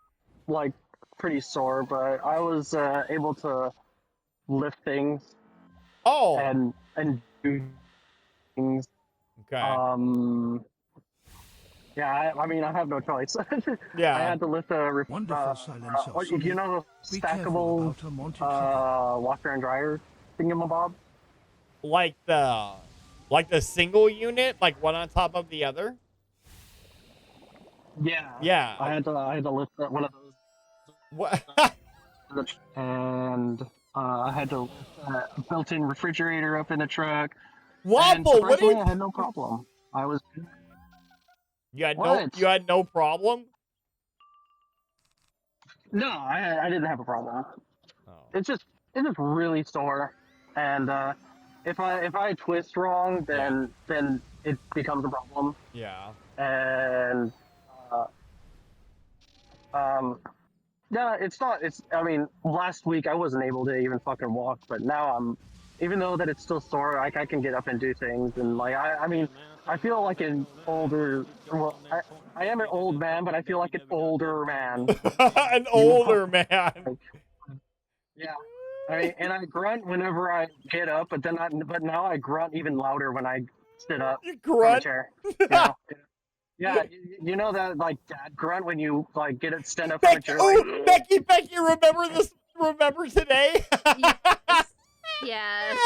like pretty sore, but I was able to lift things. Oh. And do things. Okay. Yeah, I mean, I have no choice. Yeah. I had to lift a Wonderful silence of you know the stackable washer and dryer thingamabob? Like the single unit, like one on top of the other? Yeah. Yeah. I had to lift one of those. What? And I had to a built-in refrigerator up in the truck. Waffle, what I had no problem. I was. You had no problem? No, I didn't have a problem. Oh. It's just really sore, and if I twist wrong, then it becomes a problem. Yeah. And yeah, I mean, last week I wasn't able to even fucking walk, but now even though that it's still sore, like I can get up and do things, and like I mean, I feel like an older. Well, I am an old man, but I feel like an older man. An older man. Yeah. And I grunt whenever I get up, but now I grunt even louder when I sit up. You grunt? From a chair. Yeah, you know that like dad grunt when you like stand up from a chair. Oh, Becky, remember this? Remember today? Yes.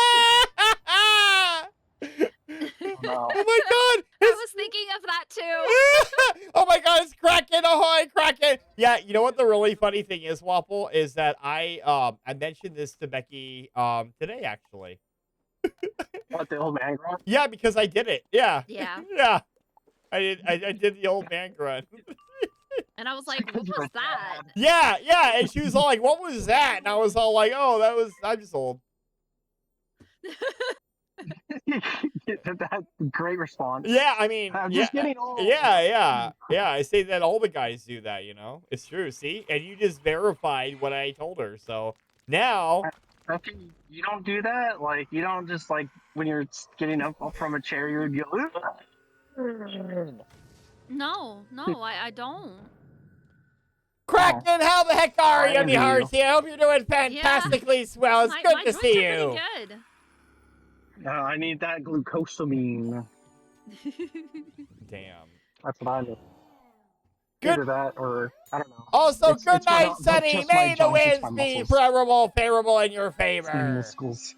No. Oh my god! I was thinking of that too. Oh my god, it's Kraken! Ahoy, Kraken! Yeah, you know what the really funny thing is, Waffle, is that I mentioned this to Becky today actually. What, the old man grunt? Yeah, because I did it. Yeah. Yeah. Yeah. I did the old man grunt. And I was like, what was that? Yeah, and she was all like, what was that? And I was all like, oh, I'm just old. That's a great response. Yeah, I mean, I'm yeah, just getting old. yeah. I say that all the guys do that, you know? It's true, see? And you just verified what I told her, so now... Okay, you don't do that? Like, you don't just, like, when you're getting up from a chair, you would go... No, I don't. Kraken, how the heck are you, I me envy hearts? you. I hope you're doing fantastically swell. It's My good to joints see are you. pretty I need that glucosamine. good. Damn. That's what I need. Good. Either that or, I don't know. Also, It's good night, not Sonny. just my May the joints, it's winds my be muscles. favorable in your It's my favor. muscles.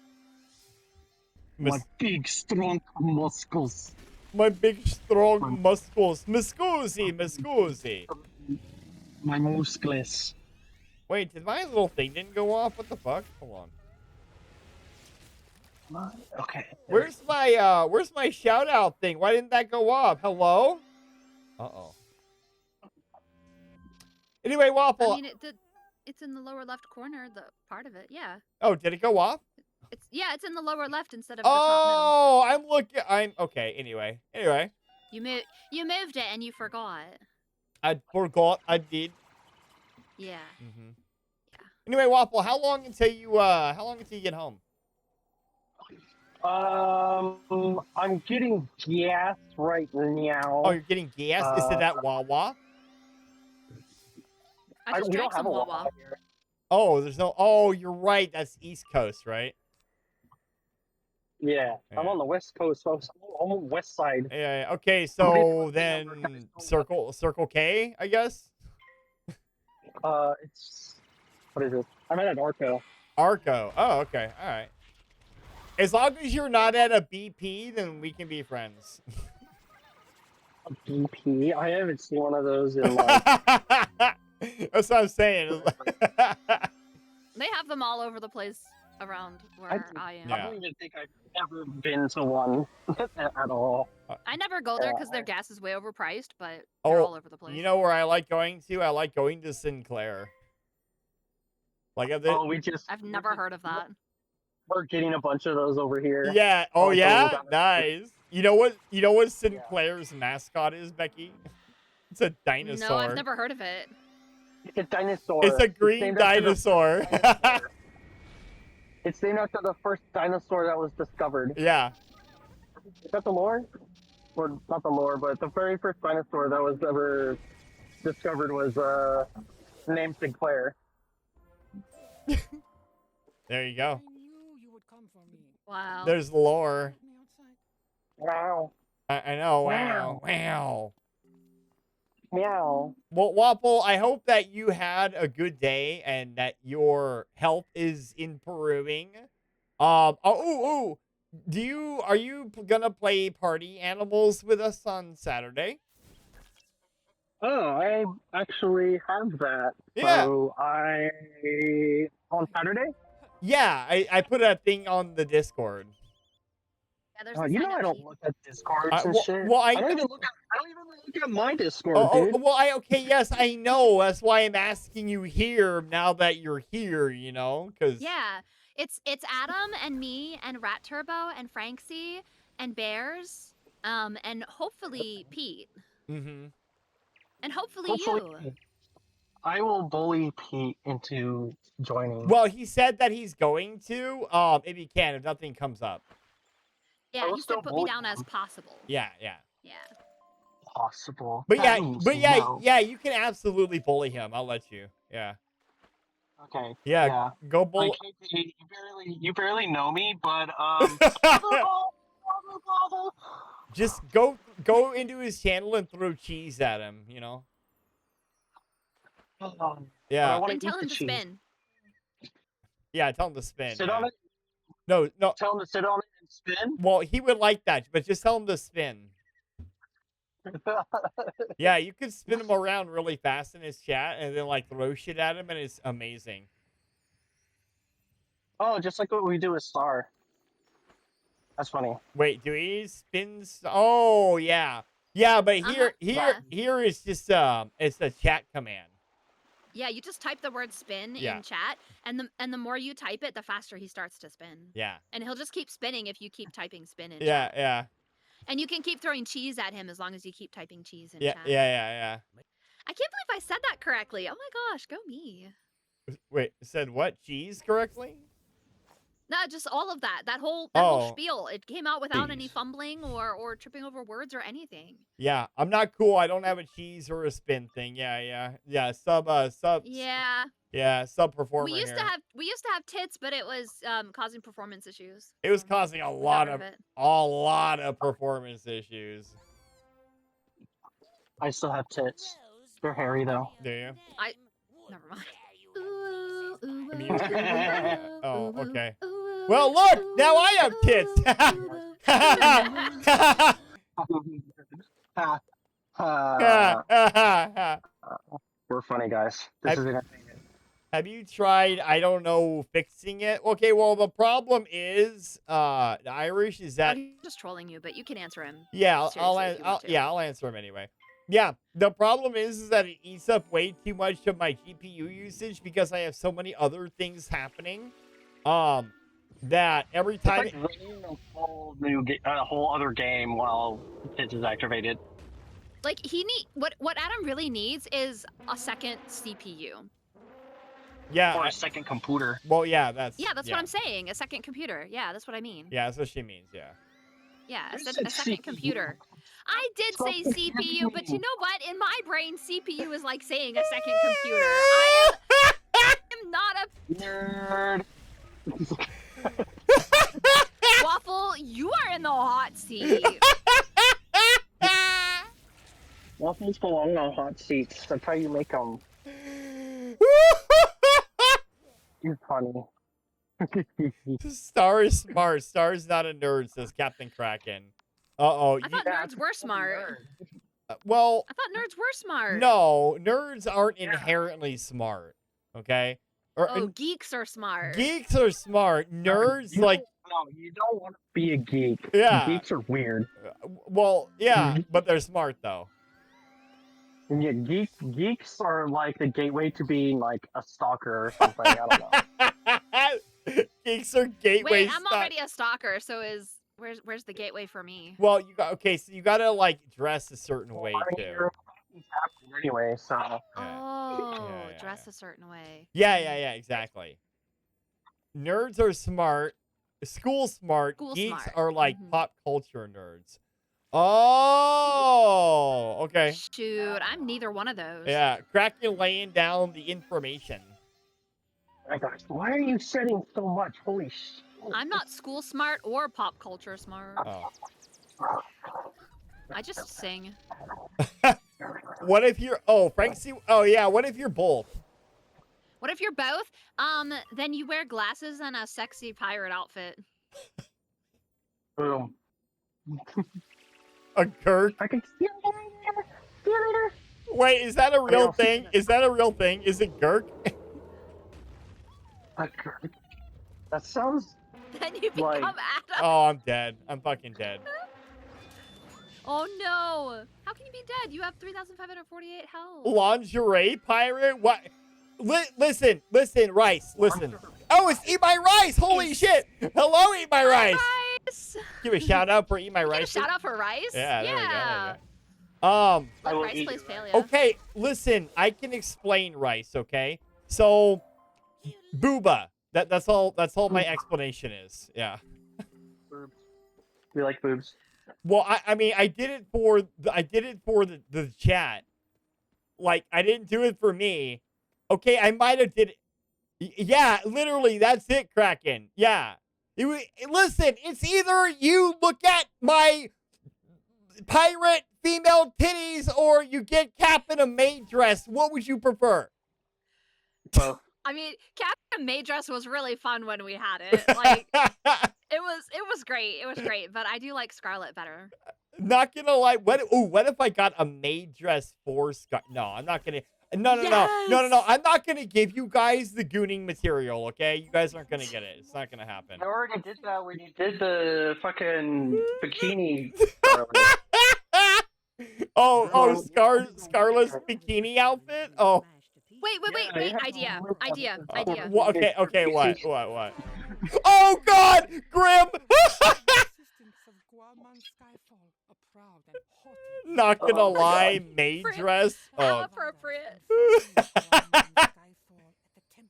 My big, strong muscles. My big, strong muscles. Muscusi. My muscles. Wait, did my little thing didn't go off? What the fuck? Hold on. Okay. Where's my shout out thing? Why didn't that go off? Hello? Uh-oh. Anyway, Waffle. I mean, it's in the lower left corner, the part of it. Yeah. Oh, did it go off? It's in the lower left instead of the top middle. Oh, I'm okay. Anyway. You moved it and you forgot. I forgot I did. Yeah. Mm-hmm. Anyway, Waffle, how long until you get home? I'm getting gas right now. Oh, you're getting gas? Is it at Wawa? I just we drank don't have some a Wawa. Wawa here. Oh, there's no. Oh, you're right. That's East Coast, right? Yeah, I'm on the West Coast, folks. I'm on the West Side. Yeah. Okay, so then Circle K, I guess. It's what is it? I'm at Arco. Arco. Oh, okay. All right. As long as you're not at a BP, then we can be friends. A BP? I haven't seen one of those in like. That's what I'm saying. They have them all over the place around where I am. I don't even think I've ever been to one at all. I never go there because their gas is way overpriced, but they're all over the place. You know where I like going to? I like going to Sinclair. Like, I've never heard of that. We're getting a bunch of those over here. Yeah. Oh, yeah? Nice. You know what Sinclair's mascot is, Becky? It's a dinosaur. No, I've never heard of it. It's a dinosaur. It's a green dinosaur. It's named after the first dinosaur that was discovered. Yeah. Is that the lore? Or not the lore, but the very first dinosaur that was ever discovered was named Sinclair. There you go. Wow. There's lore. Wow. I know. Wow. Meow. Well, Wapple, I hope that you had a good day and that your health is improving. Are you gonna play Party Animals with us on Saturday? Oh, I actually have that. Yeah. So on Saturday? Yeah, I put a thing on the Discord. Yeah, there's you know I don't look at Discords and shit. Well, I don't even look at my Discord, dude. Well, okay, yes, I know. That's why I'm asking you here now that you're here, you know, because Yeah, it's Adam and me and Rat Turbo and Franksy and Bears, and hopefully Pete. Mm-hmm. And hopefully you. I will bully Pete into joining. Well, he said that he's going to, if he can, if nothing comes up. Yeah, he said put me down as possible. Yeah. Yeah. Possible. But That means no. yeah, you can absolutely bully him. I'll let you. Yeah. Okay. Yeah. Go bully. Like, you barely know me, but Just go into his channel and throw cheese at him. You know. Yeah. And tell him to spin. Yeah, tell him to spin. Sit on it. No. Tell him to sit on it and spin. Well, he would like that, but just tell him to spin. Yeah, you could spin him around really fast in his chat and then like throw shit at him, and it's amazing. Oh, just like what we do with Star. That's funny. Wait, do he spin? Oh yeah, but here is just it's a chat command. Yeah, you just type the word spin Yeah. in chat, and the more you type it, the faster he starts to spin. Yeah. And he'll just keep spinning if you keep typing spin in Yeah, chat. yeah. And you can keep throwing cheese at him as long as you keep typing cheese in Yeah, chat. yeah. I can't believe I said that correctly. Oh my gosh, go me. Wait, said what? Cheese correctly? No, just all of that. That whole Oh. spiel. It came out without any fumbling or tripping over words or anything. Yeah, I'm not cool. I don't have a cheese or a spin thing. Yeah. Sub. Yeah. Yeah, sub performer We used here. to have tits, but it was causing performance issues. It was causing a lot rid of of it. performance issues. I still have tits. They're hairy though. Do you? Never mind. I mean, oh, okay. Well, look, now I have tits. We're funny guys. This is entertaining. Have you tried, I don't know, fixing it? Okay, well, the problem is, the Irish is that... He's just trolling you, but you can answer him. Yeah, seriously if you want to. I'll answer him anyway. Yeah, the problem is that it eats up way too much of my GPU usage because I have so many other things happening. That every time... It's like running a whole other game while tits is activated. Like what Adam really needs is a second CPU. Yeah. Or a second computer. Well, yeah, that's what I'm saying. A second computer. Yeah, that's what I mean. Yeah, that's what she means, yeah. Yeah, a said second CPU. computer. I did say CPU, but you know what? In my brain, CPU is like saying a second computer. I am not a nerd. Waffle, you are in the hot seat. Waffles belong on hot seats. That's how you make them. You're funny. Star is smart. Star is not a nerd, says Captain Kraken. Uh-oh. I thought nerds were smart. Well... I thought nerds were smart. No, nerds aren't inherently smart, okay? Geeks are smart. Geeks are smart. Nerds, like... No, you don't want to be a geek. Yeah. Geeks are weird. Well, yeah, but they're smart, though. Yeah, geeks are like the gateway to being like a stalker or something. I don't know. Geeks are gateway. Wait, I'm already a stalker, so where's the gateway for me? Well, so you gotta like dress a certain way too. Anyway, so. Dress a certain way. Yeah, exactly. Nerds are smart. School smart. Geeks are like pop culture nerds. Oh, okay. Shoot, I'm neither one of those. Yeah, Kraken laying down the information. My gosh, why are you setting so much? Holy shit. I'm not school smart or pop culture smart. Oh. I just sing. What if you're... Frank C... what if you're both? What if you're both? Then you wear glasses and a sexy pirate outfit. Boom. A Kirk? I can see you later. Wait, is that a real thing? Is that a real thing? Is it Gurk? A Gurk? That sounds... Then you become Adam. Oh, I'm dead. I'm fucking dead. Oh no! How can you be dead? You have 3,548 health. Lingerie pirate? What? Listen, Rice, listen. Oh, it's Eat My Rice! Holy shit! Hello, Eat My Rice! Give a shout out for Eat My Rice. Shout out for Rice? Yeah, there we go. Look, Rice plays failure. Okay, listen, I can explain Rice, okay? So, booba. That's all my explanation is. Yeah. Boobs. We like boobs. Well, I mean, I did it for the chat. Like, I didn't do it for me. Okay, I might have did it. Yeah, literally, that's it, Kraken. Yeah. Listen, it's either you look at my pirate female titties or you get Cap in a maid dress. What would you prefer? Both. I mean, Captain Maid Dress was really fun when we had it. Like, it was great. It was great, but I do like Scarlet better. Not gonna lie. What if I got a maid dress for Scar? No, I'm not gonna. No. I'm not gonna give you guys the gooning material. Okay, you guys aren't gonna get it. It's not gonna happen. I already did that when you did the fucking bikini. Scarlet's bikini outfit. Oh. Wait. Idea. Okay, what? Oh, God! Grim! Not gonna lie, maid dress. How appropriate.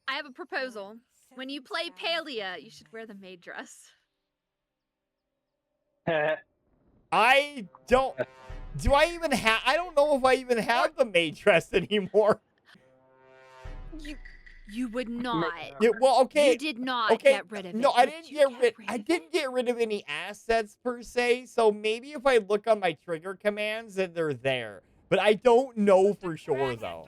I have a proposal. When you play Palia, you should wear the maid dress. I don't. Do I even have? I don't know if I even have the maid dress anymore. You would not. Yeah, well, okay. You did not get rid of it. No, I didn't get rid of any assets per se. So maybe if I look on my trigger commands, then they're there. But I don't know for sure though.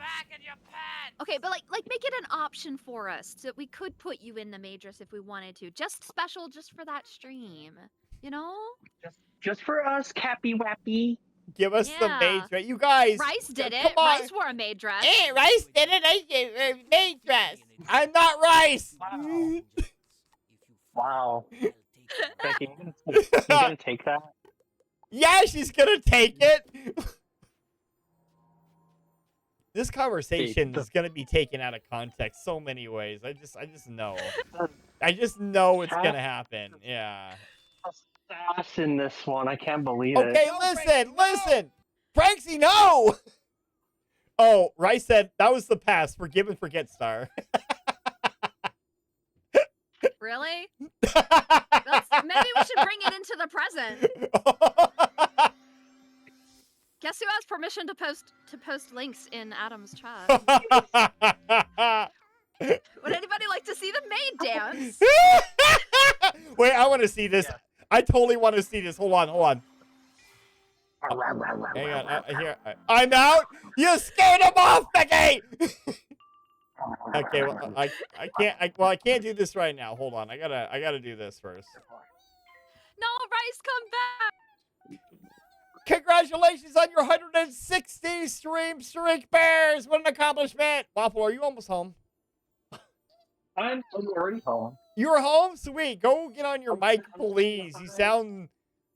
Okay, but like make it an option for us so we could put you in the maid dress if we wanted to. Just special, just for that stream. You know? Just for us, Cappy Wappy. Give us the maid dress. You guys. Rice did it. Come on. Rice wore a maid dress. Hey, Rice did it. I did a maid dress. I'm not Rice. Wow. Becky, you gonna take that? Yeah, she's gonna take it. This conversation is gonna be taken out of context so many ways. I just know. I just know it's gonna happen. Yeah. Sass in this one. I can't believe it. Okay, listen. Franksy, no! Oh, Rice said that was the past. Forgive and forget, Star. Really? Maybe we should bring it into the present. Guess who has permission to post links in Adam's chat? Would anybody like to see the maid dance? Wait, I want to see this. I totally want to see this. Hold on. Hang on. Here. I'm out. You scared him off, Becky. Okay. Well, I can't. I can't do this right now. Hold on. I gotta do this first. No, Rice, come back. Congratulations on your 160 stream streak, Bears. What an accomplishment. Waffle, are you almost home? I'm already home. You're home? Sweet. Go get on your mic, please. You sound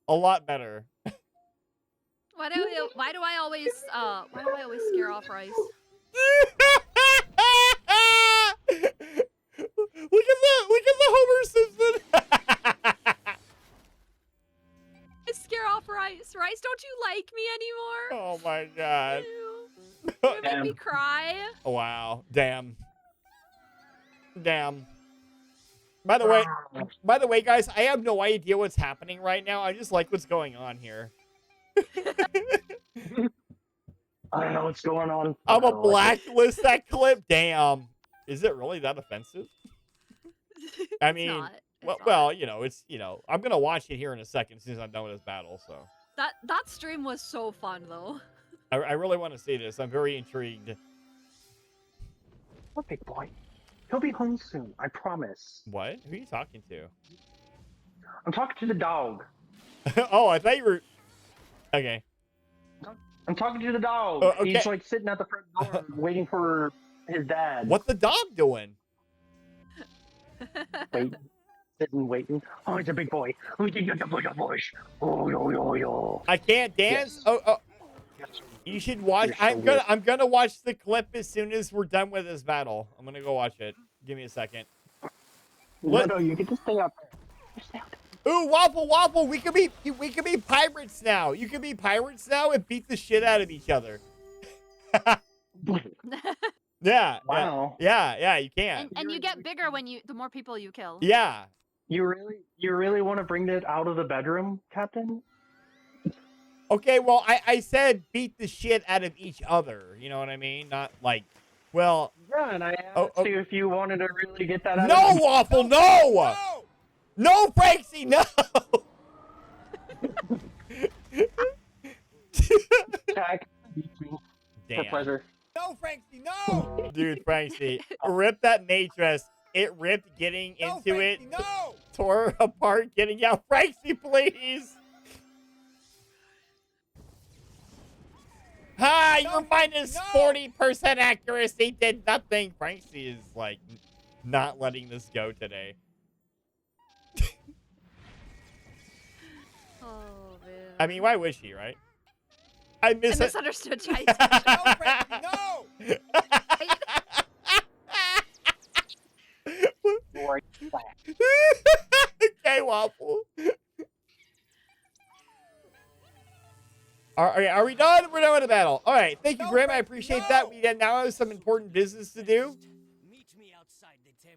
a lot better. Why do I always scare off Rice? Look at the Homer Simpson. I scare off Rice. Rice, don't you like me anymore? Oh my god. You make me cry. Oh, wow. Damn. By the way, guys, I have no idea what's happening right now. I just like what's going on here. I don't know what's going on. I'm gonna blacklist that clip. Damn. Is it really that offensive? I mean, well, you know, I'm gonna watch it here in a second since I'm done with this battle. So that stream was so fun though. I really want to see this. I'm very intrigued. What, big boy? He'll be home soon. I promise. What? Who are you talking to? I'm talking to the dog. Oh, I thought you were. Okay. I'm talking to the dog. Okay. He's like sitting at the front door waiting for his dad. What's the dog doing? Waiting. Oh, he's a big boy. Oh, he's a big boy. Oh, yo. I can't dance. Yes. Oh. You should watch. I'm gonna watch the clip as soon as we're done with this battle. I'm gonna go watch it. Give me a second. No, you can just stay up there. Just stay up there. Ooh, Waffle. We can be pirates now. You can be pirates now and beat the shit out of each other. Yeah. Wow. Yeah, you can. And you get bigger the more people you kill. Yeah. You really want to bring it out of the bedroom, Captain? Okay, well, I said beat the shit out of each other. You know what I mean? Not like, well. Yeah, and I asked you if you wanted to really get that out No, of Waffle, no! No, Franksy, no! Jack, Damn. a pleasure. No, Franksy, no! Dude, Franksy, rip that matrix. It ripped getting into Franksy, it. No! Tore apart getting out. Franksy, please! Hi, your minus 40% accuracy did nothing. Franksy is like not letting this go today. Oh man. I mean, why was she, right? I misunderstood. No, Franksy, no! right back. Okay, Waffle. Are we done? We're done with the battle. All right. Thank you, Grim. I appreciate that. We now have some important business to do.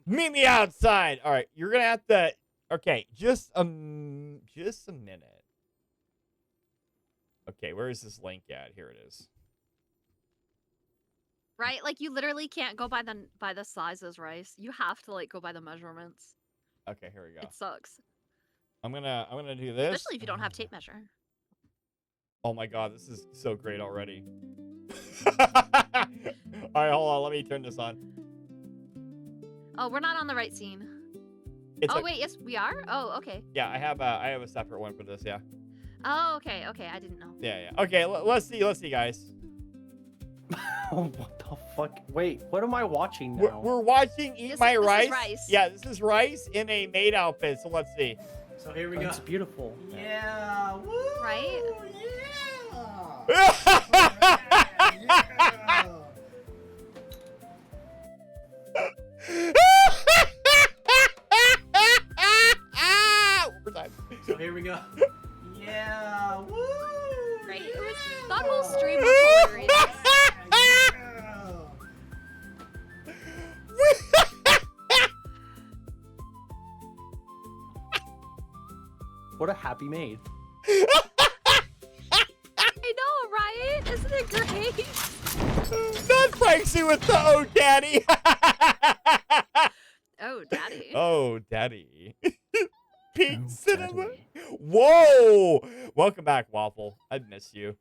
Meet me outside. All right. You're going to have to... Okay. Just a minute. Okay. Where is this link at? Here it is. Right? Like, you literally can't go by the sizes, Rice. You have to, like, go by the measurements. Okay. Here we go. It sucks. I'm gonna do this. Especially if you don't have tape measure. Oh my god, this is so great already. Alright, hold on, let me turn this on. Oh, we're not on the right scene. Wait, yes, we are? Oh, okay. Yeah, I have a separate one for this, yeah. Oh, okay, I didn't know. Yeah. Okay, let's see, guys. What the fuck? Wait, what am I watching now? We're watching Eat This My is Rice. Rice. Yeah, this is Rice in a maid outfit, so let's see. So here we go. It's beautiful. Yeah. Woo. Right? So here we go. Yeah. Woo. Right? That whole stream was hilarious. What a happy maid. I know, right? Isn't it great? Not Franksy with the oh daddy. Oh, daddy. Oh, daddy. Pink cinema. Whoa! Welcome back, Waffle. I miss you.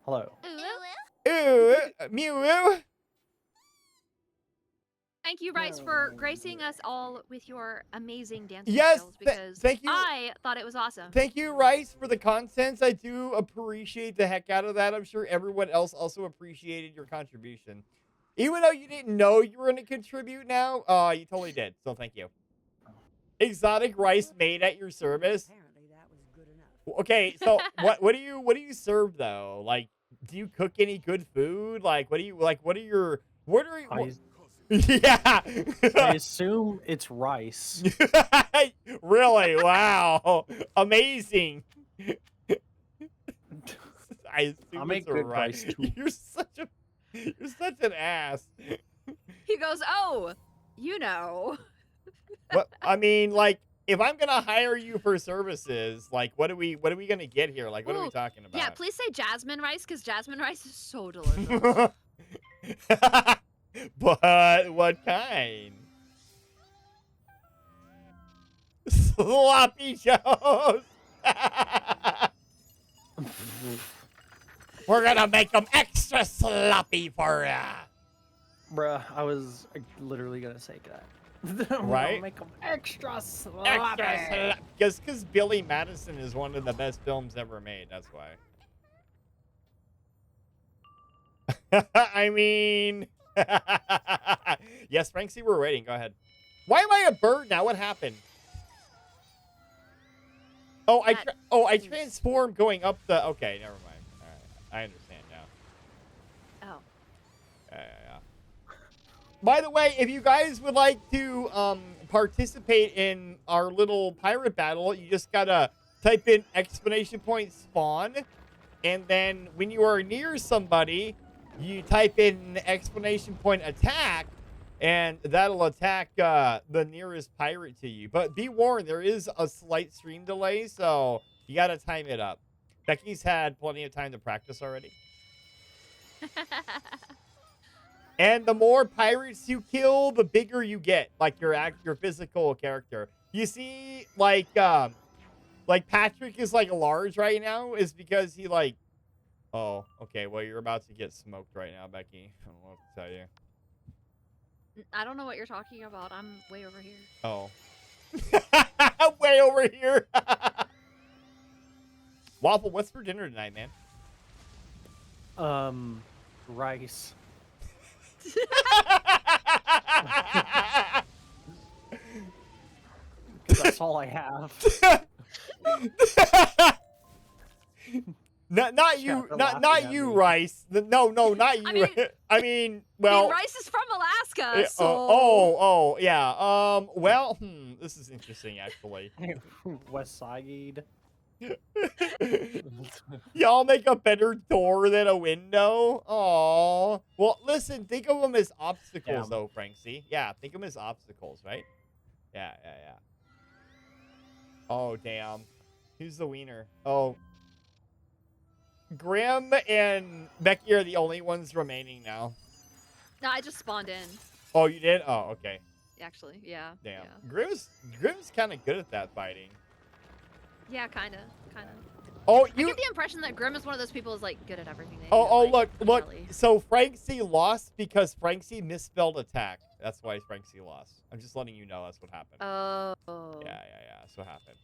Hello. Ooh, Mew. Thank you, Rice, for gracing us all with your amazing dance Yes, skills because thank you. I thought it was awesome. Thank you, Rice, for the content. I do appreciate the heck out of that. I'm sure everyone else also appreciated your contribution. Even though you didn't know you were going to contribute now, you totally did. So thank you. Exotic rice made at your service. Apparently that was good enough. Okay, so what do you serve though? Like, do you cook any good food? Like, what are you? Yeah. I assume it's rice. Really? Wow. Amazing. I assume I make it's a good rice. rice too. You're such an ass. He goes, oh, you know. What I mean, like, if I'm gonna hire you for services, like, what are we gonna get here? Like, what are we Ooh, talking about? Yeah, please say jasmine rice because jasmine rice is so delicious. But what kind? Sloppy Joes. We're gonna make them extra sloppy for ya. Bruh, I was literally gonna say that. Right? Make them extra sloppy. Because Billy Madison is one of the best films ever made. That's why. I mean, yes, Franksy, we're waiting. Go ahead. Why am I a bird now? What happened? Oh, I transformed going up the. Okay, never mind. All right, I understand now. Oh. Yeah. By the way, if you guys would like to participate in our little pirate battle, you just gotta type in !spawn, and then when you are near somebody, you type in !attack, and that'll attack the nearest pirate to you. But be warned, there is a slight stream delay, so you gotta time it up. Becky's had plenty of time to practice already. And the more pirates you kill, the bigger you get, like your physical character. You see, like Patrick is like large right now, is because he like. Oh, okay. Well, you're about to get smoked right now, Becky. I don't know what to tell you. I don't know what you're talking about. I'm way over here. Oh. Way over here. Waffle, what's for dinner tonight, man? Rice. That's all I have. Not you, Rice. No, not you. I mean, well, Rice is from Alaska. Yeah. Well, this is interesting, actually. West Side. Y'all make a better door than a window? Aw. Well, listen, think of them as obstacles, though, Franksy. Yeah, think of them as obstacles, right? Yeah. Oh, damn. Who's the wiener? Oh. Grim and Becky are the only ones remaining now. No, I just spawned in. Oh, you did? Oh, okay. Actually, yeah. Damn. Grim's kind of good at that fighting. Yeah, kinda. Oh, I get the impression that Grim is one of those people who's like good at everything. They do, look. really. So Franksy lost because Franksy misspelled attack. That's why Franksy lost. I'm just letting you know that's what happened. Oh. Yeah. That's what happened.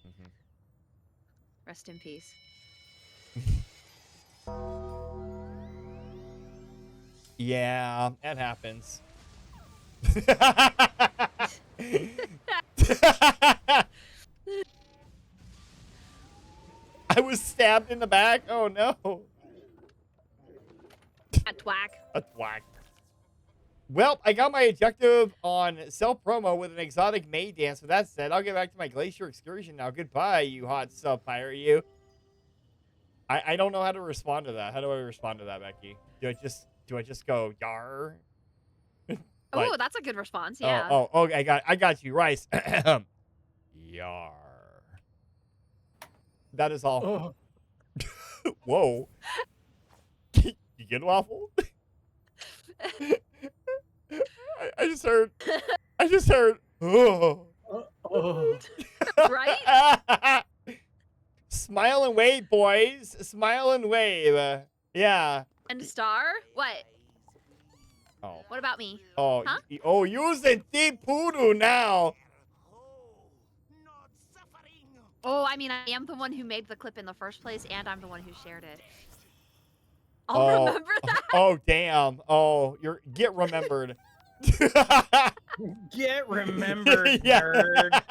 Rest in peace. Yeah, that happens. I was stabbed in the back. Oh no. A twack. A thwack. Well, I got my objective on self-promo with an exotic maid dance. With that said, I'll get back to my glacier excursion now. Goodbye, you hot stuff pirate, you. I don't know how to respond to that. How do I respond to that, Becky? Do I just go yar? Oh, that's a good response. Yeah. Oh, I got you, Rice. Yar. That is all. Oh. Whoa. You good, Waffle? I just heard. Oh. Right? Smile and wave, boys. Smile and wave. Yeah. And Star? What? Oh. What about me? Oh. Huh? Use the deep poodoo now. Oh, I mean, I am the one who made the clip in the first place, and I'm the one who shared it. I'll remember that. Oh, damn. Oh, get remembered. Get remembered, nerd.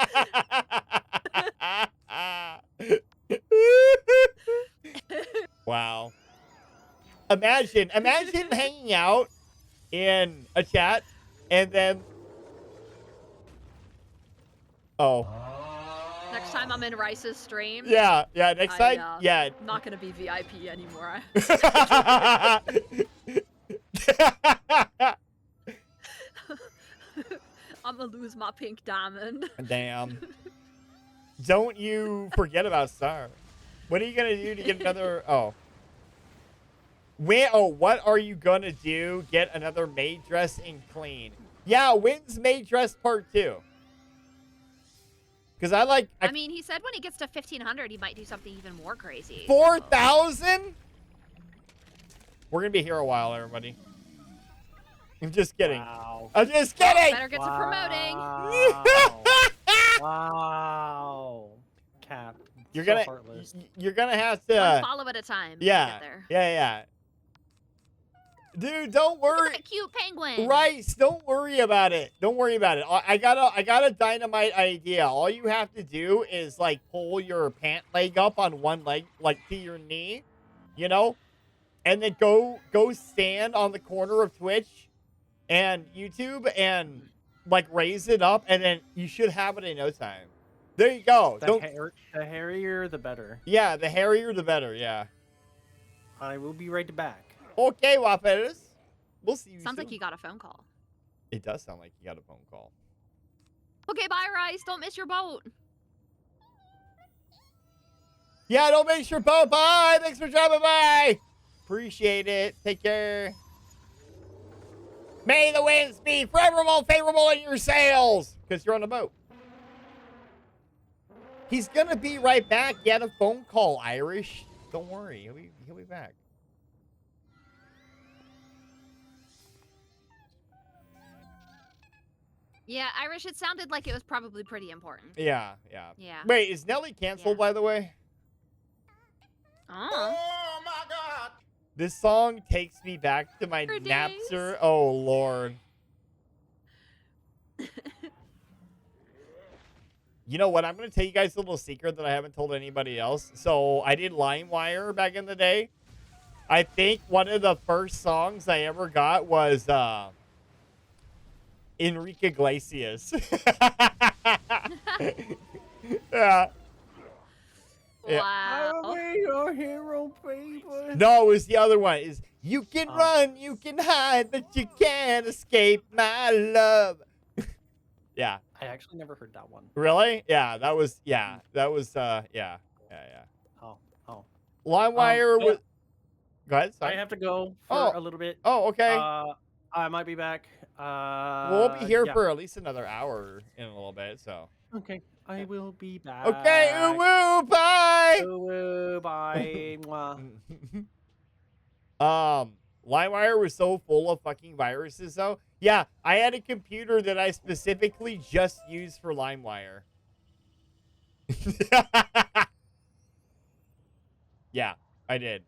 Wow. Imagine hanging out in a chat and then Next time I'm in Rice's stream. Yeah, next time. Yeah. I'm not gonna be VIP anymore. I'm gonna lose my pink diamond. Damn. Don't you forget about Star. What are you gonna do to get another? What are you gonna do? Get another maid dress and clean? Yeah, when's maid dress part 2? Because I mean, he said when he gets to 1,500, he might do something even more crazy. 4,000? We're gonna be here a while, everybody. I'm just kidding. Wow. I'm just kidding. Better get to promoting. Wow. Cap. You're so gonna heartless. you're gonna have to One follow at a time. to get there. Yeah. Dude, don't worry. Look at that cute penguin. Rice, don't worry about it. Don't worry about it. I got a dynamite idea. All you have to do is like pull your pant leg up on one leg, like to your knee, and then go stand on the corner of Twitch and YouTube and like raise it up, and then you should have it in no time. There you go. The hairier, the better. Yeah, the hairier, the better. Yeah. I will be right back. Okay, Waffles. We'll see you Sounds soon. like you got a phone call. It does sound like you got a phone call. Okay, bye, Rice. Don't miss your boat. Yeah, don't miss your boat. Bye. Thanks for dropping by. Appreciate it. Take care. May the winds be forevermore favorable in your sails. Because you're on a boat. He's going to be right back. He had a phone call, Irish. Don't worry. He'll be back. Yeah, Irish, it sounded like it was probably pretty important. Yeah. Yeah. Wait, is Nelly canceled, by the way? Oh. my God. This song takes me back to my Napster. Oh, Lord. You know what? I'm going to tell you guys a little secret that I haven't told anybody else. So I did LimeWire back in the day. I think one of the first songs I ever got was Enrique Iglesias. Yeah. Yeah. Wow. I'll be your hero, baby. No, it was the other one. Is you can run, you can hide, but you can't escape my love. Yeah. I actually never heard that one. Really? Yeah, that was yeah. Yeah. Oh. LimeWire was Go ahead, I sorry. have to go for Oh. a little bit. Oh, okay. I might be back. We'll be here Yeah. for at least another hour in a little bit, so. Okay, I will be back. Okay, woo, bye. Woo, bye. Mwah. LimeWire was so full of fucking viruses, though. Yeah, I had a computer that I specifically just used for LimeWire. Yeah, I did.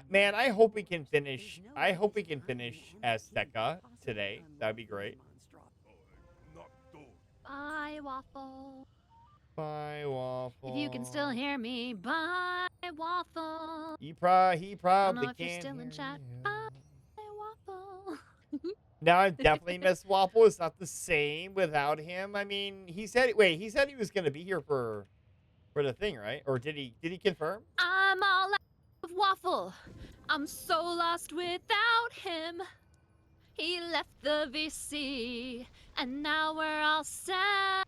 Man, I hope we can finish. I hope we can finish Azteca today. That'd be great. Bye, Waffle. Bye, Waffle. If you can still hear me, bye, Waffle. He I don't probably know if you're can't. still in chat. Bye, Waffle. Now I definitely miss Waffle. It's not the same without him. I mean, he said he said he was gonna be here for the thing, right? Or did he confirm? I'm all out of Waffle. I'm so lost without him. He left the VC, and now we're all sad.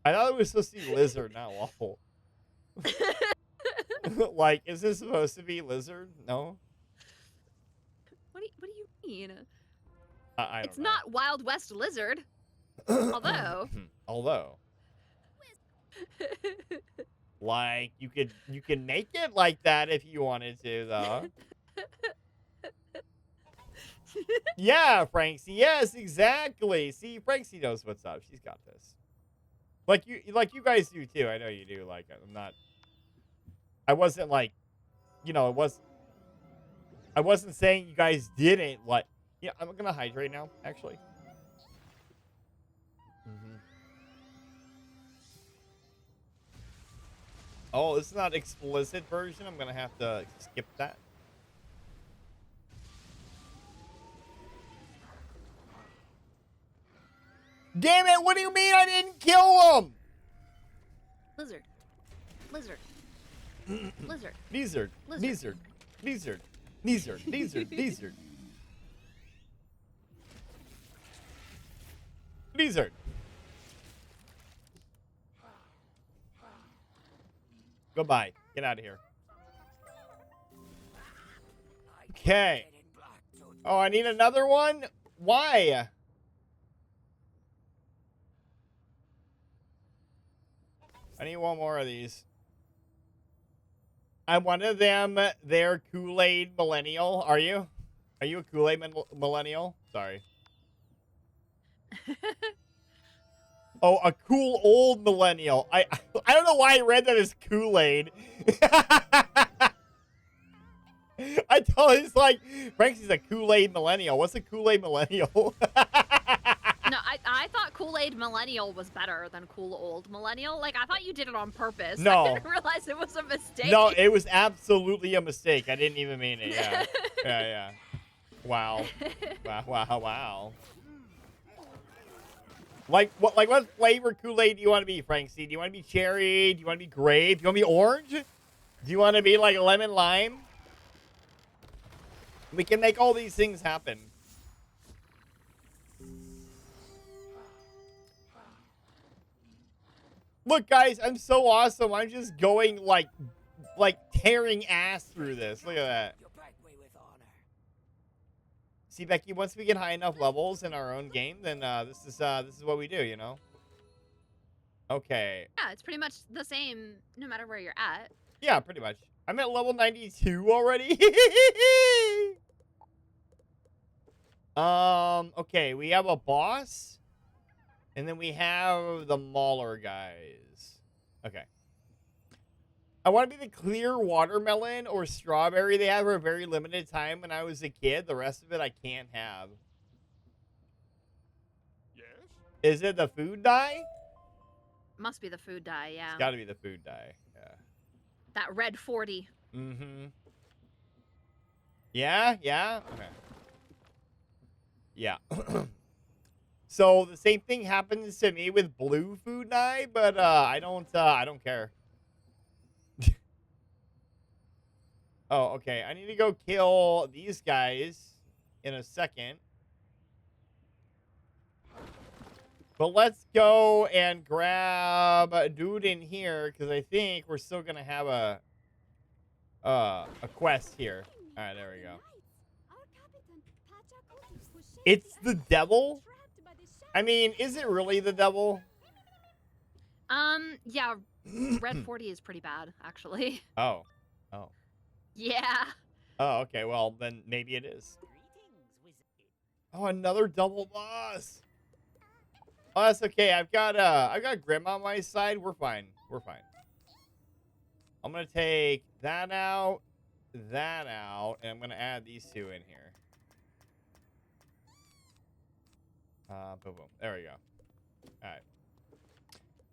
I thought it was supposed to be Lizard, not Waffle. Like, is this supposed to be Lizard? No. What do you mean? I don't It's know. not Wild West Lizard. Although. Like, you can make it like that if you wanted to, though. Yeah, Francie. Yes, exactly. See, Francie knows what's up. She's got this. Like you guys do too. I know you do. Like, I wasn't like, I wasn't saying you guys didn't. Like, yeah, I'm gonna hydrate now. Actually. Oh, this is not explicit version. I'm gonna have to skip that. Damn it! What do you mean I didn't kill him? Lizard. Lizard. Lizard. Lizard. Lizard. Lizard. Lizard. Lizard. Lizard. Lizard. Goodbye. Get out of here. Okay. Oh, I need another one? Why? I need one more of these. I'm one of them. They're Kool-Aid millennial. Are you? Are you a Kool-Aid millennial? Sorry. Oh, a cool old millennial. I don't know why I read that as Kool-Aid. I told it's like Frankie's a Kool-Aid millennial. What's a Kool-Aid millennial? No, I thought Kool-Aid Millennial was better than Cool Old Millennial. Like, I thought you did it on purpose. No. I didn't realize it was a mistake. No, it was absolutely a mistake. I didn't even mean it. Yeah. Yeah. Wow. Wow. Like what flavor Kool-Aid do you want to be, Frankie? Do you want to be cherry? Do you want to be grape? Do you want to be orange? Do you want to be like lemon lime? We can make all these things happen. Look, guys, I'm so awesome. I'm just going like tearing ass through this. Look at that. See, Becky, once we get high enough levels in our own game, then this is what we do, you know? Okay. Yeah, it's pretty much the same no matter where you're at. Yeah, pretty much. I'm at level 92 already. Okay, we have a boss. And then we have the Mauler guys. Okay. I want to be the clear watermelon or strawberry they had for a very limited time when I was a kid. The rest of it I can't have. Yes? Is it the food dye? Must be the food dye, yeah. It's got to be the food dye. Yeah. That red 40. Mm-hmm. Yeah? Okay. Yeah. So the same thing happens to me with blue food dye, but I don't care. Oh, okay. I need to go kill these guys in a second. But let's go and grab a dude in here because I think we're still gonna have a quest here. All right, there we go. It's the devil? I mean, is it really the devil? Yeah, Red 40 is pretty bad, actually. Oh. Oh. Yeah. Oh, okay. Well, then maybe it is. Oh, another double boss. Oh, that's okay. I've got Grim on my side. We're fine. We're fine. I'm gonna take that out, and I'm gonna add these two in here. Boom, boom. There we go. All right.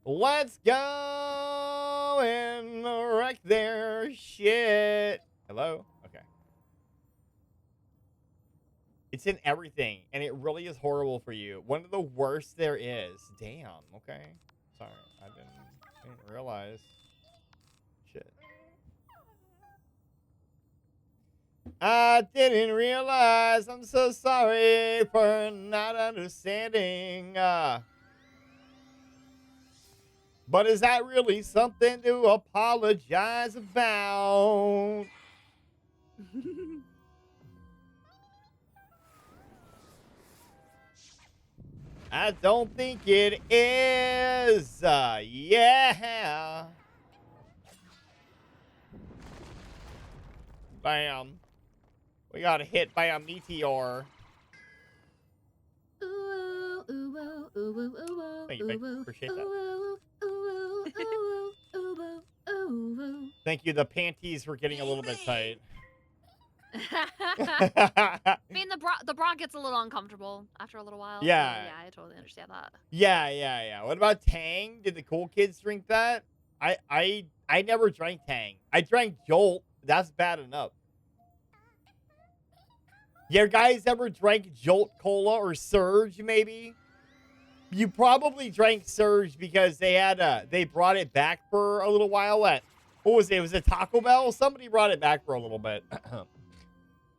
Let's go and wreck their shit. Hello? Okay. It's in everything, and it really is horrible for you. One of the worst there is. Damn, okay. Sorry, I didn't realize. Shit. I didn't realize. I'm so sorry for not understanding. But is that really something to apologize about? I don't think it is. Yeah. Bam. We got hit by a meteor. Thank you, Vic. Appreciate that. Thank you. The panties were getting a little bit tight. I mean, the bra gets a little uncomfortable after a little while. Yeah. So, yeah, I totally understand that. Yeah. What about Tang? Did the cool kids drink that? I never drank Tang. I drank Jolt. That's bad enough. You guys ever drank Jolt Cola or Surge, maybe? You probably drank Surge because they brought it back for a little while at, what was it? Was it Taco Bell? Somebody brought it back for a little bit.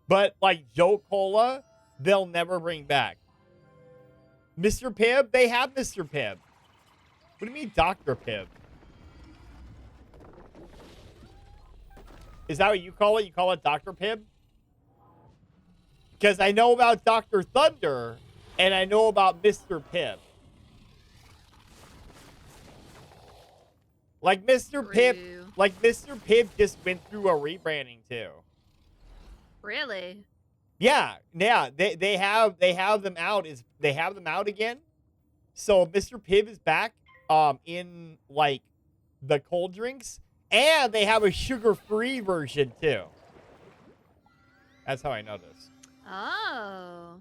But like Jolt Cola, they'll never bring back. Mr. Pibb? They have Mr. Pibb. What do you mean Dr. Pibb? Is that what you call it? You call it Dr. Pibb? Because I know about Dr. Thunder, and I know about Mr. Pibb. Like Mr. Pibb just went through a rebranding too. Really? Yeah. They have them out. They have them out again. So Mr. Pibb is back in like the cold drinks, and they have a sugar-free version too. That's how I know this. Oh.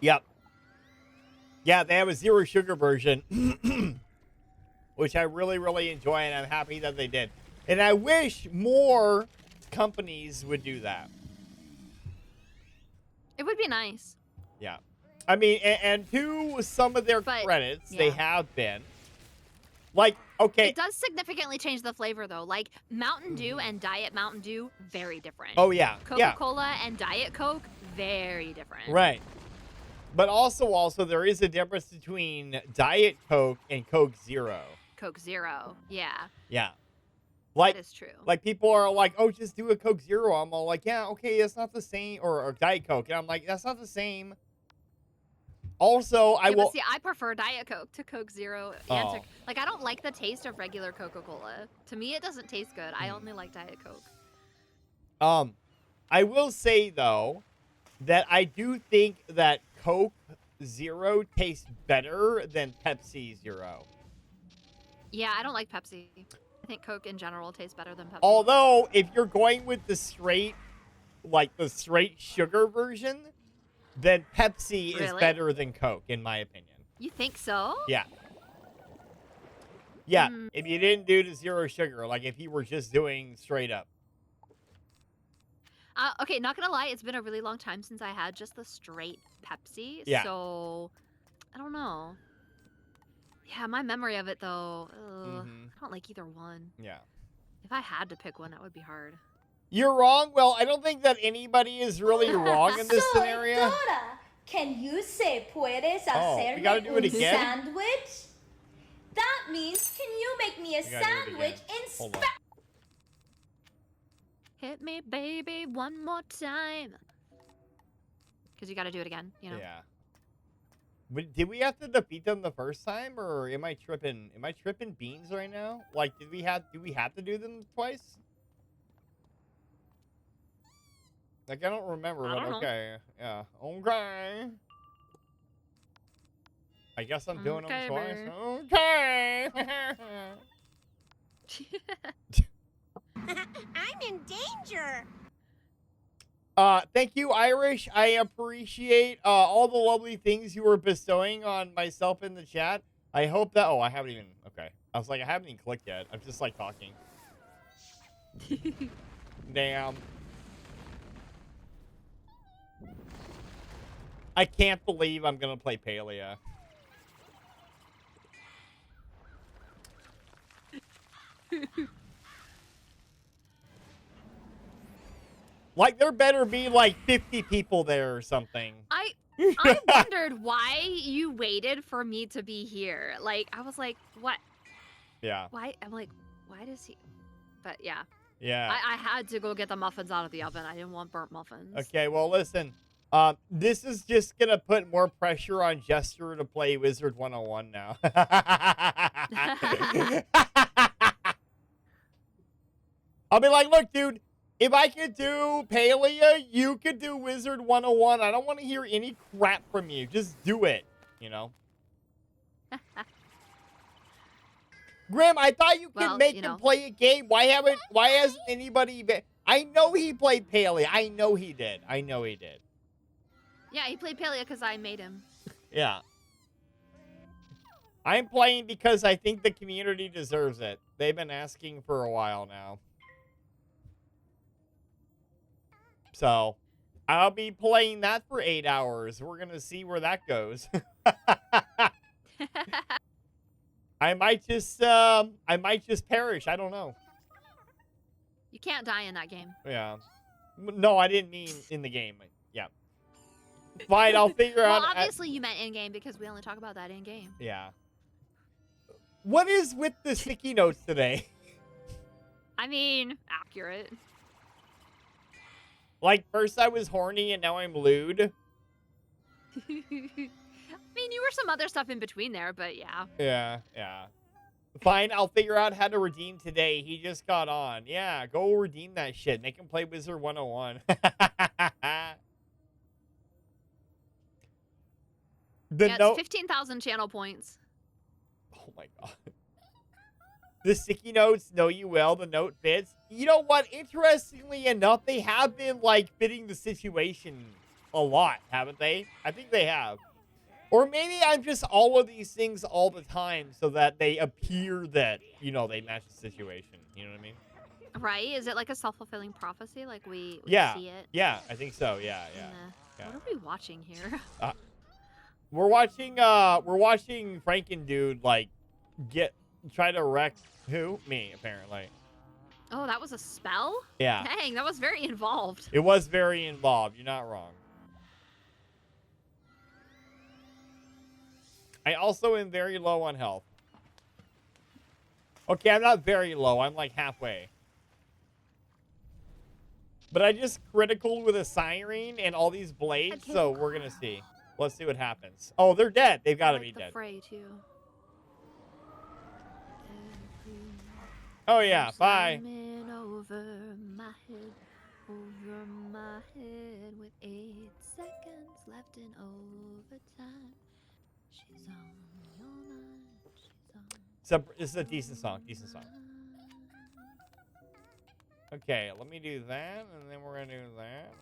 Yep. Yeah, they have a zero sugar version, which I really, really enjoy, and I'm happy that they did. And I wish more companies would do that. It would be nice. Yeah. I mean, and to some of their credits, they have been. Like, okay. It does significantly change the flavor, though. Like, Mountain Dew and Diet Mountain Dew, very different. Oh, yeah. Coca-Cola and Diet Coke, very different. Right. But also, there is a difference between Diet Coke and Coke Zero. Coke Zero, yeah. Yeah. Like, that is true. Like, people are like, oh, just do a Coke Zero. I'm all like, yeah, okay, it's not the same. Or Diet Coke. And I'm like, that's not the same. Also, But see, I prefer Diet Coke to Coke Zero. Oh. Like, I don't like the taste of regular Coca-Cola. To me, it doesn't taste good. I only like Diet Coke. I will say, though, that I do think that Coke Zero tastes better than Pepsi Zero. Yeah, I don't like Pepsi. I think Coke in general tastes better than Pepsi. Although, if you're going with the straight sugar version, then Pepsi is better than Coke, in my opinion. You think so? Yeah. Yeah, if you didn't do the zero sugar, like if you were just doing straight up. Okay, not gonna lie, it's been a really long time since I had just the straight Pepsi. Yeah. So, I don't know. Yeah, my memory of it though, I don't like either one. Yeah. If I had to pick one, that would be hard. You're wrong. Well, I don't think that anybody is really wrong in this Soy scenario. Dora. Can you say puedes Oh, we gotta hacerme do it un again? sandwich? That means can you make me a We gotta do it sandwich again. in Hold on. Hit me, baby, one more time. Because you got to do it again, you know? Yeah. But did we have to defeat them the first time, or am I tripping? Am I tripping beans right now? Like, do we have to do them twice? Like, I don't remember, I but don't know. okay. Yeah. Okay. I guess I'm doing them twice. Okay. I'm in danger. Thank you, Irish. I appreciate all the lovely things you were bestowing on myself in the chat. I hope that... Oh, I haven't even... Okay. I was like, I haven't even clicked yet. I'm just, like, talking. Damn. I can't believe I'm gonna play Palea. Like, there better be, like, 50 people there or something. I wondered why you waited for me to be here. Like, I was like, what? Yeah. Why? I'm like, why does he? But yeah. Yeah. I had to go get the muffins out of the oven. I didn't want burnt muffins. Okay, well, listen. This is just gonna put more pressure on Jester to play Wizard 101 now. I'll be like, look, dude, if I could do Palea, you could do Wizard 101. I don't want to hear any crap from you. Just do it, you know? Grim, I thought you could make him play a game. Why hasn't anybody been... I know he played Palea. I know he did. Yeah, he played Palea because I made him. Yeah. I'm playing because I think the community deserves it. They've been asking for a while now. So, I'll be playing that for 8 hours. We're going to see where that goes. I might just perish. I don't know. You can't die in that game. Yeah. No, I didn't mean in the game. Yeah. Fine, I'll figure out. Well, obviously you meant in game because we only talk about that in game. Yeah. What is with the sticky notes today? I mean, accurate. Like, first I was horny and now I'm lewd. I mean, you were some other stuff in between there, but yeah. Yeah. Fine, I'll figure out how to redeem today. He just got on. Yeah, go redeem that shit. Make him play Wizard 101. It's 15,000 channel points. Oh my god. The sticky notes, know you well. The note fits. You know what? Interestingly enough, they have been, like, fitting the situation a lot, haven't they? I think they have. Or maybe I'm just all of these things all the time so that they appear that, you know, they match the situation. You know what I mean? Right? Is it like a self-fulfilling prophecy? Like we see it? Yeah, I think so. Yeah. What are we watching here? We're watching Franken dude, like, try to wreck who? Me, apparently. Oh, that was a spell? Yeah. Dang, that was very involved. It was very involved. You're not wrong. I also am very low on health. Okay, I'm not very low. I'm like halfway. But I just critical with a siren and all these blades, so we're going to see. Let's see what happens. Oh, they're dead. They've got to be dead. Fray too. Oh, yeah. Bye. Over my head with 8 seconds left in overtime. She's on your mind. This is a decent song. Okay, let me do that, and then we're going to do that.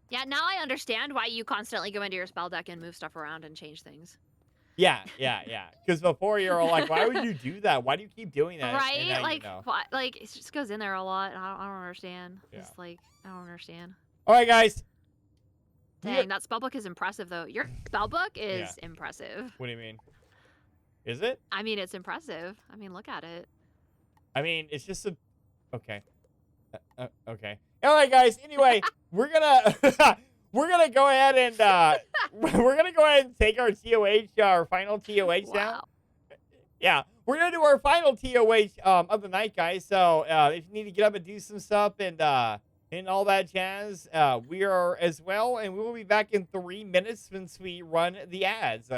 Yeah, now I understand why you constantly go into your spell deck and move stuff around and change things. Yeah. Because before you're all like, why would you do that? Why do you keep doing that? Right? And now Like, you know. what? Like, it just goes in there a lot. And I don't understand. Yeah. Just like, I don't understand. All right, guys. Dang, that spellbook is impressive, though. Your spellbook is impressive. What do you mean? Is it? I mean, it's impressive. I mean, look at it. I mean, it's just a. Okay. Okay. All right, guys. Anyway, we're gonna go ahead and take our TOH, our final TOH now. Yeah, we're gonna do our final TOH of the night, guys. So if you need to get up and do some stuff and all that jazz, we are as well, and we will be back in 3 minutes once we run the ads.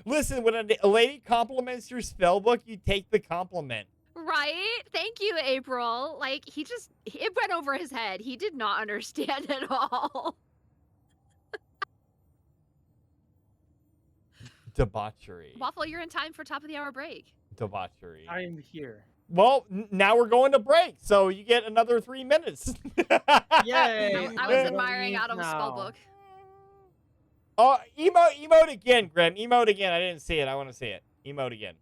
Listen, when a lady compliments your spellbook, you take the compliment. Right? Thank you, April. Like, it went over his head. He did not understand at all. Debauchery. Waffle, you're in time for top of the hour break. Debauchery. I am here. Well, now we're going to break, so you get another 3 minutes. Yay! I was admiring Adam's spellbook. Oh, emote again, Grim. Emote again. I didn't see it. I want to see it. Emote again.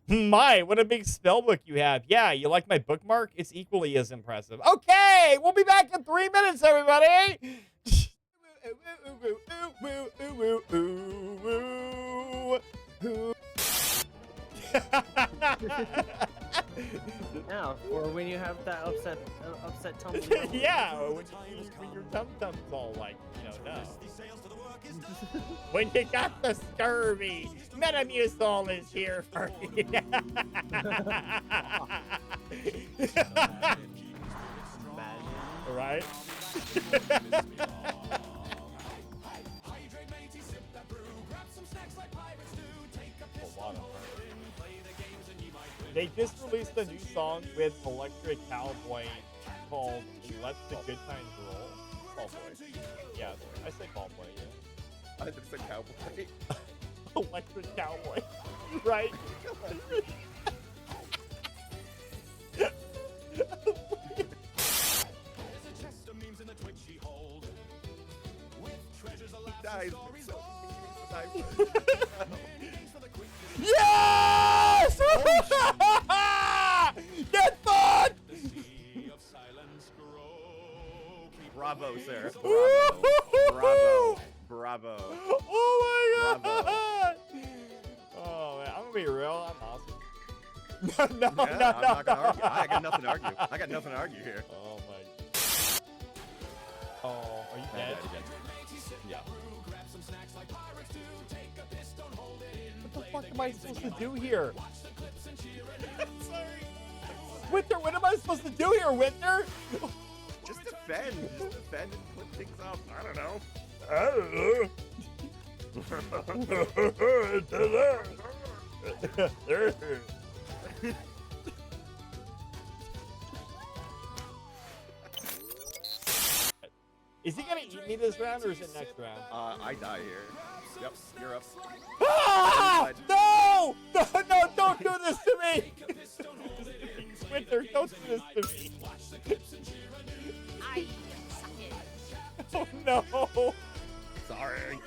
My, what a big spellbook you have. Yeah, you like my bookmark? It's equally as impressive. Okay, we'll be back in 3 minutes, everybody. Now, or when you have that upset tumble. Yeah, when your tum-tum's all like, no. When you got the scurvy, Metamucil is here for you. Right? They just released a new song with Electric Cowboy called Let the Good Times Roll. Cowboy. Yeah, I say cowboy, yeah. I think it's a cowboy. Electric Cowboy. Right? Yes! Get fucked! Bravo, sir. Bravo. Oh my god! Bravo. Oh man, I'm gonna be real. I'm awesome. No, I'm not gonna argue. I got nothing to argue. I got nothing to argue here. Oh my. Oh, are you dead? Yeah. What the fuck am I supposed to do here? Winter, what am I supposed to do here, Winter? Just defend. Just defend and put things up. I don't know. Is he gonna eat me this round or is it next round? I die here. Yep, you're up. Ah! No! No, don't do this to me! Winter, don't do this to me. Oh no! Sorry.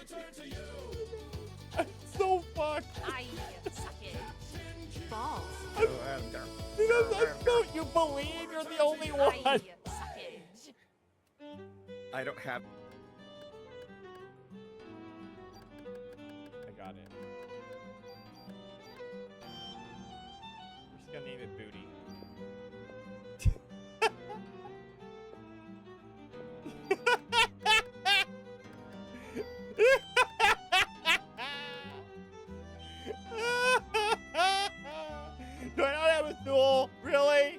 I'm so fucked. Balls. You believe you're the only one. I don't have. I got it. We're just gonna name it Booty. Do I not have a tool? Really?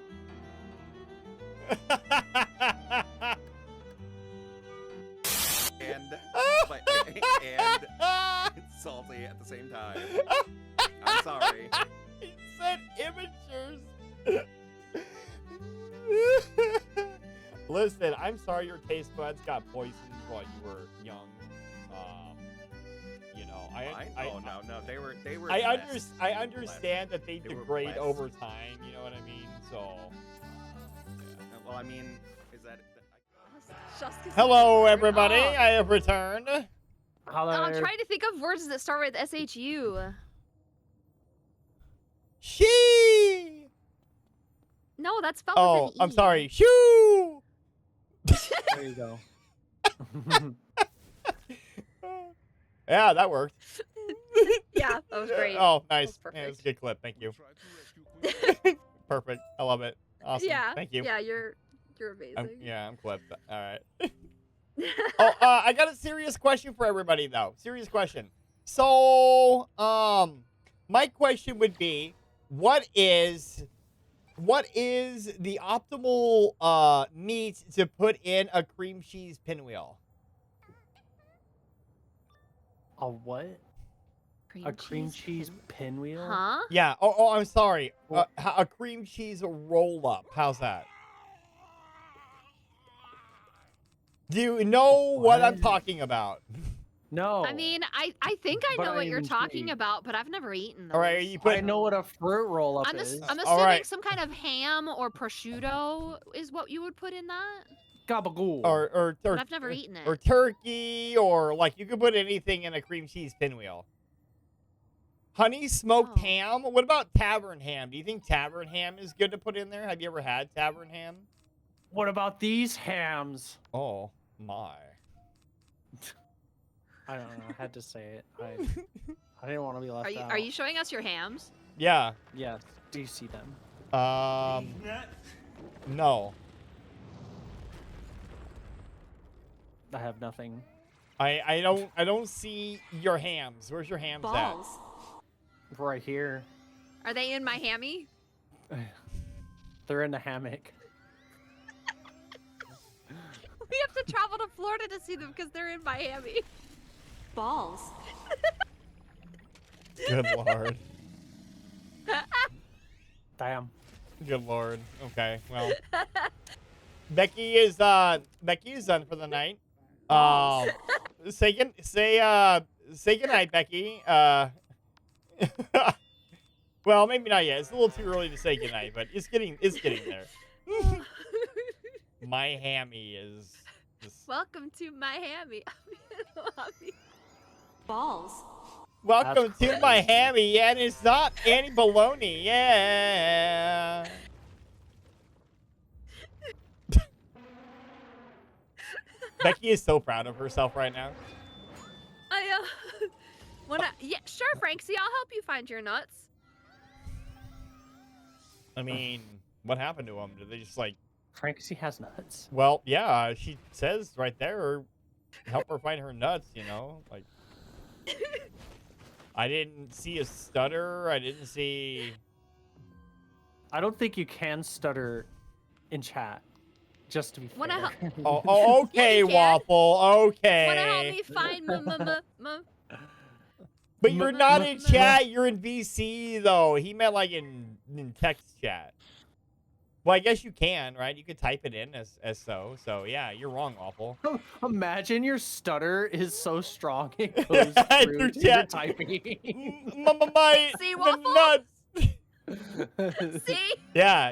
and it's salty at the same time. I'm sorry. He said imagers. Listen, I'm sorry your taste buds got poisoned while you were young. No. They were. I blessed. understand that they They were degrade blessed. over time. You know what I mean? So. Yeah. Well, I mean, is that? Hello, everybody. I have returned. Hello. I'm trying to think of words that start with SHU. She. No, that's spelled Oh, with an E. I'm sorry. Shoo. There you go. Yeah, that worked. Yeah, that was great. Oh, nice. That was Yeah, it was a perfect. good clip. Thank you. Perfect. I love it. Awesome. Yeah. Thank you. Yeah, you're amazing. Yeah, I'm clipped. All right. Oh, I got a serious question for everybody though. Serious question. So, my question would be, what is the optimal meat to put in a cream cheese pinwheel? A what? A cream cheese pinwheel? Huh? Yeah. Oh, I'm sorry. A cream cheese roll up. How's that? Do you know what I'm talking about? No. I mean, I think I But know what I'm you're talking intrigued. about, but I've never eaten those. All right, you put. I know what a fruit roll up I'm is. assuming All right. some kind of ham or prosciutto is what you would put in that. Gabagool. Or But I've never eaten it. Or turkey, or like you could put anything in a cream cheese pinwheel. Honey smoked ham. What about tavern ham? Do you think tavern ham is good to put in there? Have you ever had tavern ham? What about these hams? Oh my! I don't know. I had to say it. I didn't want to be left out. Are you showing us your hams? Yeah. Yes. Do you see them? No. I have nothing. I don't see your hams. Where's your hams Balls. Right here. Are they in my hammy? They're in the hammock. We have to travel to Florida to see them because they're in Miami. Balls. at? Good lord. Damn. Good lord. Okay. Well, Becky is done for the night. Say goodnight, Becky. Well, maybe not yet. It's a little too early to say goodnight, but it's getting there. My hammy is just... Welcome to my hammy. Balls. Welcome to my hammy, and it's not any baloney. Yeah. Becky is so proud of herself right now. Yeah, sure, Frankie. I'll help you find your nuts. I mean, what happened to them? Did they just like... Frankie has nuts. Well, yeah, she says right there, help her find her nuts, you know? Like, I didn't see a stutter. I didn't see... I don't think you can stutter in chat. Just to be fair. Oh, okay, Waffle. Okay. Wanna help me find But you're not in chat. You're in VC, though. He meant like in text chat. Well, I guess you can, right? You could type it in as so. So, yeah, you're wrong, Waffle. Imagine your stutter is so strong it goes through to your typing. See, Waffle? Nuts. See? Yeah.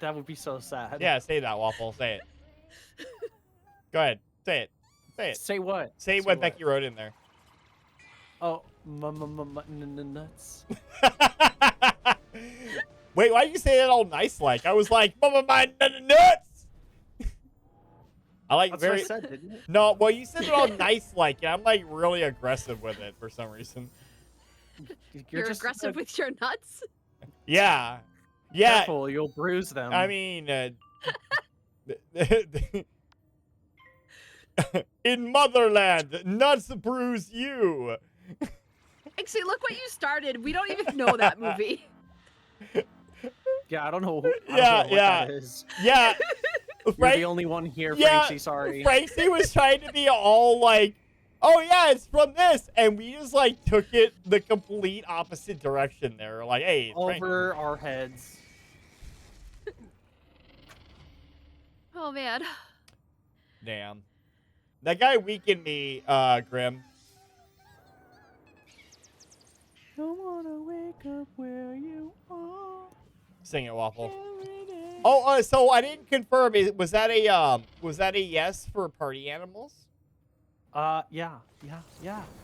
That would be so sad. Yeah, say that, Waffle. Say it. Go ahead. Say it. Say it. Say what? Say what Becky wrote in there. Oh, nuts. Wait, why did you say that all nice like? I was like, my nuts. I like That's very. what I said, didn't it? No, well, you said it all nice like, and I'm like really aggressive with it for some reason. You're aggressive with your nuts? Yeah. Yeah. Careful, you'll bruise them. I mean, in Motherland, nuts bruise you. Actually, look what you started. We don't even know that movie. Yeah, I don't know. I don't Yeah, know what yeah. that is. Yeah. You're the only one here, Yeah, Frankie. Sorry. Frankie was trying to be all like, oh yeah, it's from this, and we just like took it the complete opposite direction there. Like, hey, Frankie. Over our heads. Oh man. Damn. That guy weakened me, Grim. Don't wanna wake up where you are. Sing it, Waffle. Oh, so I didn't confirm. Was that a yes for party animals? Yeah.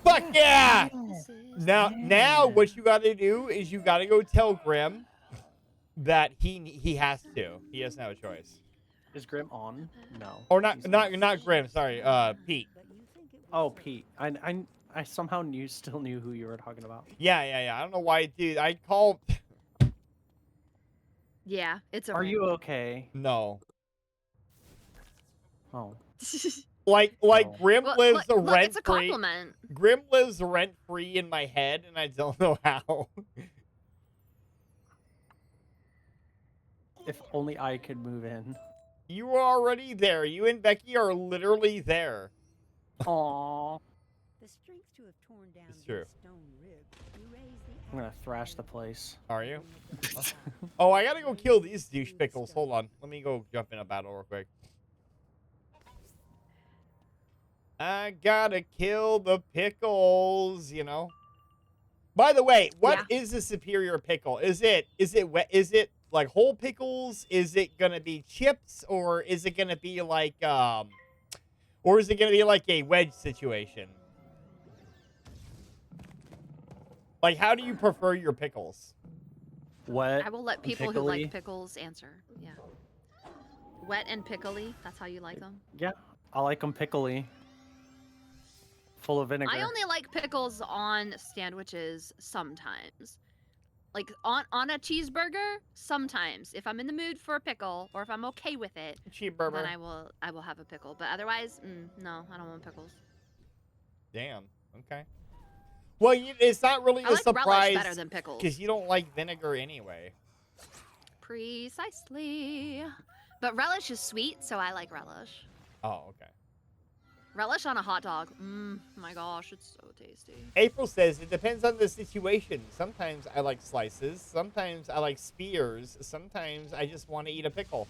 Fuck yeah! This is Now what you gotta do is you gotta go tell Grim that he has to. He doesn't have a choice. Is Grim on? No. Or not he's not Grim, sorry, Pete. Oh, Pete. I somehow still knew who you were talking about. Yeah. I don't know why, dude. I called. Yeah, it's a Are ring. you okay? No. Oh. Like Grim Well, lives look, rent it's a free. compliment. Grim lives rent free in my head, and I don't know how. If only I could move in. You are already there. You and Becky are literally there. Aww. The strength to have torn down It's true. these stone ribs. You raise the I'm gonna thrash the place. Are you? Oh, I gotta go kill these douche pickles. Hold on. Let me go jump in a battle real quick. I gotta kill the pickles, you know. By the way, what is the superior pickle? Is it wet? Is it like whole pickles? Is it gonna be chips, or is it gonna be like or is it gonna be like a wedge situation? Like, how do you prefer your pickles? Wet. I will let and people who pickly. like pickles answer. Yeah. Wet and pickly. That's how you like them. Yeah, I like them pickly. Full of vinegar. I only like pickles on sandwiches sometimes. Like on a cheeseburger, sometimes. If I'm in the mood for a pickle, or if I'm okay with it, Cheeseburger. then I will have a pickle. But otherwise, no, I don't want pickles. Damn. Okay. Well, it's not really I a like relish surprise better than pickles. because you don't like vinegar anyway. Precisely. But relish is sweet, so I like relish. Oh, okay. Relish on a hot dog. My gosh, it's so tasty. April says it depends on the situation. Sometimes I like slices. Sometimes I like spears. Sometimes I just want to eat a pickle.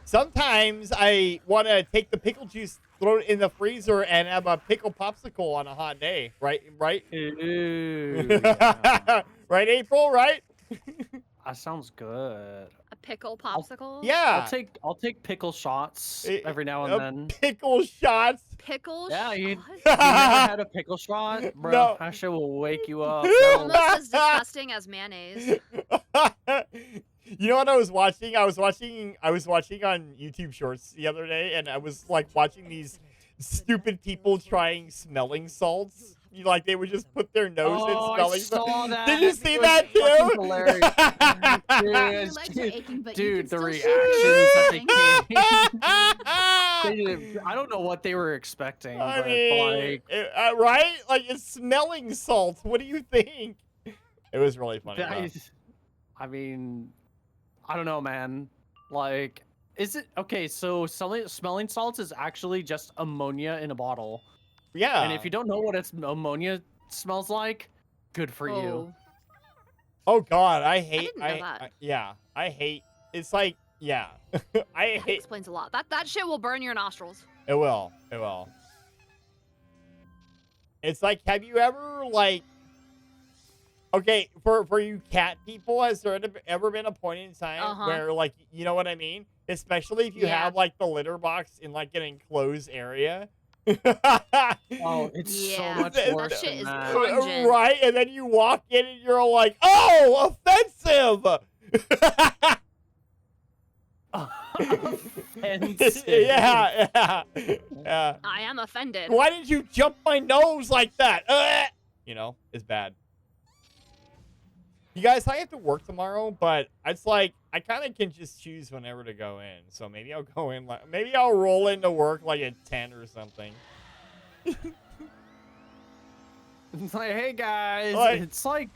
Sometimes I want to take the pickle juice, throw it in the freezer, and have a pickle popsicle on a hot day. Right? Ooh, yeah. Right, April? Right? That sounds good. A pickle popsicle? Yeah. I'll take pickle shots every now and then. Pickle shots. Pickle Yeah, shots? you never had a pickle shot, bro? No. That shit will wake you up. Almost as disgusting as mayonnaise. You know what I was watching? I was watching on YouTube Shorts the other day, and I was like watching these stupid people trying smelling salts. Like they would just put their nose in smelling salts. Did you see that too? Your legs are aching, but you Dude, can the still reactions that shoot. they came. I don't know what they were expecting, I but mean, like, right? Like it's smelling salts. What do you think? It was really funny. I mean, I don't know, man. Like, is it okay? So smelling salts is actually just ammonia in a bottle. Yeah. And if you don't know what ammonia smells like, good for you. Oh God, I hate. didn't know that. I hate. It's like, yeah, I That hate. explains a lot. That shit will burn your nostrils. It will. It will. It's like, have you ever like? Okay, for you cat people, has there ever been a point in time where like, you know what I mean? Especially if you have like the litter box in like an enclosed area. Oh, it's so much worse That shit than is that. pungent. Right, and then you walk in and you're like, oh, offensive. Offensive. Yeah. I am offended. Why did you jump my nose like that? You know, it's bad. You guys, I have to work tomorrow, but it's like I kind of can just choose whenever to go in. So maybe I'll go in, like maybe I'll roll into work like at 10 or something. It's like, hey guys, it's like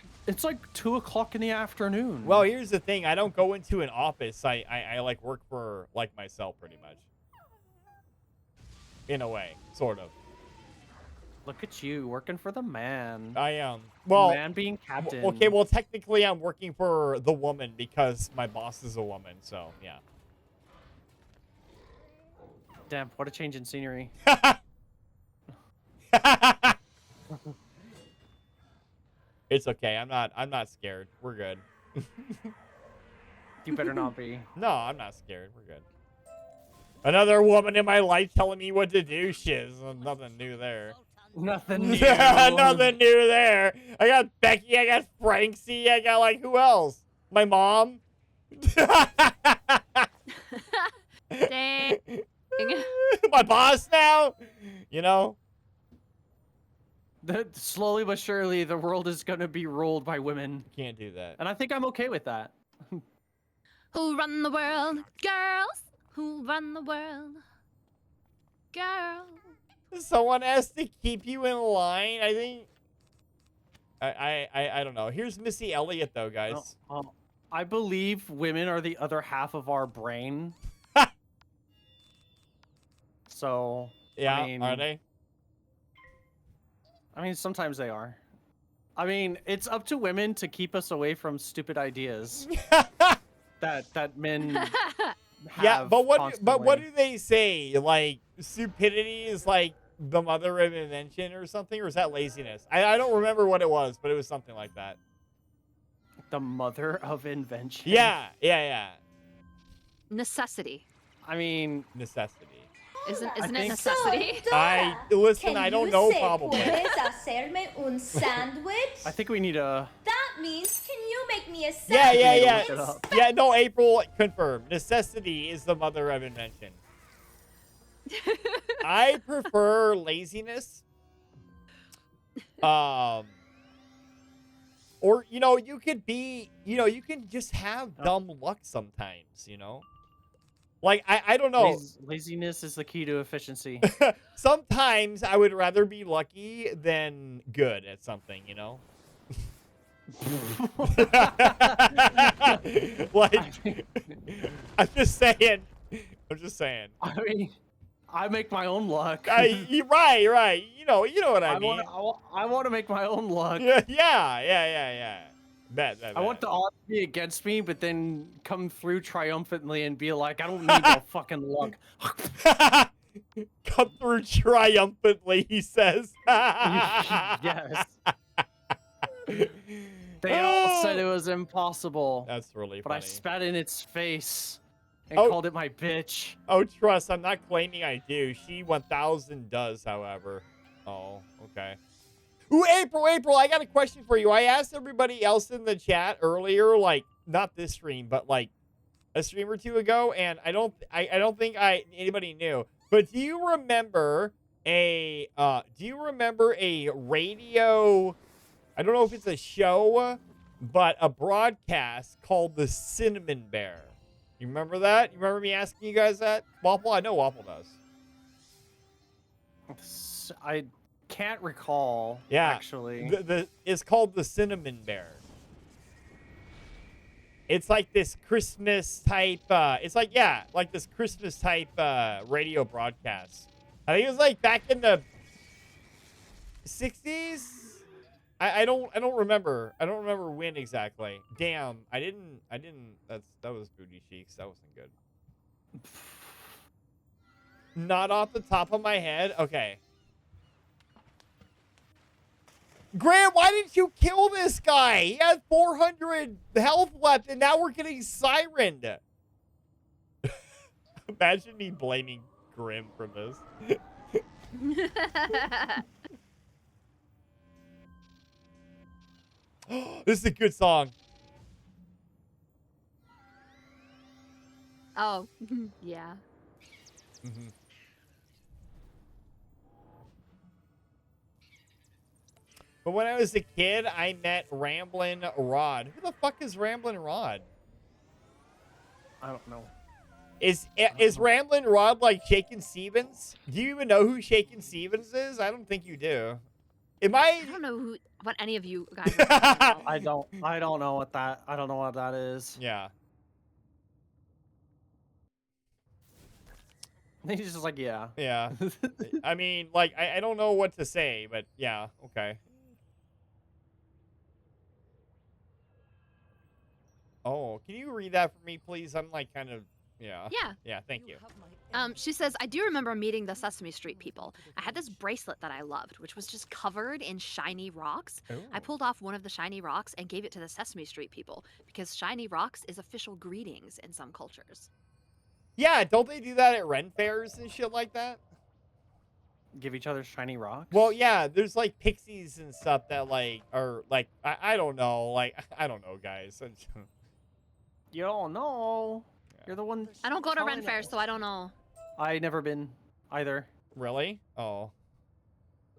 2 o'clock in the afternoon. Well, here's the thing: I don't go into an office. I like work for like myself, pretty much. In a way, sort of. Look at you working for the man. I am. Well, man being captain. Okay, well, technically, I'm working for the woman because my boss is a woman. So yeah. Damn, what a change in scenery. It's okay. I'm not scared. We're good. You better not be. No, I'm not scared. We're good. Another woman in my life telling me what to do. Shiz. Nothing new there. Nothing new. Nothing new there. I got Becky. I got Francie. I got like who else? My mom. Dang. My boss now. You know. Slowly but surely, the world is gonna be ruled by women. Can't do that. And I think I'm okay with that. Who run the world? Girls. Who run the world? Girls. Someone has to keep you in line. I think. I don't know. Here's Missy Elliott though, guys. I believe women are the other half of our brain. So yeah, I mean, are they? I mean, sometimes they are. I mean, it's up to women to keep us away from stupid ideas that men have. Yeah, but what constantly. do they say? Like stupidity is like the mother of invention or something, or is that laziness? I don't remember what it was, but it was something like that. The mother of invention. Yeah. Necessity. I mean, necessity. Isn't I it think- necessity? I listen. Can I don't you know. say, Probably. "Puedes hacerme un sándwich"? I think we need a. That means, can you make me a Yeah. sandwich? Look it up. Yeah. No, April confirmed. Necessity is the mother of invention. I prefer laziness. Or you could be, you can just have dumb luck sometimes, Like I don't know. Laziness is the key to efficiency. Sometimes I would rather be lucky than good at something, Like I'm just saying. I mean, I make my own luck. You're right. You know what I mean. I want to make my own luck. Yeah. Bet. I want the odds to be against me, but then come through triumphantly and be like, I don't need no fucking luck. Come through triumphantly, he says. Yes. They all said it was impossible. That's really But funny. I spat in its face and called it my bitch. Oh, trust, I'm not claiming I do. She 1000 does, however. Oh, okay. Ooh, April, I got a question for you. I asked everybody else in the chat earlier, like, not this stream, but like a stream or two ago, and I don't think anybody knew. But do you remember a radio, I don't know if it's a show, but a broadcast called the Cinnamon Bear? You remember that? You remember me asking you guys that? Waffle? I know Waffle does. I can't recall, Yeah, actually. It's called the Cinnamon Bear. It's like this Christmas type, like this Christmas type radio broadcast. I think it was like back in the 60s. I don't remember. I don't remember when exactly. Damn, I didn't. That was booty cheeks. That wasn't good. Not off the top of my head. Okay. Grant, why didn't you kill this guy? He had 400 health left, and now we're getting sirened. Imagine me blaming Grim for this. This is a good song. Oh, yeah. But when I was a kid, I met Ramblin' Rod. Who the fuck is Ramblin' Rod? I don't know. Is Ramblin' Rod like Shakin' Stevens? Do you even know who Shakin' Stevens is? I don't think you do. I don't know what any of you guys are talking about. I don't know what that is. Yeah. He's just like, yeah. Yeah. I mean, like, I don't know what to say, but yeah, okay. Oh, can you read that for me, please? I'm like kind of, yeah. Yeah. Yeah, thank you. She says, I do remember meeting the Sesame Street people. I had this bracelet that I loved, which was just covered in shiny rocks. I Ooh. pulled off one of the shiny rocks and gave it to the Sesame Street people because shiny rocks is official greetings in some cultures. Yeah, don't they do that at Ren fairs and shit like that? Give each other shiny rocks? Well, yeah, there's like pixies and stuff that like are like I don't know, like I don't know, guys. You don't know. You're the one. I don't go to telling Ren Fair, us. so I don't know. I never been either. Really? Oh.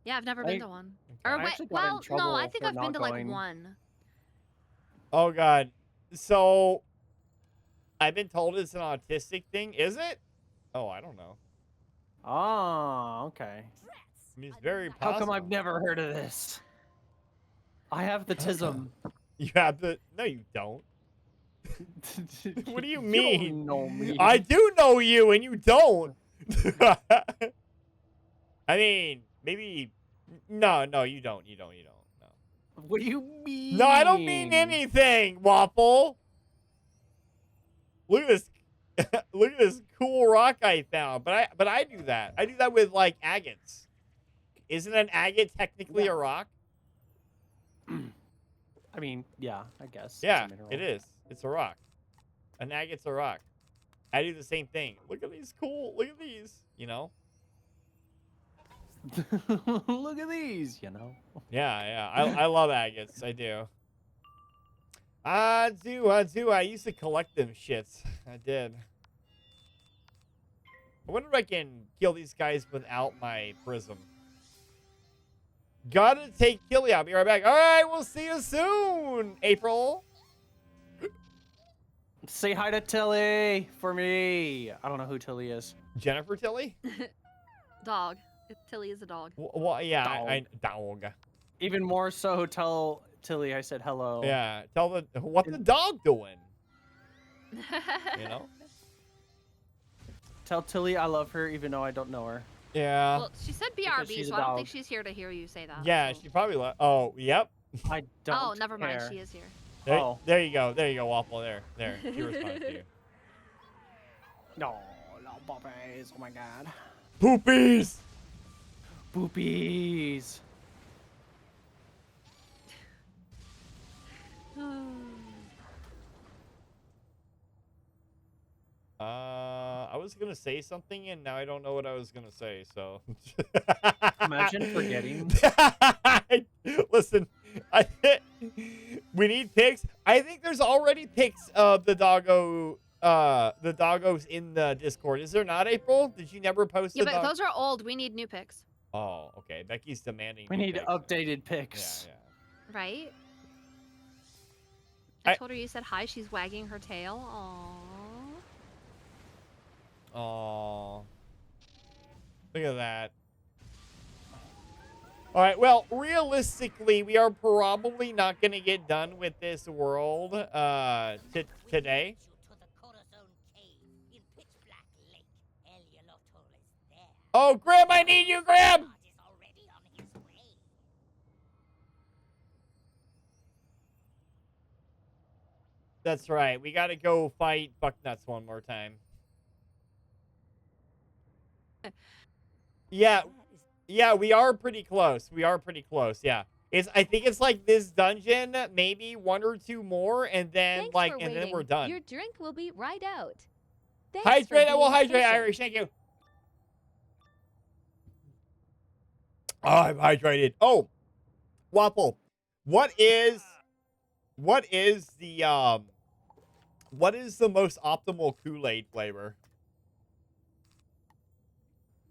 Yeah, I've never been to one. Or I wait, actually got in well, no, trouble I think for I've been not to like going. one. Oh god. So I've been told it's an autistic thing. Is it? Oh, I don't know. Oh, okay. I mean, it's very How possible. come I've never heard of this? I have the tism. You have the... No, you don't. What do you You mean? don't know me. I do know you, and you don't. I mean, maybe... No, you don't. No. What do you mean? No, I don't mean anything, Waffle. Look at this. Look at this cool rock I found. But I do that. I do that with like agates. Isn't an agate technically a rock? I mean, yeah, I guess. it's a Yeah, mineral. it is. It's a rock. An agate's a rock. I do the same thing. Look at these cool. Look at these. You know? Look at these, you know. Yeah. I love agates. I do. I do. I used to collect them shits. I did. I wonder if I can kill these guys without my prism. Gotta take Killy. I'll be right back. All right, we'll see you soon, April. Say hi to Tilly for me. I don't know who Tilly is. Jennifer Tilly? Dog. Tilly is a dog. Well, yeah, dog. Even more so, tell Tilly I said hello. Yeah, tell what the dog doing. You know? Tell Tilly I love her, even though I don't know her. Yeah. Well, she said Because BRB, she's a so I don't dog. think she's here to hear you say that. Yeah, she probably oh, yep. I don't Oh, never mind. care. She is here. There you go. There you go, Waffle. There. She responded to you. No, puppies. Oh my god. Poopies! Poopies. I was gonna say something and now I don't know what I was gonna say, so Imagine forgetting. Listen, we need pics. I think there's already pics of the doggos in the Discord. Is there not, April? Did you never post Yeah, the but those are old. We need new pics. Oh, okay. Becky's demanding We new need pics. updated pics. Yeah. Right? I told her you said hi. She's wagging her tail. Aww. Oh, look at that. All right, well, realistically, we are probably not going to get done with this world today. Oh, Graham, I need you, Graham! That's right. We got to go fight Bucknuts one more time. Yeah, we are pretty close. Yeah, I think it's like this dungeon, maybe one or two more, and then Thanks for and then waiting. we're done. Your drink will be right out. Thanks for Hydrate. I will being hydrate, patient. Irish. Thank you. Oh, I'm hydrated. Oh, Waffle. What is the most optimal Kool-Aid flavor?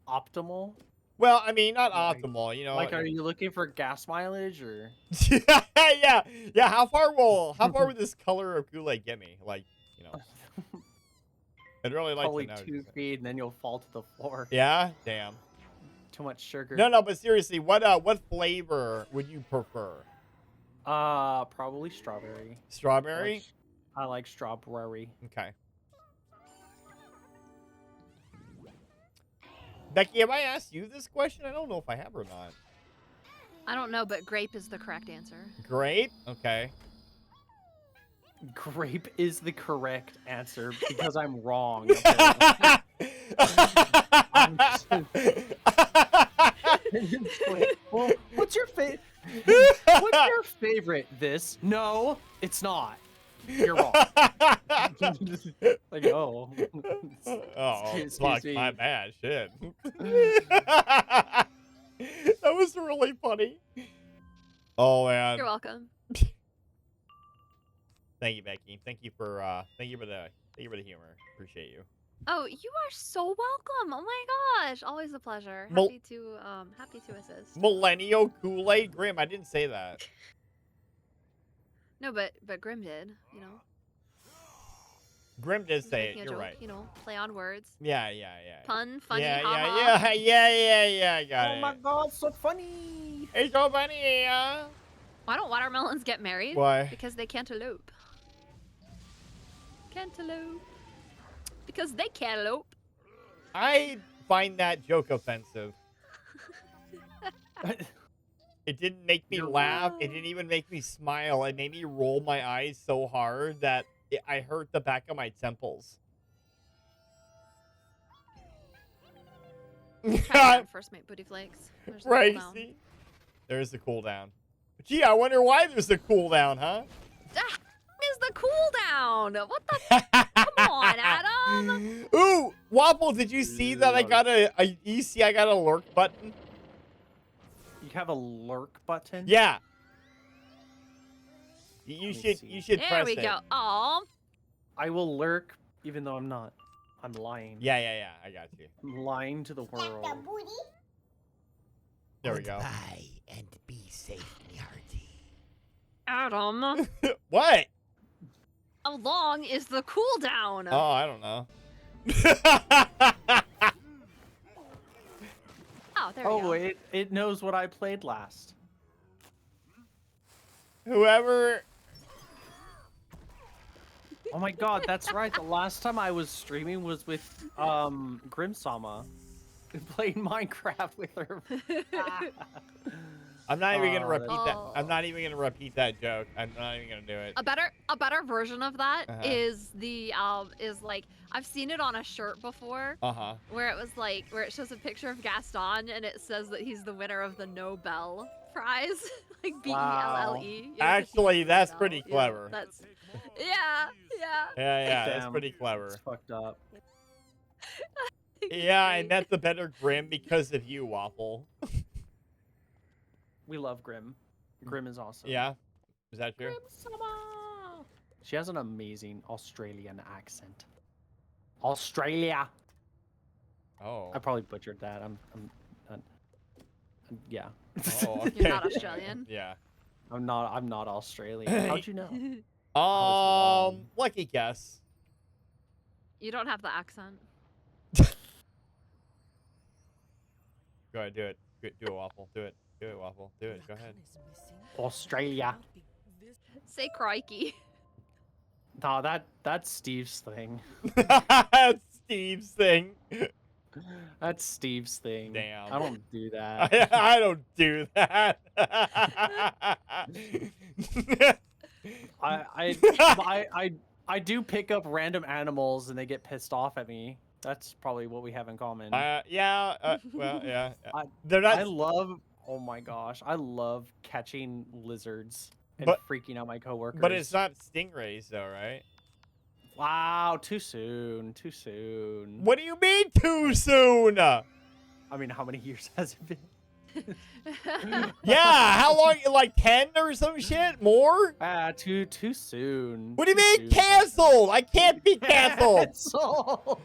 Optimal? Well, I mean, not optimal, you know. Like, are you looking for gas mileage or? yeah. How far would this color of Kool-Aid get me? Like, you know. I'd really like Probably to know. 2 feet, and then you'll fall to the floor. Yeah, damn. Too much sugar. No, but seriously, what flavor would you prefer? Probably strawberry. Strawberry? I like strawberry. Okay. Becky, have I asked you this question? I don't know if I have or not. I don't know, but grape is the correct answer. Grape? Okay. Grape is the correct answer because I'm wrong. Well, what's your favorite? What's your favorite? This? No, it's not. You're wrong. Like, oh. Oh, Excuse fuck, me. my bad. Shit. That was really funny. Oh man. You're welcome. Thank you, Becky. Thank you for the humor. Appreciate you. Oh, you are so welcome. Oh my gosh, always a pleasure. Mil- Happy to assist. Millennial Kool-Aid Grim. I didn't say that. No, but Grim did. You know. Grim did say it. Making a You're joke, right. You know, play on words. Yeah. Pun, funny, Yeah. haha. Yeah. I got it. Oh my god, so funny. It's so funny. Why don't watermelons get married? Why? Because they can't elope. Cantaloupe. Because they cantaloupe. I find that joke offensive. It didn't make me laugh. It didn't even make me smile. It made me roll my eyes so hard that I hurt the back of my temples. Try on first mate booty flakes. There's the Right, cooldown. see? There's the cooldown. Gee, I wonder why there's a cooldown, huh? That is the cooldown. What the? Come on, Adam. Ooh, Waffle, did you see that I got you see I got a lurk button? You have a lurk button? Yeah. You should There press we it. go. Aw. I will lurk even though I'm not. I'm lying. Yeah, I got you. I'm lying to the world. There we go. Goodbye and be safe, me hearty. Adam. What? How long is the cooldown? Oh, I don't know. Oh, there we go. Oh, it knows what I played last. Whoever. Oh my god, that's right. The last time I was streaming was with Grimsama. Playing Minecraft with her. I'm not even gonna Oh, repeat that's- that. I'm not even gonna repeat that joke. I'm not even gonna do it. A better version of that Uh-huh. is is like I've seen it on a shirt before. Where it was like where it shows a picture of Gaston and it says that he's the winner of the Nobel Prize, like BELLE. You know, Actually, that's Nobel. pretty Yeah, clever. that's yeah. Yeah, that's Damn, pretty clever. It's fucked up. Yeah, I met the better Grim because of you, Waffle. We love Grim. Grim is awesome. Yeah, is that true? Grimsama. She has an amazing Australian accent. Australia. Oh. I probably butchered that. Yeah. Oh, okay. You're not Australian. Yeah. I'm not Australian. How'd you know? Lucky guess. You don't have the accent. Go ahead, do it. Do it, Waffle. Do it. Do it, Waffle. Do it. Go ahead. Australia. Say crikey. No, that's Steve's thing. That's Steve's thing. That's Steve's thing. Damn. I don't do that. I don't do that. I do pick up random animals and they get pissed off at me. That's probably what we have in common. Well, yeah. They're not. I love. Oh my gosh, I love catching lizards and But- freaking out my coworkers. But it's not stingrays, though, right? Wow, too soon. Too soon. What do you mean too soon? I mean, how many years has it been? Yeah, how long? Like 10 or some shit? More? Too soon. What do you Too mean soon. canceled? I can't be canceled. Canceled.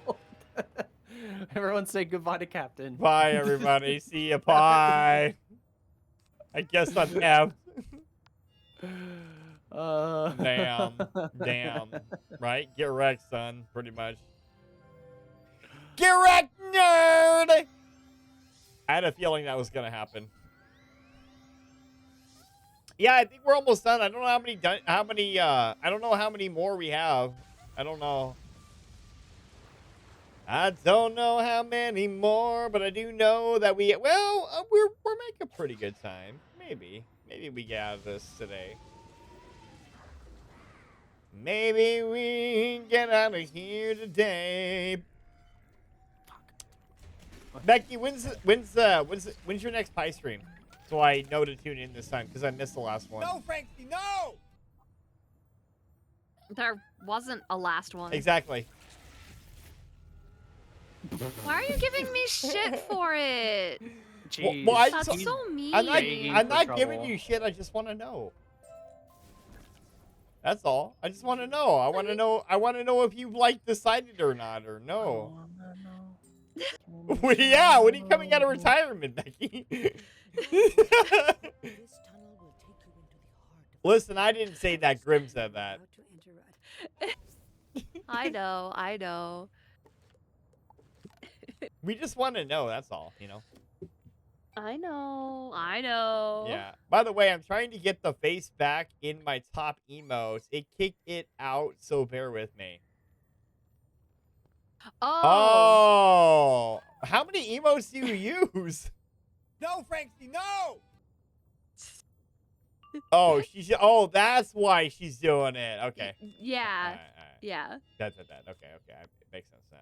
Everyone say goodbye to Captain. Bye, everybody. See ya. Bye. I guess I'm out. Damn. Right? Get wrecked, son. Pretty much. Get wrecked, nerd! I had a feeling that was gonna happen. Yeah, I think we're almost done. I don't know I don't know how many more we have. I don't know. I don't know how many more, but I do know that we're making pretty good time. Maybe we get out of this today. Maybe we get out of here today. Becky, when's your next pie stream? So I know to tune in this time because I missed the last one. No, Frankie, no! There wasn't a last one. Exactly. Why are you giving me shit for it? Jeez. Well, That's so mean. I'm not giving you shit. I just want to know. That's all. I just want to know. I want to know. I want to know if you like decided or not, or no. Well, yeah. When are you coming out of retirement, Becky? Listen, I didn't say that. Grim said that. I know. I know. We just want to know. That's all. You know. I know. I know. Yeah. By the way, I'm trying to get the face back in my top emotes. It kicked it out, so bear with me. Oh. How many emotes do you use? No, Frankie, no! Oh, oh, that's why she's doing it. Okay. Yeah. All right. Yeah. That. Okay. It makes sense now.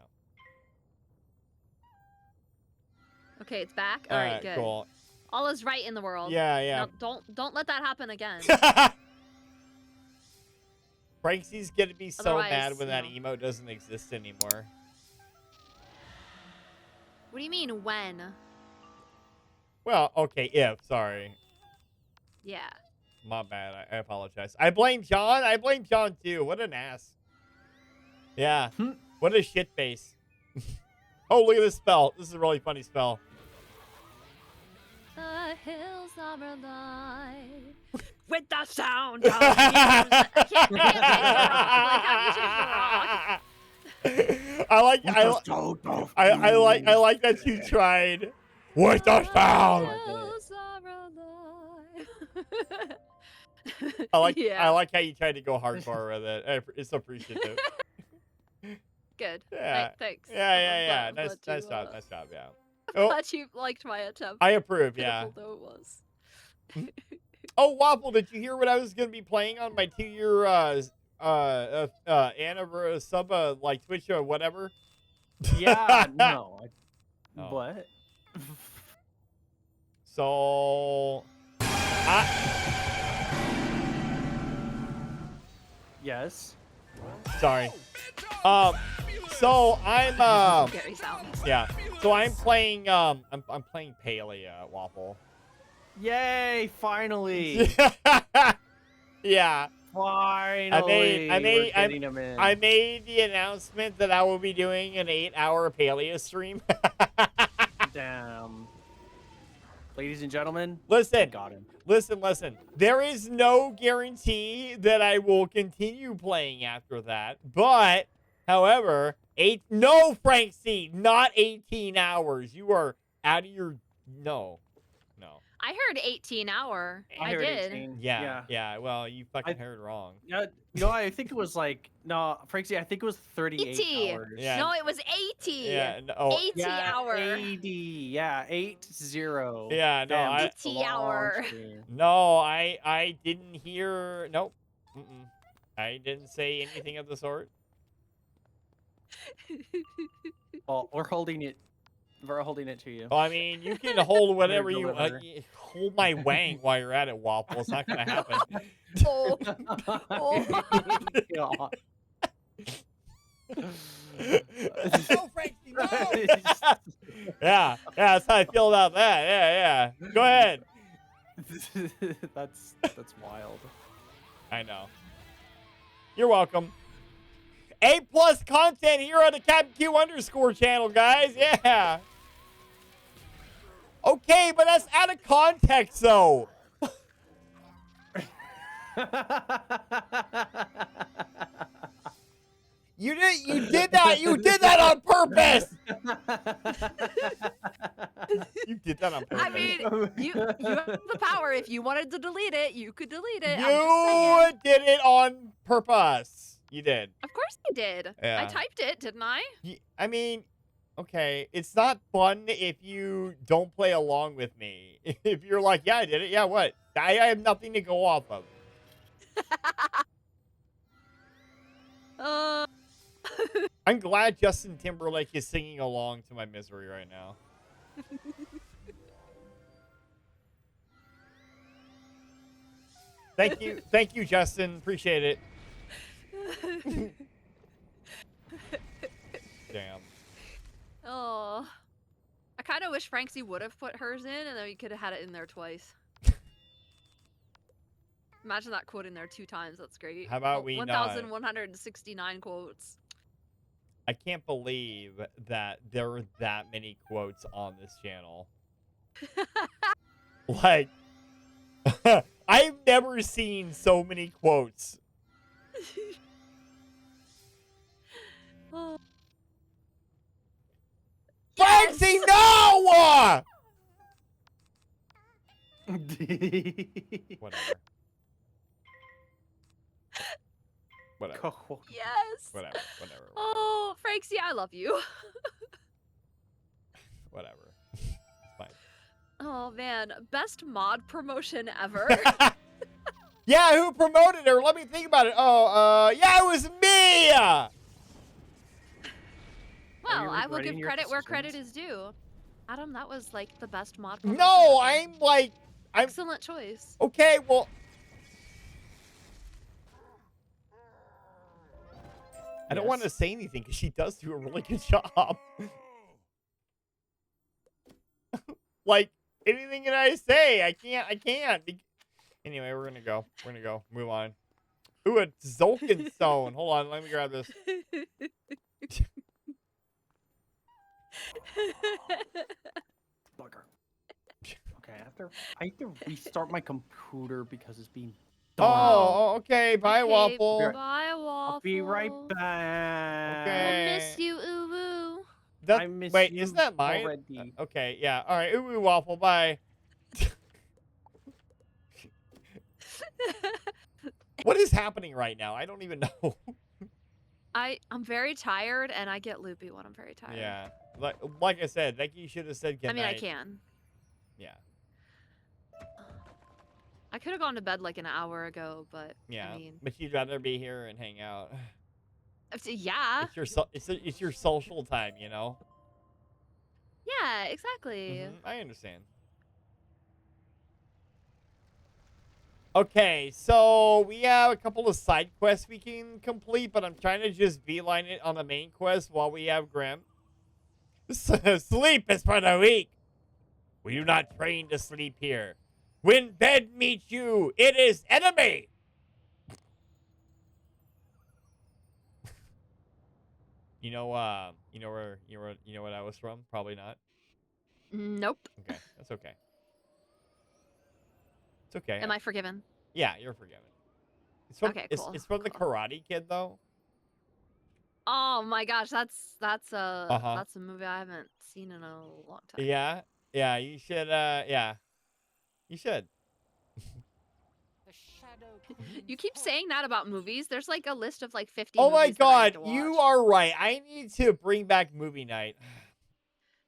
Okay, it's back. All right, good. Cool. All is right in the world. Yeah. No, don't let that happen again. Frankie's gonna be so Otherwise, mad when that emote doesn't exist anymore. What do you mean when? Well, okay, sorry. Yeah. My bad. I apologize. I blame John. I blame John too. What an ass. Yeah. What a shit face. Oh, look at this spell. This is a really funny spell. The hills are alive with the sound of years. I can't say the rock. Like, how do you change the rock? I like that you tried. With the sound. Hills are alive. I like Yeah. I like how you tried to go hardcore with it. It's appreciative. Good. Yeah. Thanks. Yeah. I'm Nice glad job. you, Nice job. Yeah. I'm glad you liked my attempt. I approve. Yeah. Pitiful though it was. Oh, Waffle, did you hear what I was gonna be playing on my 2-year anniversary sub like Twitch or whatever? Yeah. No. Oh. What? So, Yes. Sorry. So I'm Scary sounds. yeah. So I'm playing I'm playing Palia, Waffle. Yay! Finally. Yeah. Finally. I made the announcement that I will be doing an 8-hour Palia stream. Damn. Ladies and gentlemen, Listen. got him. Listen. There is no guarantee that I will continue playing after that. But, however, no, Frank C, not 18 hours. You are out of your, no. I heard 18-hour. I heard did. 18. Yeah. Well, you fucking heard wrong. Yeah, I think it was like, no, Frankie, I think it was 38 80. hours. Yeah. No, it was 80. Yeah. No. 80 hour. 80. Yeah, 80. Yeah. No. Damn, I. that's a 80 long hour. stream. No. I didn't hear. Nope. I didn't say anything of the sort. Well, we're holding it to you. Well, I mean, you can hold whatever you Deliver. hold my wang while you're at it, Waffle. It's not gonna happen. Oh. God. No, Frankie, no! Yeah, that's how I feel about that. Yeah. Go ahead. That's wild. I know. You're welcome. A+ content here on the CapQ_ channel, guys. Yeah. Okay, but that's out of context, though. You did that on purpose. You did that on purpose. I mean, you have the power. If you wanted to delete it, you could delete it. You did it on purpose. You did. Of course I did. Yeah. I typed it, didn't I? I mean, okay, it's not fun if you don't play along with me. If you're like, yeah, I did it. Yeah, what? I have nothing to go off of. I'm glad Justin Timberlake is singing along to my misery right now. Thank you, Justin. Appreciate it. Oh kind of wish Francie would have put hers in, and then we could have had it in there twice. Imagine that quote in there 2 times. That's great. How about we not? 1,169 quotes. I can't believe that there are that many quotes on this channel. Like, I've never seen so many quotes. Oh. Francie, no! Whatever. Whatever. Yes. Whatever. Oh, Francie, I love you. Whatever. It's fine. Oh man, best mod promotion ever. Yeah, who promoted her? Let me think about it. Oh, yeah, it was me! Well, I will give credit where credit is due. Adam, that was like the best mod promotion. No, ever. Excellent choice. Okay, well... I don't want to say anything because she does do a really good job. Like, anything that I say, I can't. Anyway, we're gonna go. Move on. Ooh, a Zolkin stone. Hold on, let me grab this. Bugger. Okay, I have to restart my computer because it's being dumb. Oh, okay. Bye, Waffle. Bye, Waffle. I'll be right back. Okay. I miss you, Uwu. I miss wait, you isn't that mine? already. Okay, yeah. All right, ooh, Waffle, bye. What is happening right now? I don't even know. I'm very tired, and I get loopy when I'm very tired. Yeah. Like I said, like you should have said good I mean, night. I can. Yeah. I could have gone to bed like an hour ago, but Yeah. I mean, But you'd rather be here and hang out. yeah. It's your social time, you know? Yeah, exactly. I understand. Okay, so we have a couple of side quests we can complete, but I'm trying to just beeline it on the main quest while we have Grim. Sleep is for the weak. We do not train to sleep here. When bed meets you, it is enemy. You know what I was from? Probably not. Nope. Okay, that's okay. It's okay. Am I forgiven? Yeah, you're forgiven. It's from, Okay, cool. It's from the Karate Kid, though. Oh my gosh, that's a movie I haven't seen in a long time. Yeah, yeah, you should. Yeah, you should. You keep saying that about movies. There's like a list of like 50 Oh my movies that I need God, to you watch. are right. I need to bring back movie night.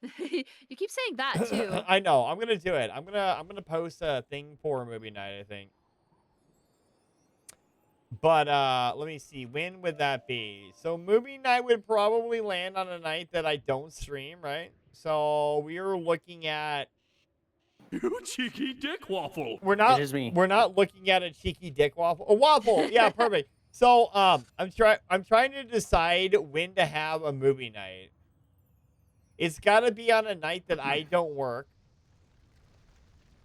You keep saying that too. I know. I'm gonna do it. I'm gonna post a thing for movie night, I think. But let me see. When would that be? So movie night would probably land on a night that I don't stream, right? So we are looking at. You cheeky dick waffle. We're not. It is me. We're not looking at a cheeky dick waffle. A waffle. Yeah, perfect. So I'm trying to decide when to have a movie night. It's got to be on a night that I don't work.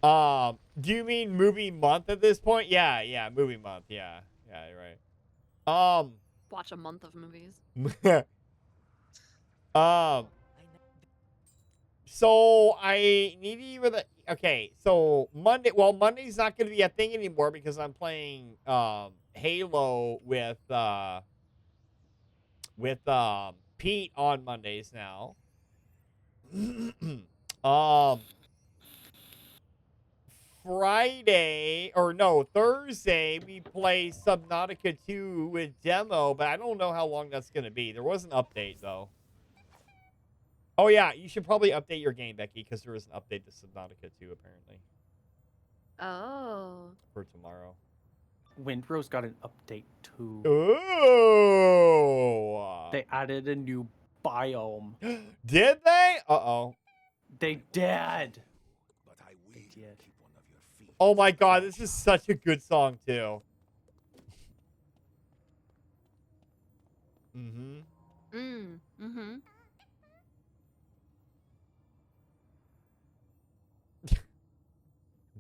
Do you mean movie month at this point? Yeah, movie month. Yeah, you're right. Watch a month of movies. So I need you with okay, so Monday, well, Monday's not going to be a thing anymore because I'm playing Halo with Pete on Mondays now. Thursday we play Subnautica 2 with demo, but I don't know how long that's going to be. There was an update though. Oh yeah, you should probably update your game, Becky, because there is an update to Subnautica 2 apparently. Oh. For tomorrow. Windrow's got an update too. Oh. They added a new biome. Did they? Uh-oh. They did. But I will keep one of your feet. Oh my God, this is such a good song too.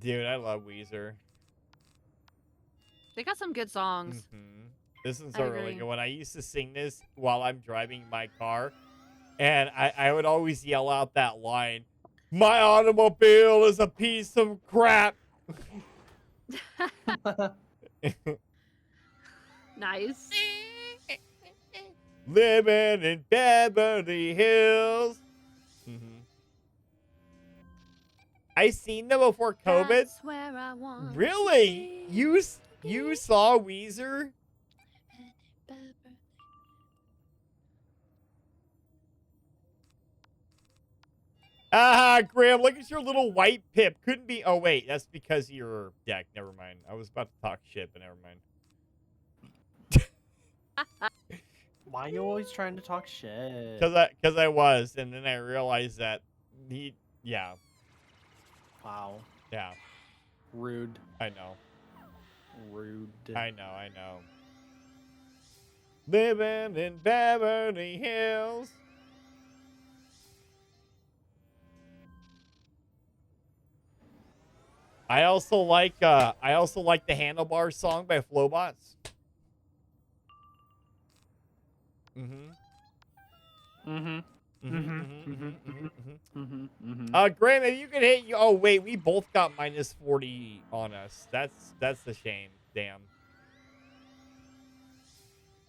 Dude, I love Weezer. They got some good songs. This is I a really agree. good one. I used to sing this while I'm driving my car, and I would always yell out that line, "My automobile is a piece of crap." Nice. Living in Beverly Hills. I seen them before COVID. That's where I want Really? You saw Weezer? Ah, Graham, look at your little white pip. Couldn't be. Oh, wait. That's because of your deck. Never mind. I was about to talk shit, but never mind. Why are you always trying to talk shit? Because I was, and then I realized that yeah. Wow. Yeah. Rude. I know. Rude. I know. Living in Beverly Hills. I also like the Handlebar song by Flowbots. Graham, if you could hit you. Oh wait, we both got minus 40 on us. That's a shame. Damn.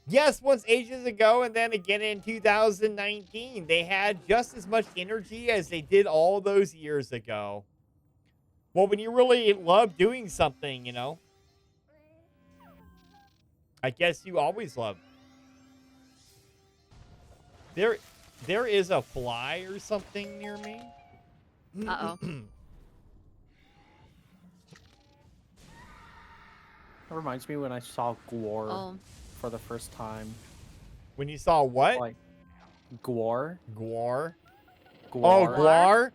Yes, once ages ago, and then again in 2019, they had just as much energy as they did all those years ago. Well, when you really love doing something, you know. I guess you always love. There is a fly or something near me. Uh-oh. That reminds me when I saw Gwar Oh. for the first time. When you saw what? Like Gwar. Gwar. Gwar. Oh, Gwar.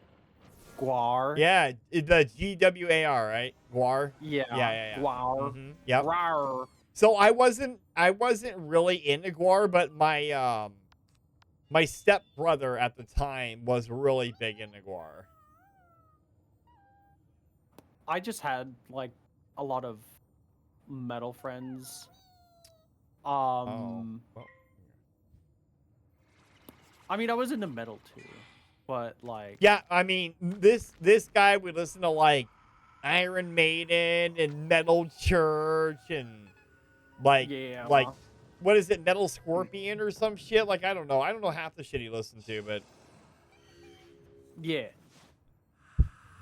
Gwar. Yeah, the GWAR, right? Gwar. Yeah. Gwar. Yep. Rawr. So I wasn't really into Gwar, but my my stepbrother at the time was really big into Gwar. I just had like a lot of metal friends. I mean, I was into metal too, but like. Yeah, I mean, this guy would listen to like Iron Maiden and Metal Church and like what is it, Metal Scorpion or some shit? Like I don't know half the shit he listened to, but yeah.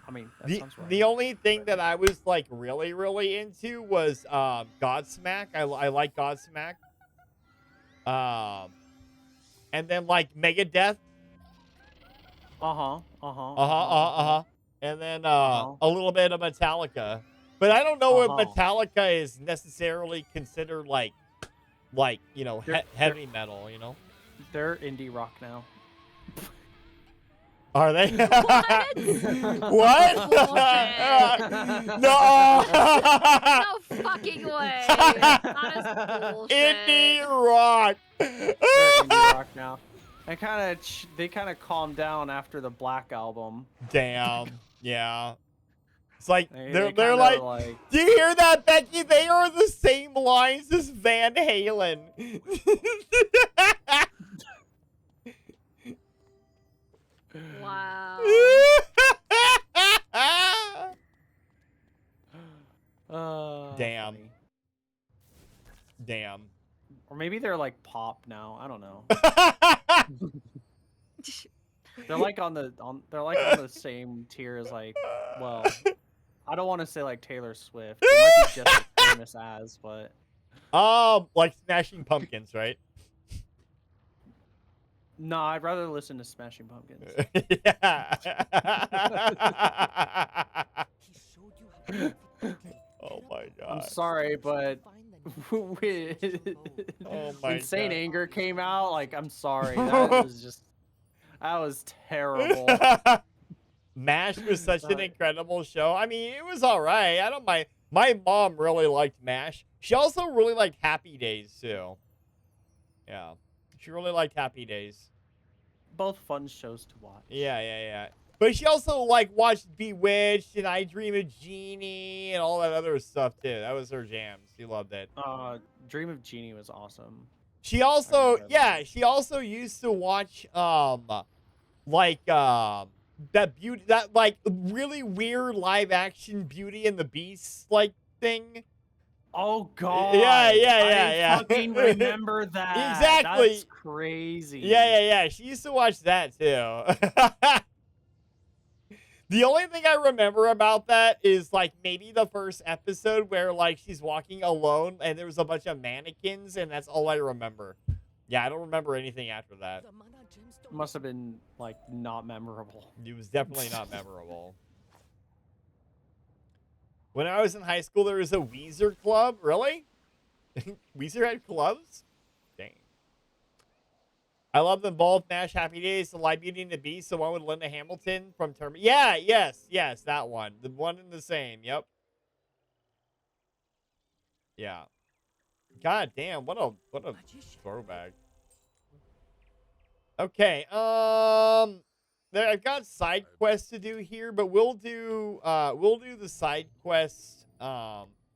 I mean, that sounds right. The only thing that I was like really into was Godsmack. I like Godsmack. And then like Megadeth. And then a little bit of Metallica. But I don't know if Metallica is necessarily considered like you know, heavy metal, you know. They're indie rock now. Are they? What? No. No fucking way. That is bullshit. Indie rock. They're indie rock now. They kind of calmed down after the Black album. Damn. Yeah. It's like they're kinda like, do you hear that, Becky? They are the same lines as Van Halen. Wow. Damn. Damn. Or maybe they're like pop now. I don't know. They're like on the same tier as like, well, I don't want to say like Taylor Swift. They might be just as famous as, but like Smashing Pumpkins, right? No, I'd rather listen to Smashing Pumpkins. Yeah. Oh my god. I'm sorry, but Oh my Insane god. Anger came out. Like, I'm sorry. That was terrible. MASH was such an incredible show. I mean, it was all right. I don't mind. My mom really liked MASH. She also really liked Happy Days too. Yeah. She really liked Happy Days. Both fun shows to watch. Yeah. But she also like watched Bewitched and I Dream of Jeannie and all that other stuff too. That was her jam. She loved it. Dream of Genie was awesome. She also, yeah, she also used to watch that like really weird live action Beauty and the Beast like thing. Oh God! Yeah. I fucking remember that. Exactly. That's crazy. Yeah. She used to watch that too. The only thing I remember about that is like maybe the first episode where like she's walking alone and there was a bunch of mannequins and that's all I remember. Yeah, I don't remember anything after that. Must have been like not memorable. It was definitely not memorable. When I was in high school, there was a Weezer club. Really? Weezer had clubs? Dang. I love them both. MASH, Happy Days, The Live Beauty and the Beast, the one with Linda Hamilton from Terminator. Yeah, yes, that one. The one and the same. Yep. Yeah. God damn, what a throwback. Okay, there I've got side quests to do here, but we'll do the side quests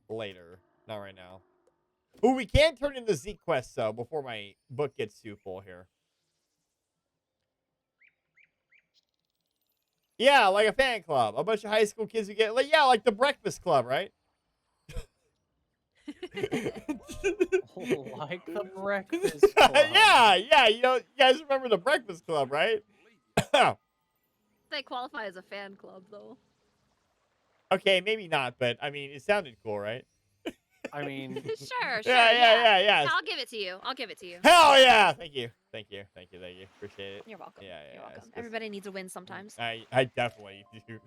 later. Not right now. Ooh, we can turn into Z quests though before my book gets too full here. Yeah, like a fan club. A bunch of high school kids who get like the Breakfast Club, right? Like the Breakfast Club. yeah. You guys remember the Breakfast Club, right? They qualify as a fan club, though. Okay, maybe not, but I mean, it sounded cool, right? I mean, sure. Yeah. I'll give it to you. Hell yeah! Thank you. Appreciate it. You're welcome. Yeah. You're welcome. Everybody needs a win sometimes. I definitely do.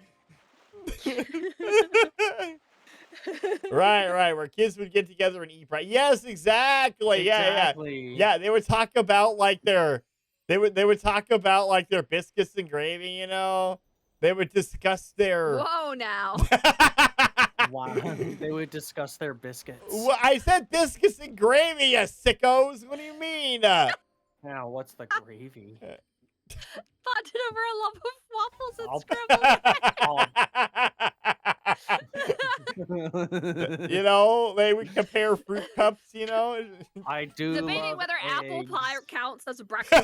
Right. Where kids would get together and eat right. Yes, exactly. Yeah. They would talk about like their biscuits and gravy. You know, they would discuss their. Whoa, now. Wow. They would discuss their biscuits. Well, I said biscuits and gravy, you sickos. What do you mean? Now, what's the gravy? Bonded over a love of waffles and scrambled. You know, they would compare fruit cups. You know, I do. Debating whether eggs. apple pie counts as a breakfast.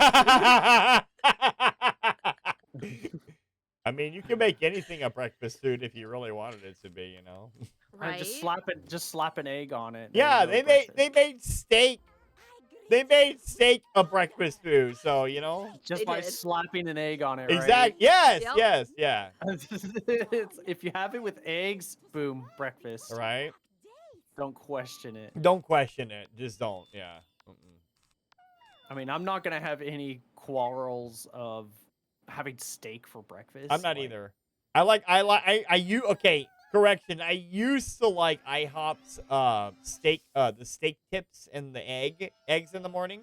I mean, you can make anything a breakfast food if you really wanted it to be, you know. Right. Just slap an egg on it. Yeah, they made steak. They made steak a breakfast food, so you know. Just by slapping an egg on it. Exactly. Right? Yes. Yeah. If you have it with eggs, boom, breakfast. Right. Don't question it. Don't question it. Just don't. Yeah. I mean, I'm not gonna have any quarrels of having steak for breakfast. I'm not either. Okay, correction. I used to like IHOP's steak, the steak tips and the eggs in the morning.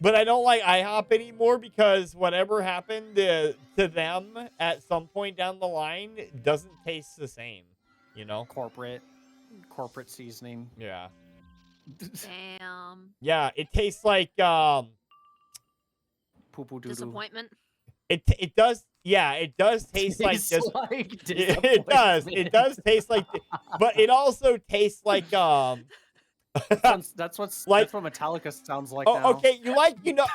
But I don't like IHOP anymore because whatever happened to them at some point down the line doesn't taste the same, you know? Corporate seasoning. Yeah. Damn. Yeah, it tastes like poo-poo-doo-doo. Disappointment. It does. Yeah, it does taste like this. It does taste like, but it also tastes like That's what Metallica sounds like. Now. Okay, you know.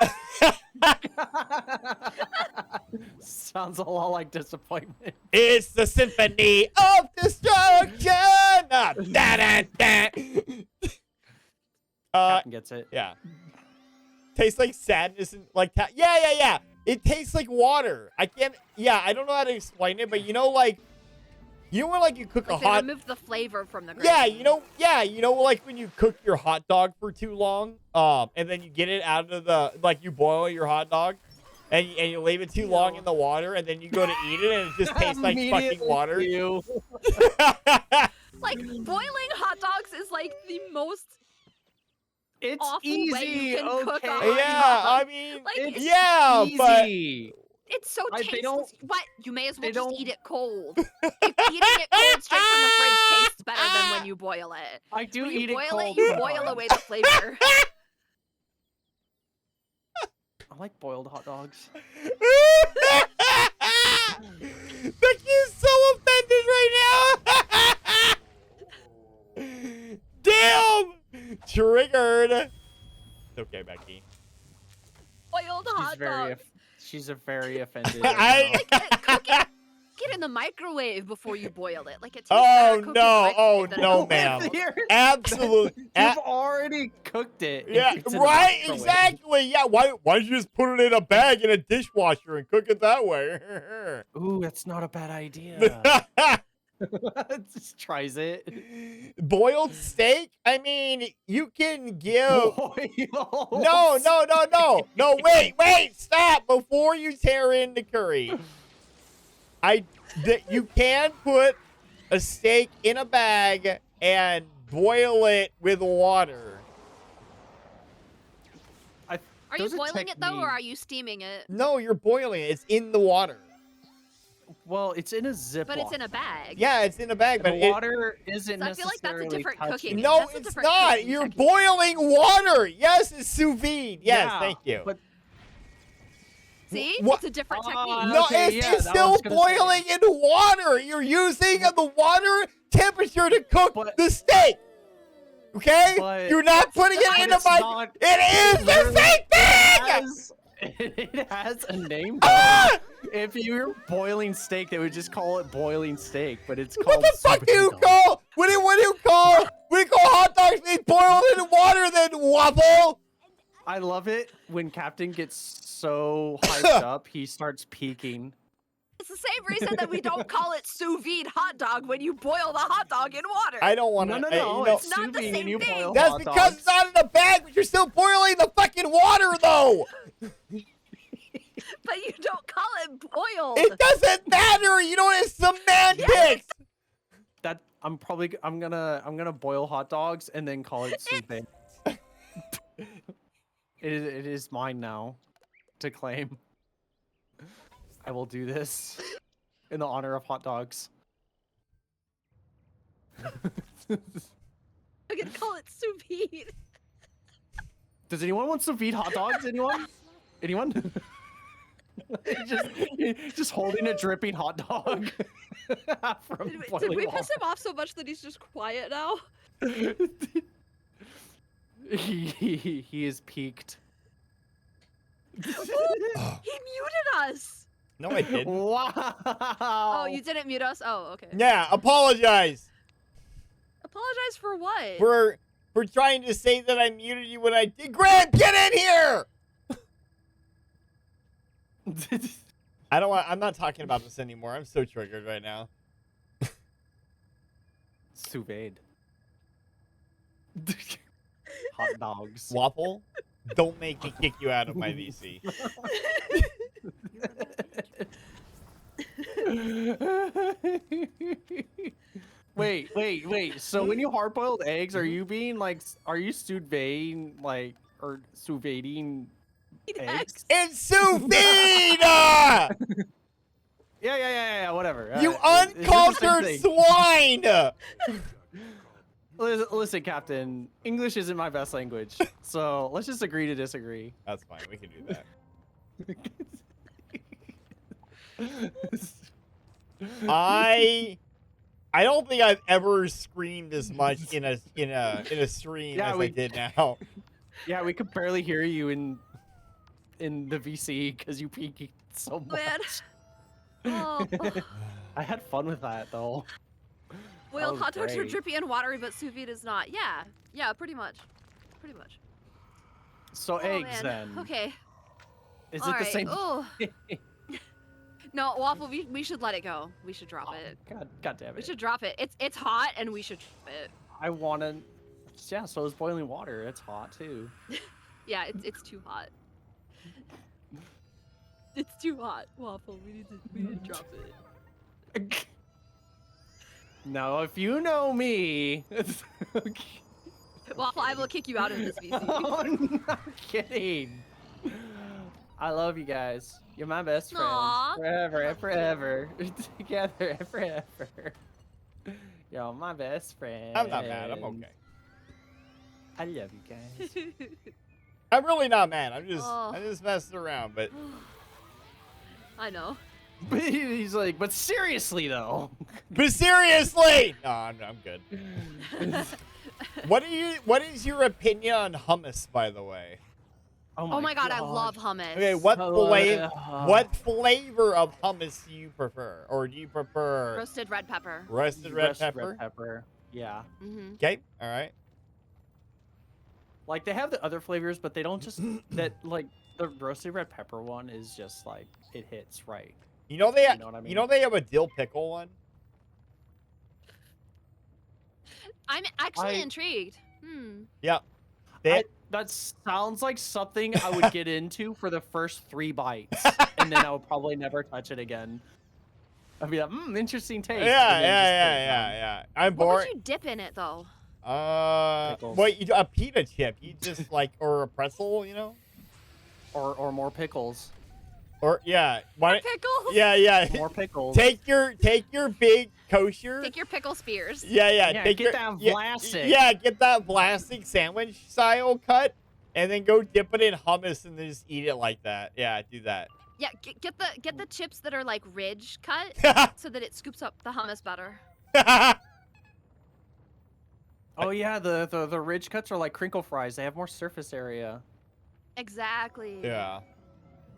Sounds a lot like disappointment. It's the symphony of destruction. Captain gets it. Yeah. Tastes like sadness and like yeah. It tastes like water. I don't know how to explain it, but you know when like you cook like a hot. They remove the flavor from the gravy. You know like when you cook your hot dog for too long, and then you get it out of you boil your hot dog, and you leave it too long in the water, and then you go to eat it, and it just tastes like fucking water. Like boiling hot dogs is like the most. It's awful easy. Way you can cook a hot Yeah, dog. I mean, like, but it's so tasteless. What? You may as well don't- just eat it cold. Eating it cold straight from the fridge tastes better than when you boil it. I do when eat you it boil cold. You boil away the flavor. I like boiled hot dogs. Becky. Boiled hot dog. She's a very offended. Cook it in the microwave before you boil it. Like it tastes Oh better cooked in the no! microwave Oh than no, in ma'am! the Absolutely. You've already cooked it. Yeah, It's in a right. microwave. Exactly. Yeah. Why don't you just put it in a bag in a dishwasher and cook it that way? Ooh, that's not a bad idea. Just tries it. Boiled steak? I mean, you can give. Boiled No, wait, stop before you tear into curry. You can put a steak in a bag and boil it with water. Are you boiling it though, or are you steaming it? No, you're boiling it. It's in the water. Well, it's in a Ziploc. But it's in a bag. Yeah, it's in a bag, but the water isn't So I feel like that's a necessarily different touching cooking. it. No, That's a it's different not. cooking You're technique. boiling water. Yes, it's sous vide. Yes, Yeah, thank you. But See, What? it's a different technique. No, okay, yeah, it's that still was gonna say. boiling in water. You're using the water temperature to cook the steak. Okay? But You're not putting it in a it's mic. not- It is the same thing! It has a name. Ah! If you were boiling steak, they would just call it boiling steak, but it's What called. the fuck do you call? What do you call hot dogs being boiled in water then waffle? I love it when Captain gets so hyped up, he starts peeking. It's the same reason that we don't call it sous vide hot dog when you boil the hot dog in water. I don't want to. No, it's not the same thing. That's hot because dogs. it's not in a bag, but you're still boiling the fucking water, though. But you don't call it boiled. It doesn't matter. You know, it's semantics. That I'm gonna boil hot dogs and then call it soup. It is mine now to claim. I will do this in the honor of hot dogs. I'm gonna call it sous vide. Does anyone want some feed hot dogs? Anyone? Anyone? just holding a dripping hot dog from Did boiling we water. piss him off so much that he's just quiet now? He is peaked. Ooh, he muted us. No, I didn't. Wow. Oh, you didn't mute us? Oh, okay. Yeah, apologize Apologize for what? for trying to say that I muted you when I did. Grant, get in here! I'm not talking about this anymore. I'm so triggered right now. Sous vide. Hot dogs. Waffle, don't make me kick you out of my VC. Wait. So when you hard-boiled eggs, are you being like, are you sous videing or sous videing eggs? It's sous vide! Yeah, whatever. You It's the same uncultured thing. swine! Listen, Captain, English isn't my best language, so let's just agree to disagree. That's fine. We can do that. I don't think I've ever screamed as much in a stream as I did now. Yeah, we could barely hear you in the VC because you peaked so much. Man. Oh. I had fun with that though. Boiled was hot dogs are great. drippy and watery, but sous vide is not. Yeah, pretty much. So eggs man. then. Okay. Is All it the right. same? Oh. No, Waffle, we should let it go. We should drop it. God damn We it. should drop it. It's hot and we should drop it. I wanna. Yeah, so is boiling water. It's hot too. Yeah, it's too hot. It's too hot, Waffle. We need to drop it. No, if you know me. Waffle, I will kick you out of this VC. Oh, I'm not kidding. I love you guys. You're my best friends. Aw. Forever and forever. Together and forever. You're my best friend. I'm not mad. I'm okay. I love you guys. I'm really not mad. I'm Oh. just messing around, but I know. But he's like, but seriously though. But seriously! No, I'm good. What is your opinion on hummus, by the way? Oh my god, I love hummus. Okay, what flavor of hummus do you prefer, or do you prefer Roasted red pepper. roasted red pepper? Red pepper. Yeah. Okay, all right. Like they have the other flavors, but they don't just that like the roasted red pepper one is just like it hits right. You know they know what I mean? you know they have a dill pickle one. I'm actually intrigued. Yeah. That sounds like something I would get into for the first 3 bites, and then I would probably never touch it again. I'd be like, interesting taste. Yeah. I'm What bored. would you dip in it though? What you do? A pita chip? You just like, or a pretzel, you know? Or more pickles. Or yeah, why? Pickles? Yeah. More pickles. Take your big kosher. Take your pickle spears. Yeah. Get take that your, Vlasic. Yeah, get that Vlasic sandwich style cut, and then go dip it in hummus and then just eat it like that. Yeah, do that. Yeah, get the chips that are like ridge cut so that it scoops up the hummus better. Oh yeah, the ridge cuts are like crinkle fries. They have more surface area. Exactly. Yeah.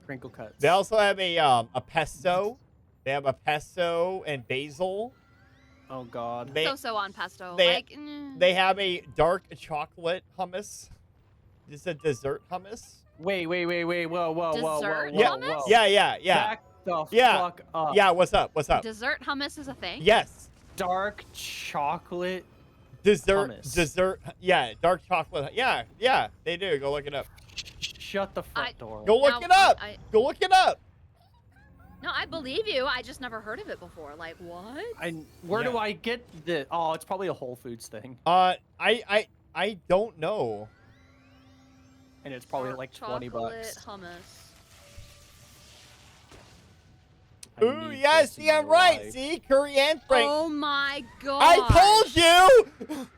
Crinkle cuts. They also have a pesto. They have a pesto and basil. Oh god. So on pesto. They have a dark chocolate hummus. This is a dessert hummus. Wait. Whoa. Dessert Yeah. hummus? Yeah. Back the Yeah. fuck up. Yeah, what's up? Dessert hummus is a thing? Yes. Dark chocolate Dessert, hummus. Yeah, dark chocolate. Yeah, they do. Go look it up. Shut the front door. Go look it up. Go look it up. No, I believe you. I just never heard of it before. Like, what? Where do I get the? Oh, it's probably a Whole Foods thing. I don't know. And it's probably like $20. Hummus. Ooh, yeah, see, I'm right. See, curry and frank. Oh my god. I told you.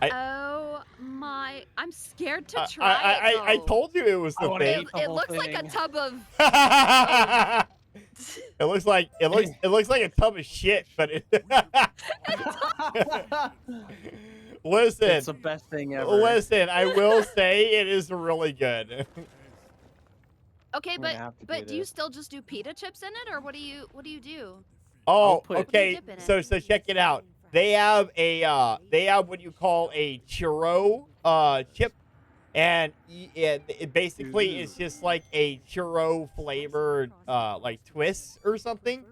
Oh my! I'm scared to try it. I told you it was the thing. It looks like a tub of. It looks like a tub of shit, but it. Listen, it's the best thing ever. Listen, I will say it is really good. Okay, but do you still just do pita chips in it, or what do you do? Oh, okay. So check it out. They have what you call a churro chip, and it basically is just like a churro flavored like twist or something.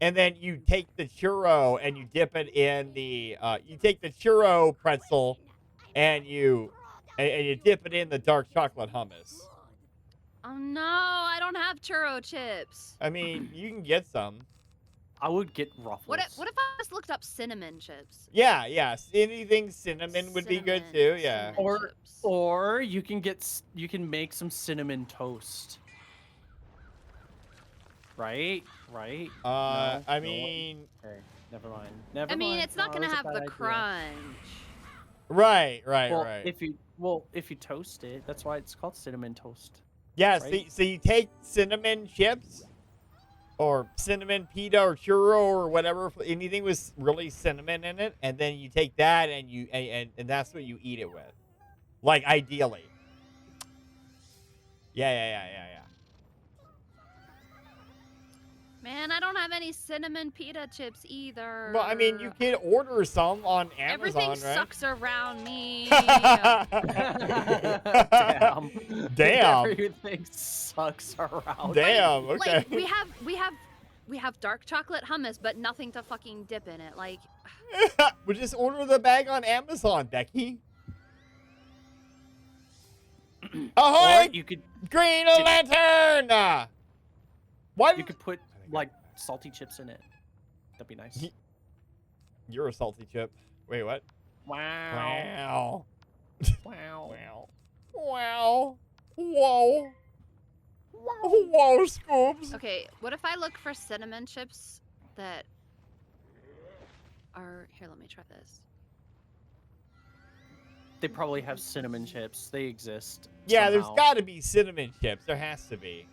And then you take the churro and you dip it in the you take the churro pretzel and you dip it in the dark chocolate hummus. Oh no, I don't have churro chips. I mean, you can get some. I would get Ruffles. What if I just looked up cinnamon chips? Yeah. Anything cinnamon would be good too. Yeah. Or you can make some cinnamon toast. Right. No, I mean. Okay, never mind. I mean, it's not gonna have the crunch. Right. If you toast it, that's why it's called cinnamon toast. Yeah. Right? So you take cinnamon chips. Or cinnamon pita or churro or whatever, anything with really cinnamon in it, and then you take that and and that's what you eat it with, like ideally. Yeah. Man, I don't have any cinnamon pita chips either. Well, I mean, you can order some on Amazon, Everything right? sucks around me. Damn. Everything sucks around. Damn. Like, Okay. like we have dark chocolate hummus, but nothing to fucking dip in it. Like, We just order the bag on Amazon, Becky. Ahoy! Or you could Green Lantern. Why? You could put like salty chips in it. That'd be nice. You're a salty chip. Wait, what? Wow. Whoa. Whoa, Scoops. okay, what if I look for cinnamon chips that are here? Let me try this. They probably have cinnamon chips. They exist. Yeah, somehow. there's got to be cinnamon chips. There has to be.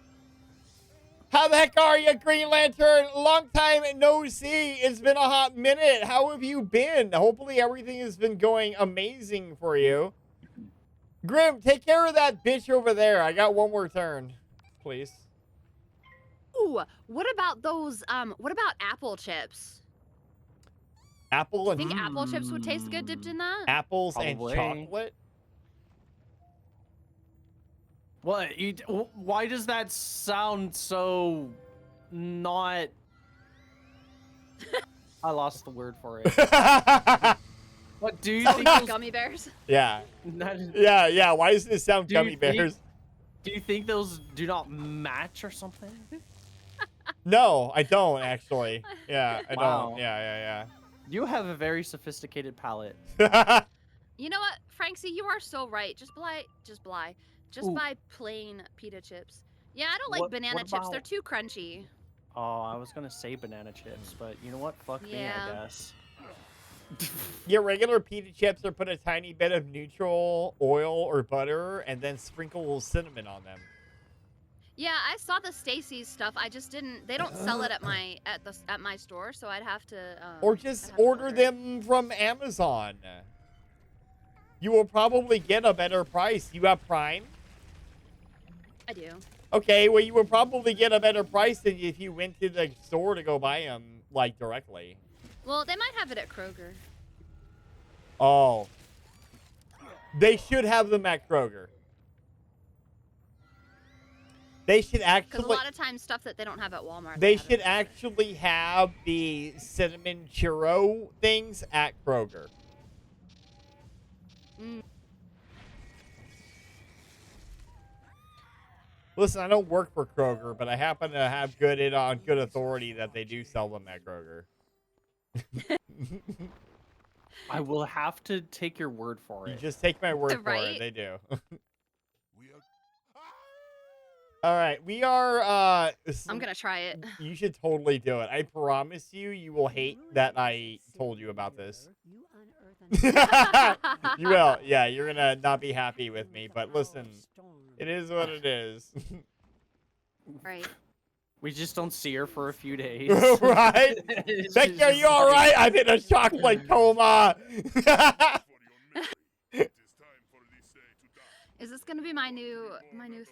How the heck are you, Green Lantern? Long time no see. It's been a hot minute. How have you been? Hopefully everything has been going amazing for you. Grim, take care of that bitch over there. I got one more turn, please. Ooh, what about those? What about apple chips? Apple Do you and think apple chips would taste good dipped in that? apples Probably. and chocolate. What? Why does that sound so not? I lost the word for it. What do you think? Those... Gummy bears? Yeah. Not... Yeah. Why does this sound Do you gummy bears? Do you think those do not match or something? No, I don't actually. Yeah, I Wow. don't. Yeah. You have a very sophisticated palate. You know what, Franksy, you are so right. Just buy plain pita chips. Yeah, I don't like banana chips. They're too crunchy. Oh, I was gonna say banana chips, but you know what? Fuck me, I guess. Your regular pita chips are put a tiny bit of neutral oil or butter and then sprinkle cinnamon on them. Yeah, I saw the Stacy's stuff. I just didn't. They don't sell it at my store, so I'd have to. Or just order them from Amazon. You will probably get a better price. You have Prime? I do. Okay, well, you will probably get a better price than if you went to the store to go buy them, like, directly. Well, they might have it at Kroger. Oh. They should have them at Kroger. They should actually... Because a lot of times stuff that they don't have at Walmart. They should actually have the cinnamon churro things at Kroger. Mm. Listen, I don't work for Kroger, but I happen to have good authority that they do sell them at Kroger. I will have to take your word for it. You just take my word for it. They do. All right, we are. I'm gonna try it. You should totally do it. I promise you, you will hate that I told you about this. You will. Yeah, you're gonna not be happy with me. But listen, it is what it is. Right. We just don't see her for a few days. Right? Becky, are you all right? I'm in a chocolate coma. Is this gonna be my new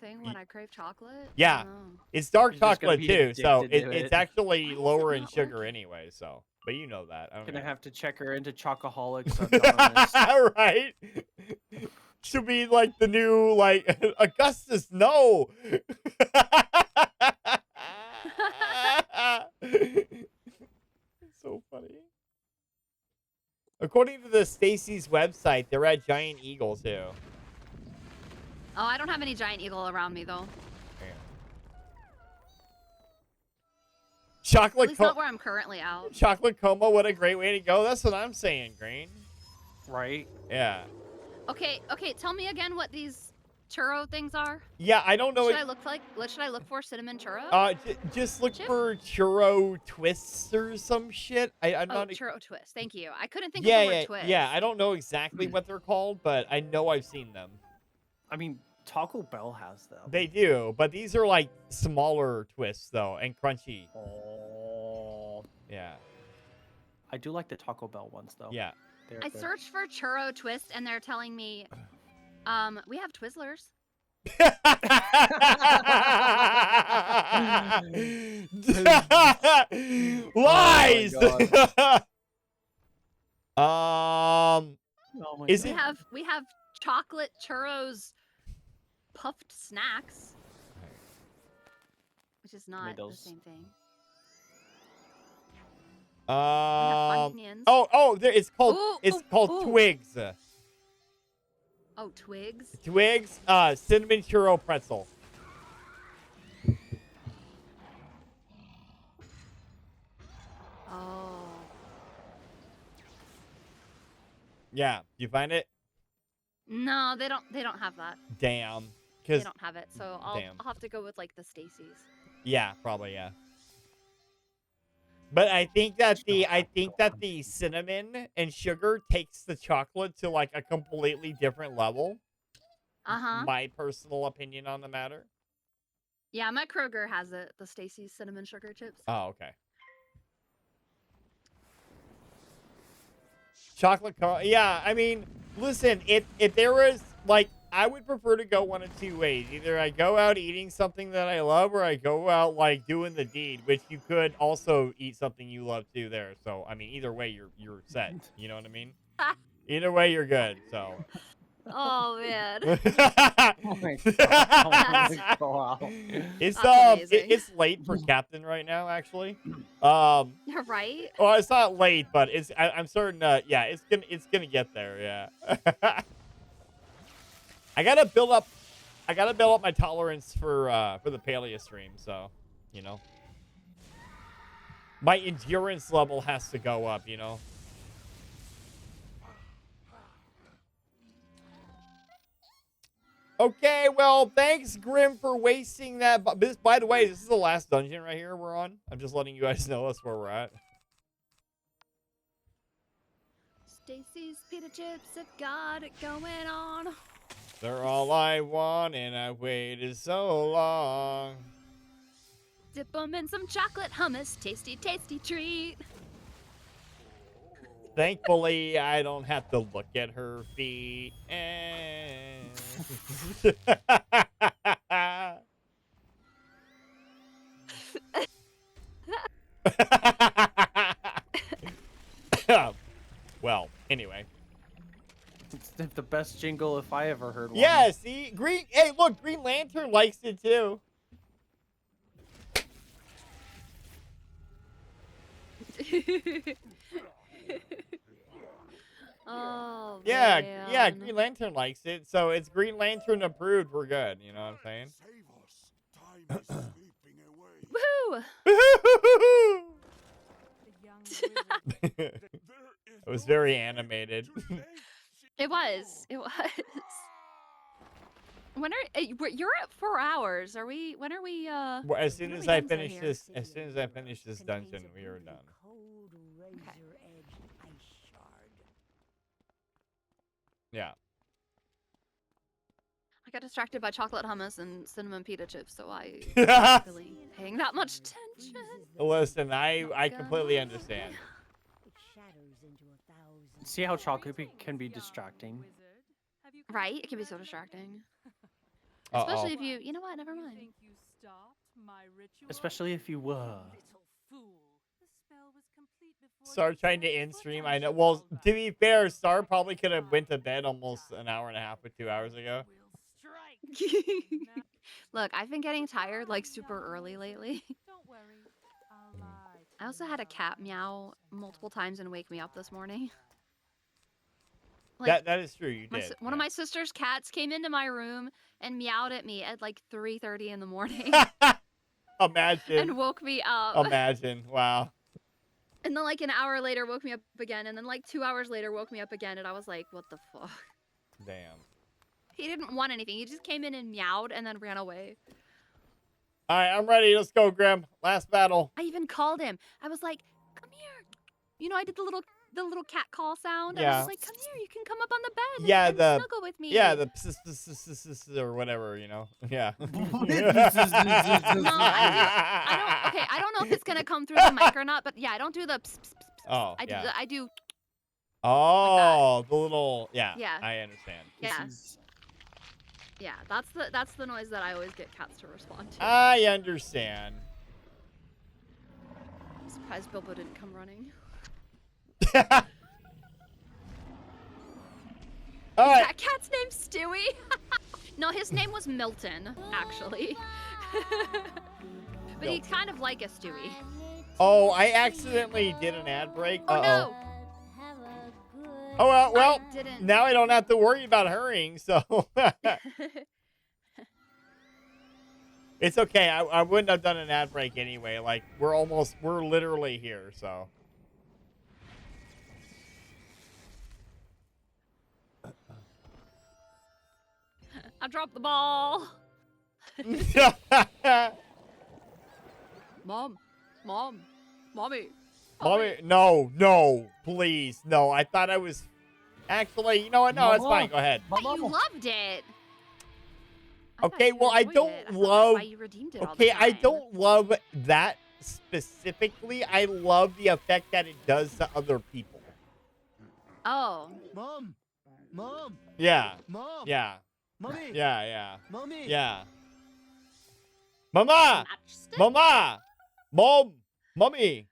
thing when I crave chocolate? Yeah, Oh. it's dark You're just gonna chocolate be too, so addicted to it's it. actually lower in sugar anyway. So, but you know that. I don't Gonna know. have to check her into Chocoholics Anonymous. Right? Should be like the new Augustus. No. So funny. According to the Stacy's website, they're at Giant Eagle too. Oh, I don't have any giant eagle around me though. Chocolate At least not where I'm currently out. Chocolate coma, what a great way to go. That's what I'm saying, Green. Right? Yeah. Okay, tell me again what these churro things are. Yeah, I don't know. What should I look for? Cinnamon churro? Just look for churro twists or some shit. I'm not. Churro twist. Thank you. I couldn't think of the word twist. Yeah. I don't know exactly what they're called, but I know I've seen them. I mean, Taco Bell has them. They do, but these are like smaller twists though, and crunchy. Oh. Yeah. I do like the Taco Bell ones though. Yeah. I searched for churro twist and they're telling me, we have Twizzlers. Lies. We have chocolate churros puffed snacks, which is not the same thing. It's called Twigs. Oh, Twigs. Twigs, cinnamon churro pretzel. Oh. Yeah, you find it? No, they don't have that. Damn. They don't have it, so I'll Damn. have to go with like the Stacy's. Yeah, probably, yeah. But I think that the cinnamon and sugar takes the chocolate to like a completely different level. My personal opinion on the matter. Yeah, my Kroger has it. The Stacy's cinnamon sugar chips. Oh, okay. Chocolate yeah, I mean, listen, if there was like I would prefer to go one of two ways. Either I go out eating something that I love, or I go out like doing the deed, which you could also eat something you love too there. So I mean, either way, you're set. You know what I mean? Either way, you're good. So. Oh man. Oh my god. Oh my god. It's That's amazing. it's late for Captain right now, actually. Right? Well, it's not late, but I'm certain. Yeah, it's gonna get there. Yeah. I gotta build up my tolerance for the paleo stream. So, you know, my endurance level has to go up. You know. Okay, well, thanks, Grim, for wasting that. By the way, this is the last dungeon right here we're on. I'm just letting you guys know that's where we're at. Stacy's pita chips have got it going on. They're all I want, and I waited so long. Dip them in some chocolate hummus. Tasty, tasty treat. Thankfully, I don't have to look at her feet. Well, anyway. It's the best jingle if I ever heard one. Yeah, see? Hey, look, Green Lantern likes it too. Oh, Yeah, man. yeah, Green Lantern likes it. So it's Green Lantern approved. We're good. You know what I'm saying? Woohoo! It was very animated. It was. It was. When are you're at 4 hours? Are we? When are we? Well, as soon as I finish this, dungeon, we are done. Yeah. I got distracted by chocolate hummus and cinnamon pita chips, so I wasn't really paying that much attention. Listen, I completely understand. See how chocolate can be distracting? Right? It can be so distracting. Uh-oh. Especially if you know what? Never mind. Especially if you were. Star trying to end stream. I know. Well, to be fair, Star probably could have went to bed almost an hour and a half or 2 hours ago. Look, I've been getting tired like super early lately. I also had a cat meow multiple times and wake me up this morning. Like, that is true. You did. One of my sister's cats came into my room and meowed at me at like 3:30 in the morning. Imagine. And woke me up. Imagine. Wow. And then like an hour later woke me up again, and then like 2 hours later woke me up again, and I was like, what the fuck? Damn. He didn't want anything. He just came in and meowed and then ran away. All right, I'm ready. Let's go, Grim. Last battle. I even called him. I was like, come here. You know, I did the little cat call sound. Yeah. I was like, come here. You can come up on the bed Yeah, and the snuggle with me. Yeah, the or whatever, you know. Yeah. No, I don't know if it's gonna come through the mic or not, but yeah, I don't do the. Oh, I do. yeah. I do. Oh, the little. Yeah. Yeah. I understand. Yeah. Yeah, that's the noise that I always get cats to respond to. I understand. I'm surprised Bilbo didn't come running. All right. That cat's name's Stewie. No, his name was Milton, actually. But he's kind of like a Stewie. Oh, I accidentally did an ad break. Oh no. Oh well. I didn't. Now I don't have to worry about hurrying, so it's okay. I wouldn't have done an ad break anyway. Like we're literally here, so. I dropped the ball. Mommy. Mommy, no, please, no. I thought I was. Actually, you know what? No, it's fine. Go ahead. But you loved it. Okay, well, I don't love. Okay, I don't love that specifically. I love the effect that it does to other people. Oh. Mom. Yeah. Mom. Yeah. Mommy. Yeah. Mommy. Yeah. Mama. Mama. Mom. Mommy.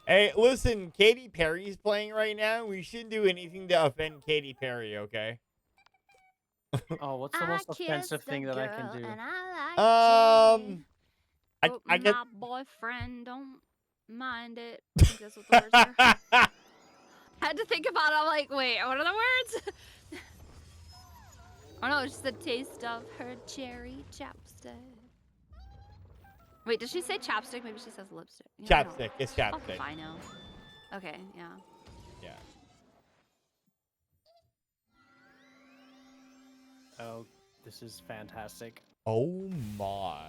Hey, listen, Katy Perry's playing right now. We shouldn't do anything to offend Katy Perry, okay? Oh, what's the most offensive thing that I can do? I get my boyfriend don't mind it. I think that's what the words are. I had to think about it. I'm like, wait, what are the words? Oh no, it's just the taste of her cherry chapstick. Wait, does she say chapstick? Maybe she says lipstick. You know, chapstick. It's chapstick. Fuck if I know. Okay, yeah. Yeah. Oh, this is fantastic. Oh my.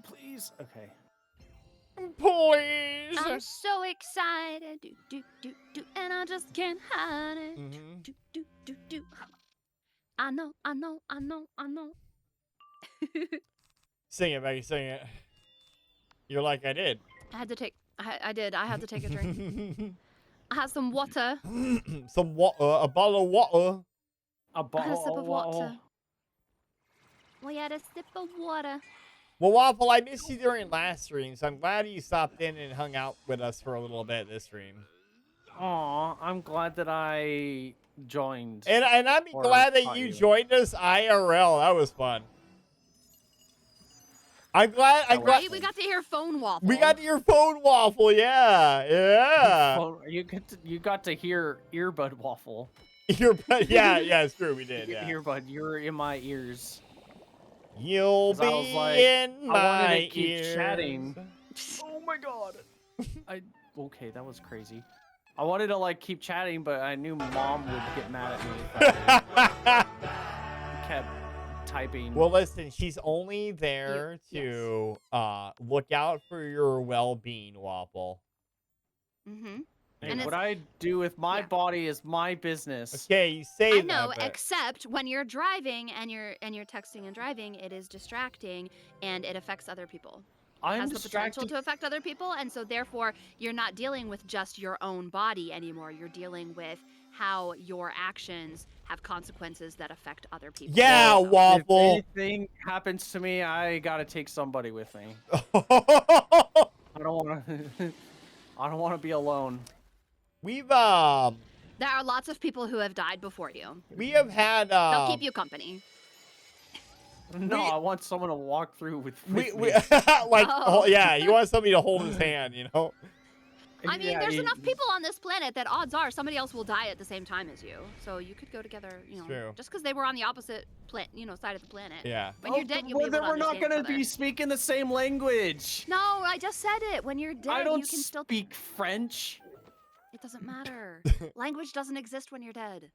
Please. Okay. Please. I'm so excited, and I just can't hide it. I know. Sing it, Maggie. Sing it. You're like I did. I had to take. I did. I had to take a drink. I had some water. Some water. A bottle of water. A I had a sip of water. We had a sip of water. Well, Waffle, I missed you during last stream, so I'm glad you stopped in and hung out with us for a little bit this stream. Aw, I'm glad that I joined. And I'm glad that you joined us IRL. That was fun. I'm glad. Right? We got to hear phone waffle. We got to hear phone waffle. Yeah. You got to hear earbud waffle. Earbud. Yeah, it's true. We did. Yeah. Earbud, you're in my ears. You'll be in my I wanted to keep ears. chatting. Oh my god. Okay, that was crazy. I wanted to like keep chatting, but I knew Mom would get mad at me if I kept typing. Well, listen, she's only there to look out for your well-being, Waffle. Mm-hmm. Hey, And what I do with my body is my business. Okay, you say I know, that, but... except when you're driving and you're texting and driving, it is distracting and it affects other people. I'm It has the distracted. potential to affect other people, and so therefore you're not dealing with just your own body anymore. You're dealing with how your actions have consequences that affect other people. Yeah, Waffle. If anything happens to me, I gotta take somebody with me. I don't want to. I don't want to be alone. We've There are lots of people who have died before you. We have had They'll keep you company. No, I want someone to walk through with me. like Oh. yeah, you want somebody to hold his hand, you know? I mean, there's enough people on this planet that odds are somebody else will die at the same time as you. So you could go together, you know, True. just because they were on the opposite side of the planet. Yeah. When you're dead, you'll be able then to we're not understand gonna each other. be speaking the same language. No, I just said it. When you're dead, I don't you can still speak French. It doesn't matter. Language doesn't exist when you're dead.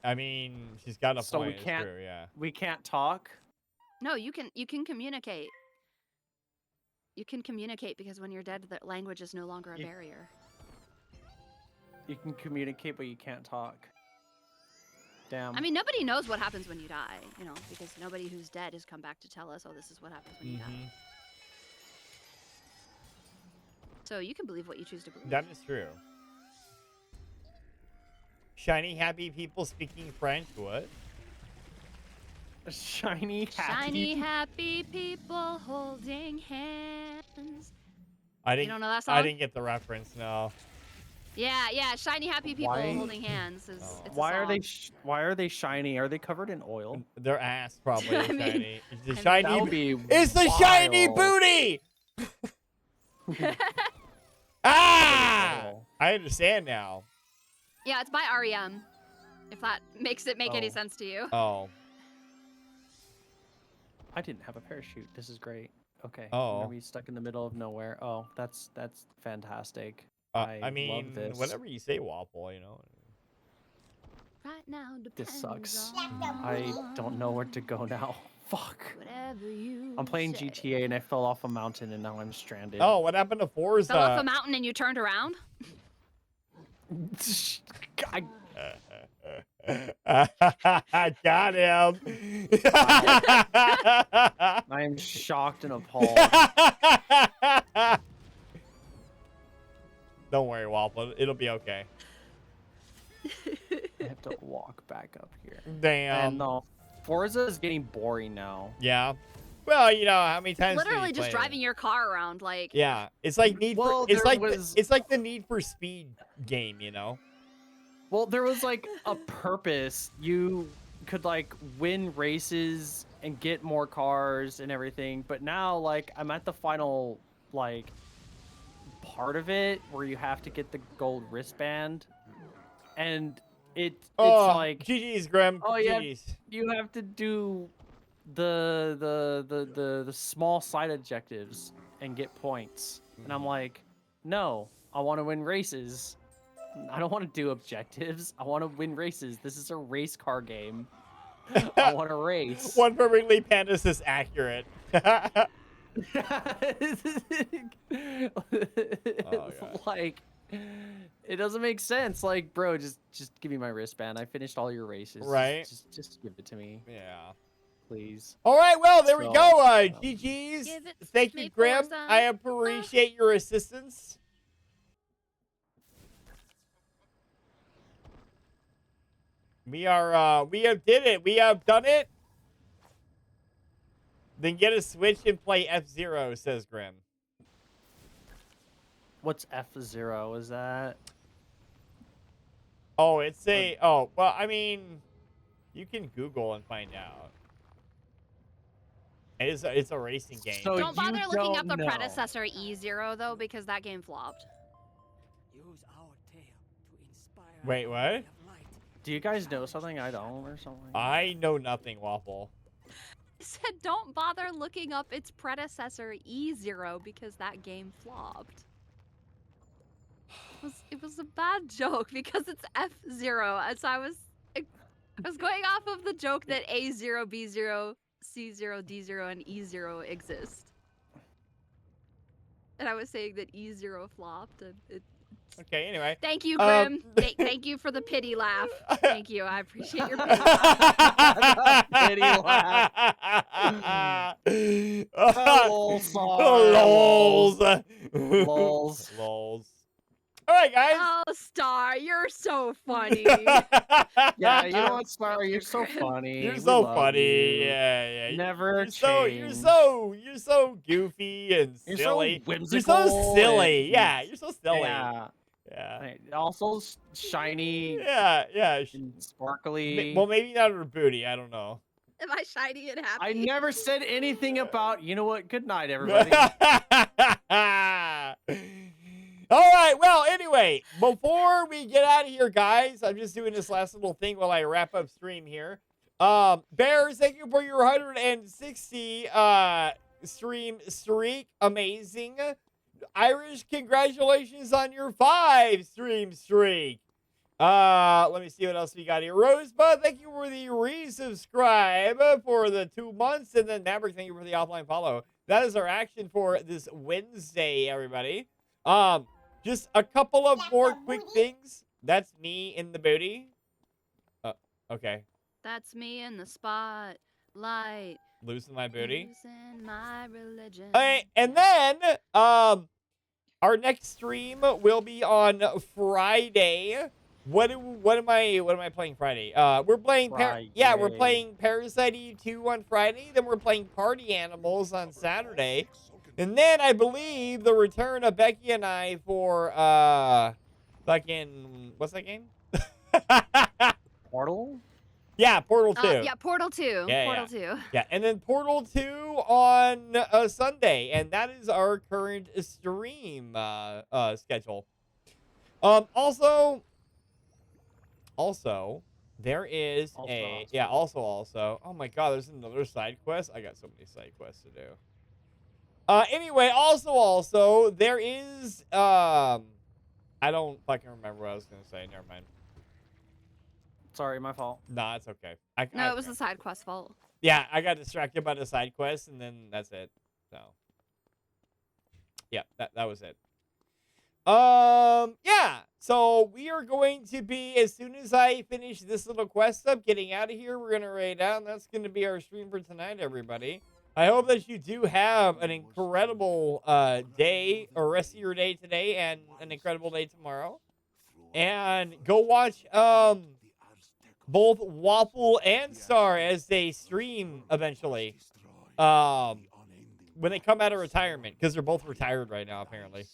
I mean, she's got a So point. we it's can't. true, yeah. We can't talk. No, you can communicate. You can communicate because when you're dead, the language is no longer a barrier. You can communicate, but you can't talk. Damn. I mean, nobody knows what happens when you die, you know, because nobody who's dead has come back to tell us, oh, this is what happens when you die. So you can believe what you choose to believe. That is true. Shiny, happy people speaking French. What? Shiny, Shiny, happy people holding hands. I didn't. You don't know that song? I didn't get the reference. No. Yeah. Shiny, happy people Why- holding hands. It's a Why are they? song. Why are they shiny? Are they covered in oil? Their ass probably is I mean- shiny. It's the I mean, shiny. That would be It's the shiny wild. booty. Ah! I understand now. Yeah, it's by REM. If that makes it make any Oh. sense to you. Oh. I didn't have a parachute. This is great. Okay. Oh. I'm gonna be stuck in the middle of nowhere. Oh, that's fantastic. I mean, love this. whatever you say, Waffle. You know. Right now This depends sucks. on I don't know where to go now. Fuck. whatever you I'm playing say. GTA and I fell off a mountain and now I'm stranded. Oh, what happened to Forza? Fell off a mountain and you turned around? I got him. I am shocked and appalled. Don't worry, Waffle. It'll be okay. I have to walk back up here. Damn. And no, Forza is getting boring now. Yeah. Well, you know, how many times do you Literally just play it? driving your car around, like. Yeah, it's like it's like the Need for Speed game, you know. Well, there was like a purpose. You could like win races and get more cars and everything. But now, like, I'm at the final like part of it where you have to get the gold wristband, and it's like GG's, Grim. Oh yeah, GG's. you have to do the small side objectives and get points. And I'm like, no, I want to win races. I don't want to do objectives. I want to win races. This is a race car game. I want to race. One perfectly Pandas is accurate. Like, it doesn't make sense. Like, bro, just give me my wristband. I finished all your races. Right. Just give it to me. Yeah. Please. All right, well, there we So, go. GG's. Thank you, Grim. I appreciate your assistance. We have did it. We have done it. Then get a Switch and play F-Zero, says Grim. What's F-Zero? Is that? Oh, it's a... Oh, well, I mean, you can Google and find out. It's a racing game. So Don't bother looking up the know. predecessor E0 though, because that game flopped. Wait, what? Do you guys know something I don't or something? I know nothing, Waffle. I said don't bother looking up its predecessor E0 because that game flopped. It was a bad joke because it's F0. So I was going off of the joke that A0, B0, C0, D0, and E0 exist. And I was saying that E0 flopped. And Okay, anyway. Thank you, Grim. Thank you for the pity laugh. Thank you. I appreciate your pity laugh. Pity laugh. Lols. Lols. Lols. All right, guys. Oh, Star, you're so funny. Yeah, you know what, Star? You're so funny. You're We so love funny. you. Yeah. Never You're change. so goofy and You're silly. so You're whimsical. so silly. and- Yeah, you're so silly. Yeah. Yeah. Also shiny. Yeah. And sparkly. Well, maybe not her booty. I don't know. Am I shiny and happy? I never said anything about. You know what? Good night, everybody. All right. Well, anyway, before we get out of here, guys, I'm just doing this last little thing while I wrap up stream here. Bears, thank you for your 160 stream streak. Amazing. Irish, congratulations on your 5 stream streak. Let me see what else we got here. Rosebud, thank you for the resubscribe for the 2 months. And then Maverick, thank you for the offline follow. That is our action for this Wednesday, everybody. Just a couple of more quick things. That's me in the booty. Okay. That's me in the spotlight. Losing my booty. Losing my religion. Okay, and then our next stream will be on Friday. What am I playing Friday? We're playing we're playing Parasite Eve 2 on Friday. Then we're playing Party Animals on Saturday. And then I believe the return of Becky and I for fucking what's that game? Portal? Yeah, Portal 2. Yeah, Portal 2. Yeah, Portal 2. Yeah, and then Portal 2 on Sunday, and that is our current stream schedule. Also, there is also. Oh my God, there's another side quest. I got so many side quests to do. Anyway, also, there is, I don't fucking remember what I was going to say. Never mind. Sorry, my fault. Nah, it's okay. No, it was the side quest fault. Yeah, I got distracted by the side quest, and then that's it. So, yeah, that was it. Yeah, so we are going to be, as soon as I finish this little quest up, getting out of here, we're going to raid out, and that's going to be our stream for tonight, everybody. I hope that you do have an incredible day or rest of your day today and an incredible day tomorrow. And go watch both Waffle and Star as they stream eventually. When they come out of retirement, because they're both retired right now, apparently.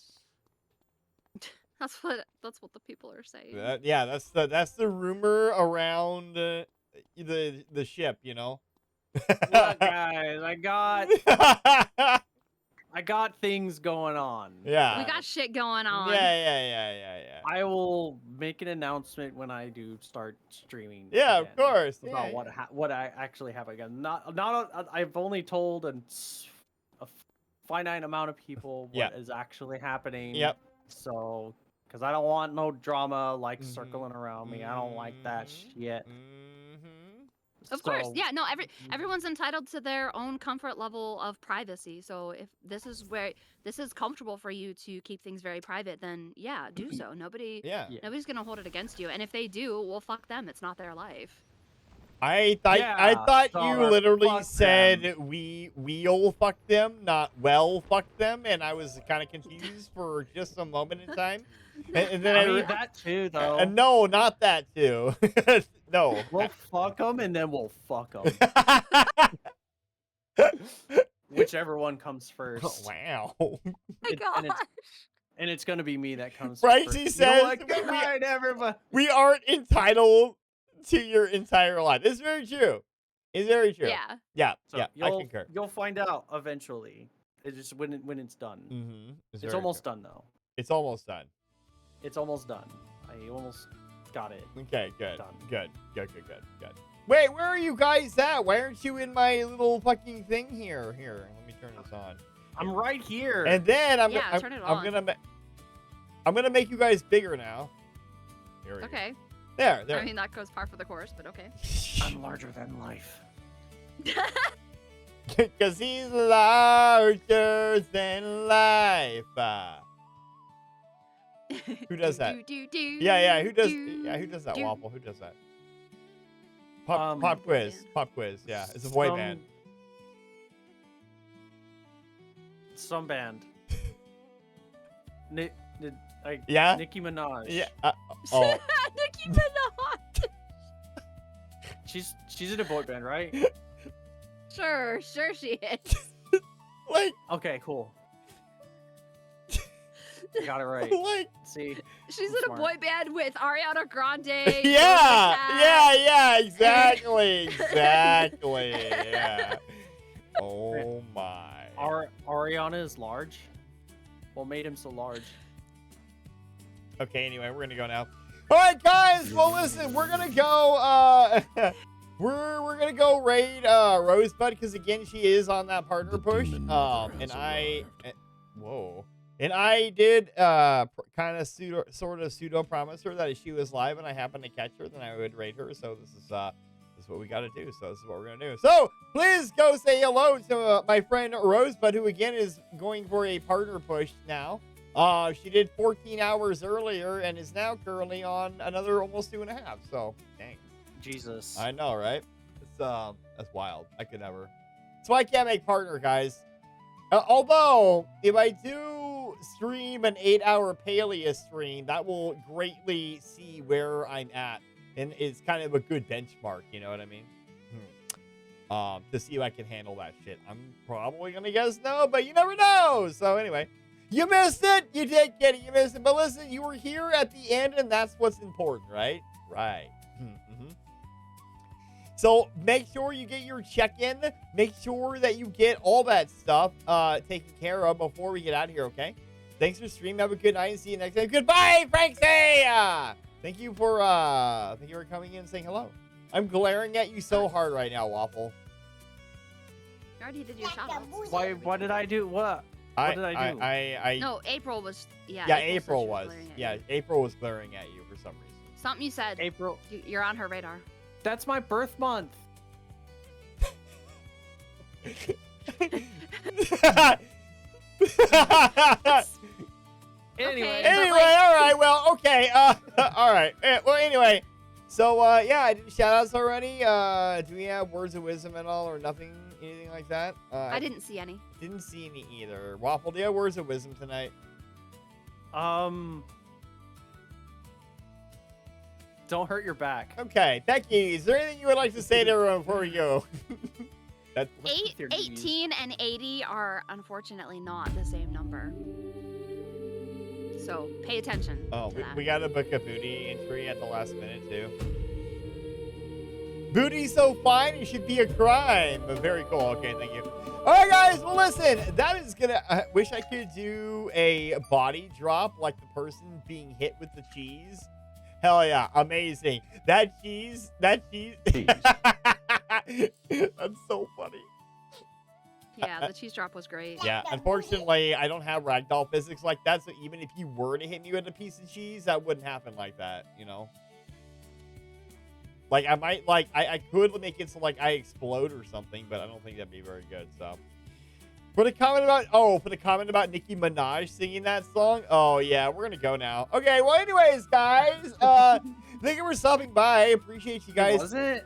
That's what the people are saying. Yeah, that's the rumor around the ship, you know. Look, guys, I got things going on. Yeah. We got shit going on. Yeah. I will make an announcement when I do start streaming. Yeah, again of course. About Yeah. what I actually have again. I've only told a finite amount of people what is actually happening. Yep. So, because I don't want no drama like circling around me. I don't like that shit. Of course, yeah. No, everyone's entitled to their own comfort level of privacy. So if this is comfortable for you to keep things very private, then yeah, do so. Nobody's gonna hold it against you. And if they do, well, fuck them. It's not their life. I thought you literally said we'll fuck them, not well fuck them, and I was kind of confused for just a moment in time. And then I mean, that too, though. No, not that too. No. We'll fuck them and then we'll fuck them. Whichever one comes first. Oh, wow. My gosh. And it's gonna be me that comes Right, first. he You says know what? Good night, everybody. we aren't entitled to your entire life. It's very true. It's very true. Yeah. Yeah, I concur. You'll find out eventually. It's just when it's done. Mm-hmm. It's almost done though. It's almost done. It's almost done. I almost got it. Okay, good. Done. Good. Wait, where are you guys at? Why aren't you in my little fucking thing here? Here, let me turn this on. I'm right here. And then I'm gonna make you guys bigger now. Here we go. Okay. There. I mean, that goes par for the course, but okay. I'm larger than life. Because he's larger than life. Who does that? Yeah. Who does that? Waffle. Who does that? Pop quiz. Pop quiz. Yeah, it's a boy band. Some band. Nicki Minaj. Yeah. Nicki Minaj. She's in a boy band, right? Sure she is. Like. Okay, cool. Got it right. Like. See. She's in a boy band with Ariana Grande. Yeah. Exactly. Yeah. Oh my. Ariana is large. What made him so large? Okay, anyway, we're gonna go now. All right, guys. Well, listen, we're gonna go. We're gonna go raid Rosebud because again, she is on that partner push. And I did kind of pseudo promise her that if she was live and I happened to catch her, then I would raid her. So this is what we got to do. So this is what we're gonna do. So please go say hello to my friend Rosebud, who again is going for a partner push now. She did 14 hours earlier and is now currently on another almost 2.5. So dang. Jesus. I know, right? It's that's wild. I could never. So I can't make partner, guys. Although, if I do stream an 8-hour Palea stream, that will greatly see where I'm at. And it's kind of a good benchmark, you know what I mean? To see if I can handle that shit. I'm probably going to guess no, but you never know. So anyway, you missed it. You did get it. You missed it. But listen, you were here at the end, and that's what's important, right? Right. So make sure you get your check-in. Make sure that you get all that stuff taken care of before we get out of here, okay? Thanks for streaming. Have a good night and see you next time. Goodbye, Frankie! Thank you for coming in and saying hello. I'm glaring at you so hard right now, Waffle. You already did your shout outs. What did I do? What did I do? No, April was. Yeah, April was. Yeah, April was glaring at you for some reason. Something you said. April. You're on her radar. That's my birth month. Anyway, all right. Well, okay. All right. Well, anyway, So, yeah, I did shout outs already. Do we have words of wisdom at all or nothing, anything like that? I didn't see any. Didn't see any either. Waffle, do you have words of wisdom tonight? Don't hurt your back. Okay, Becky, is there anything you would like to say to everyone before we go? 18 and 80 are unfortunately not the same number. So pay attention. Oh, to that. we got to book a booty entry at the last minute, too. Booty's so fine, it should be a crime. But very cool. Okay, thank you. All right, guys. Well, listen, that is going to... I wish I could do a body drop like the person being hit with the cheese. Hell yeah. Amazing. That cheese. That's so funny. Yeah, the cheese drop was great. Yeah, unfortunately, I don't have ragdoll physics like that, so even if you were to hit me with a piece of cheese, that wouldn't happen like that, you know? Like, I might, like, I could make it so, like, I explode or something, but I don't think that'd be very good, so. Put a comment about Nicki Minaj singing that song. Oh, yeah, we're gonna go now. Okay, well, anyways, guys, thank you for stopping by. I appreciate you guys. Was it?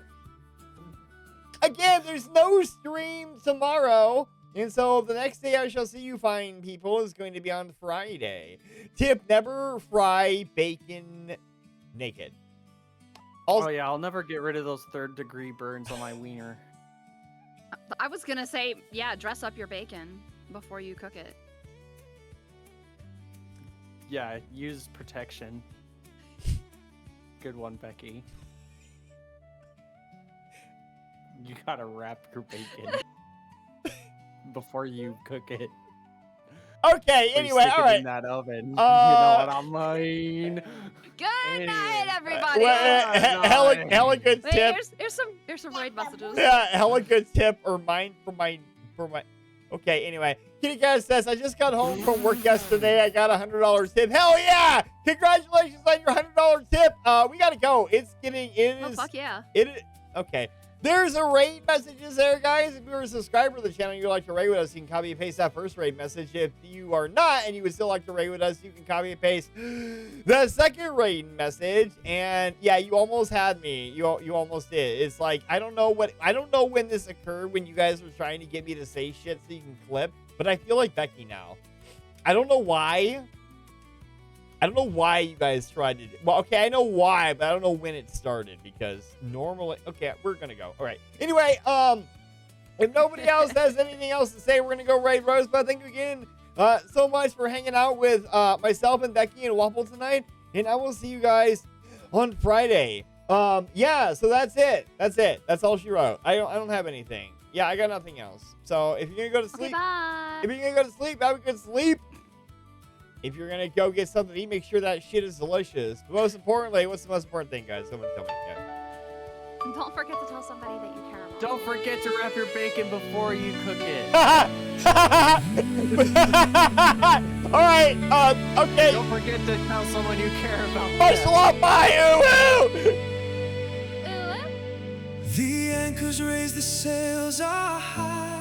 Again, there's no stream tomorrow. And so the next day I shall see you fine people is going to be on Friday. Tip, never fry bacon naked. Also, oh, yeah, I'll never get rid of those 3rd-degree burns on my wiener. I was going to say, yeah, dress up your bacon before you cook it. Yeah, use protection. Good one, Becky. You gotta wrap your bacon before you cook it. Okay, anyway, all right. In that oven. You know what I mean? Good night, everybody. Hella good Wait, tip. Here's some raid messages. Yeah, hella good tip or mine for my. Okay, anyway. Kitty Cat says, I just got home from work yesterday. I got a $100 tip. Hell yeah! Congratulations on your $100 tip. We gotta go. Oh, fuck yeah. Okay. There's a raid messages there, guys. If you're a subscriber to the channel and you'd like to raid with us, you can copy and paste that first raid message. If you are not and you would still like to raid with us, you can copy and paste the second raid message. And yeah, you almost had me. You almost did. It's like, I don't know when this occurred, when you guys were trying to get me to say shit so you can clip, but I feel like Becky now. I don't know why. I don't know why you guys tried to well, okay, I know why, but I don't know when it started, because normally, okay, we're gonna go. All right. Anyway, if nobody else has anything else to say, we're gonna go raid Rosebud. Thank you again so much for hanging out with myself and Becky and Waffle tonight, and I will see you guys on Friday. Yeah, so that's it. That's all she wrote. I don't have anything. Yeah, I got nothing else. So if you're gonna go to sleep, have a good sleep. If you're going to go get something to eat, make sure that shit is delicious. But most importantly, what's the most important thing, guys? Someone tell me. Yeah. And don't forget to tell somebody that you care about. Don't forget to wrap your bacon before you cook it. All right. Okay. Don't forget to tell someone you care about. Much love, bye. The anchors raise, the sails are high.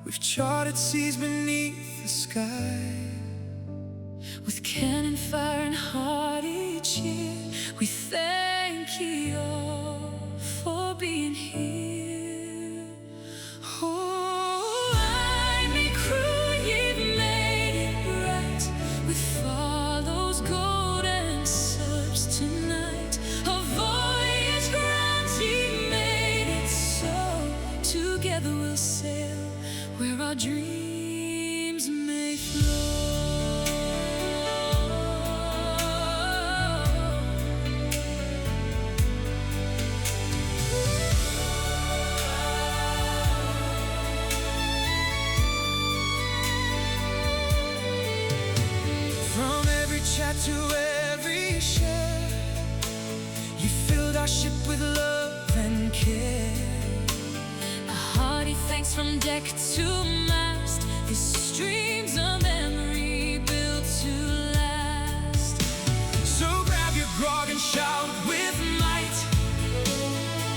We've charted seas beneath the sky. With cannon fire and heart each year, we thank you all for being here. Oh, I'm a crew, you've made it right. We follows golden subs tonight. A voyage grand, you made it so. Together we'll sail where our dreams may flow. To every share, you filled our ship with love and care. A hearty thanks from deck to mast. This stream's a memory built to last. So grab your grog and shout with might.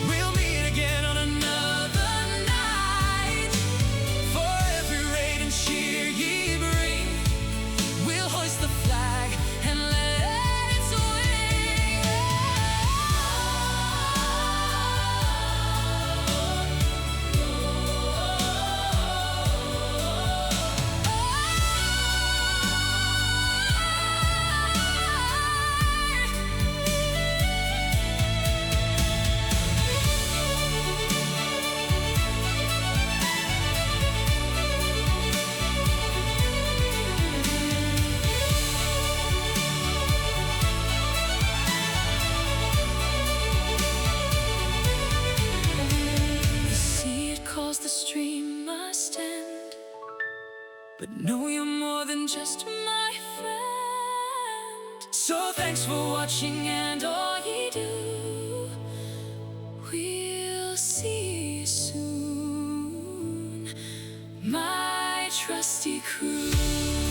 We'll meet again on another night. For every raid and cheer ye bring, we'll hoist the flag and let it swing. but know you're more than just my friend. So thanks for watching and all you do. We'll see you soon, my trusty crew.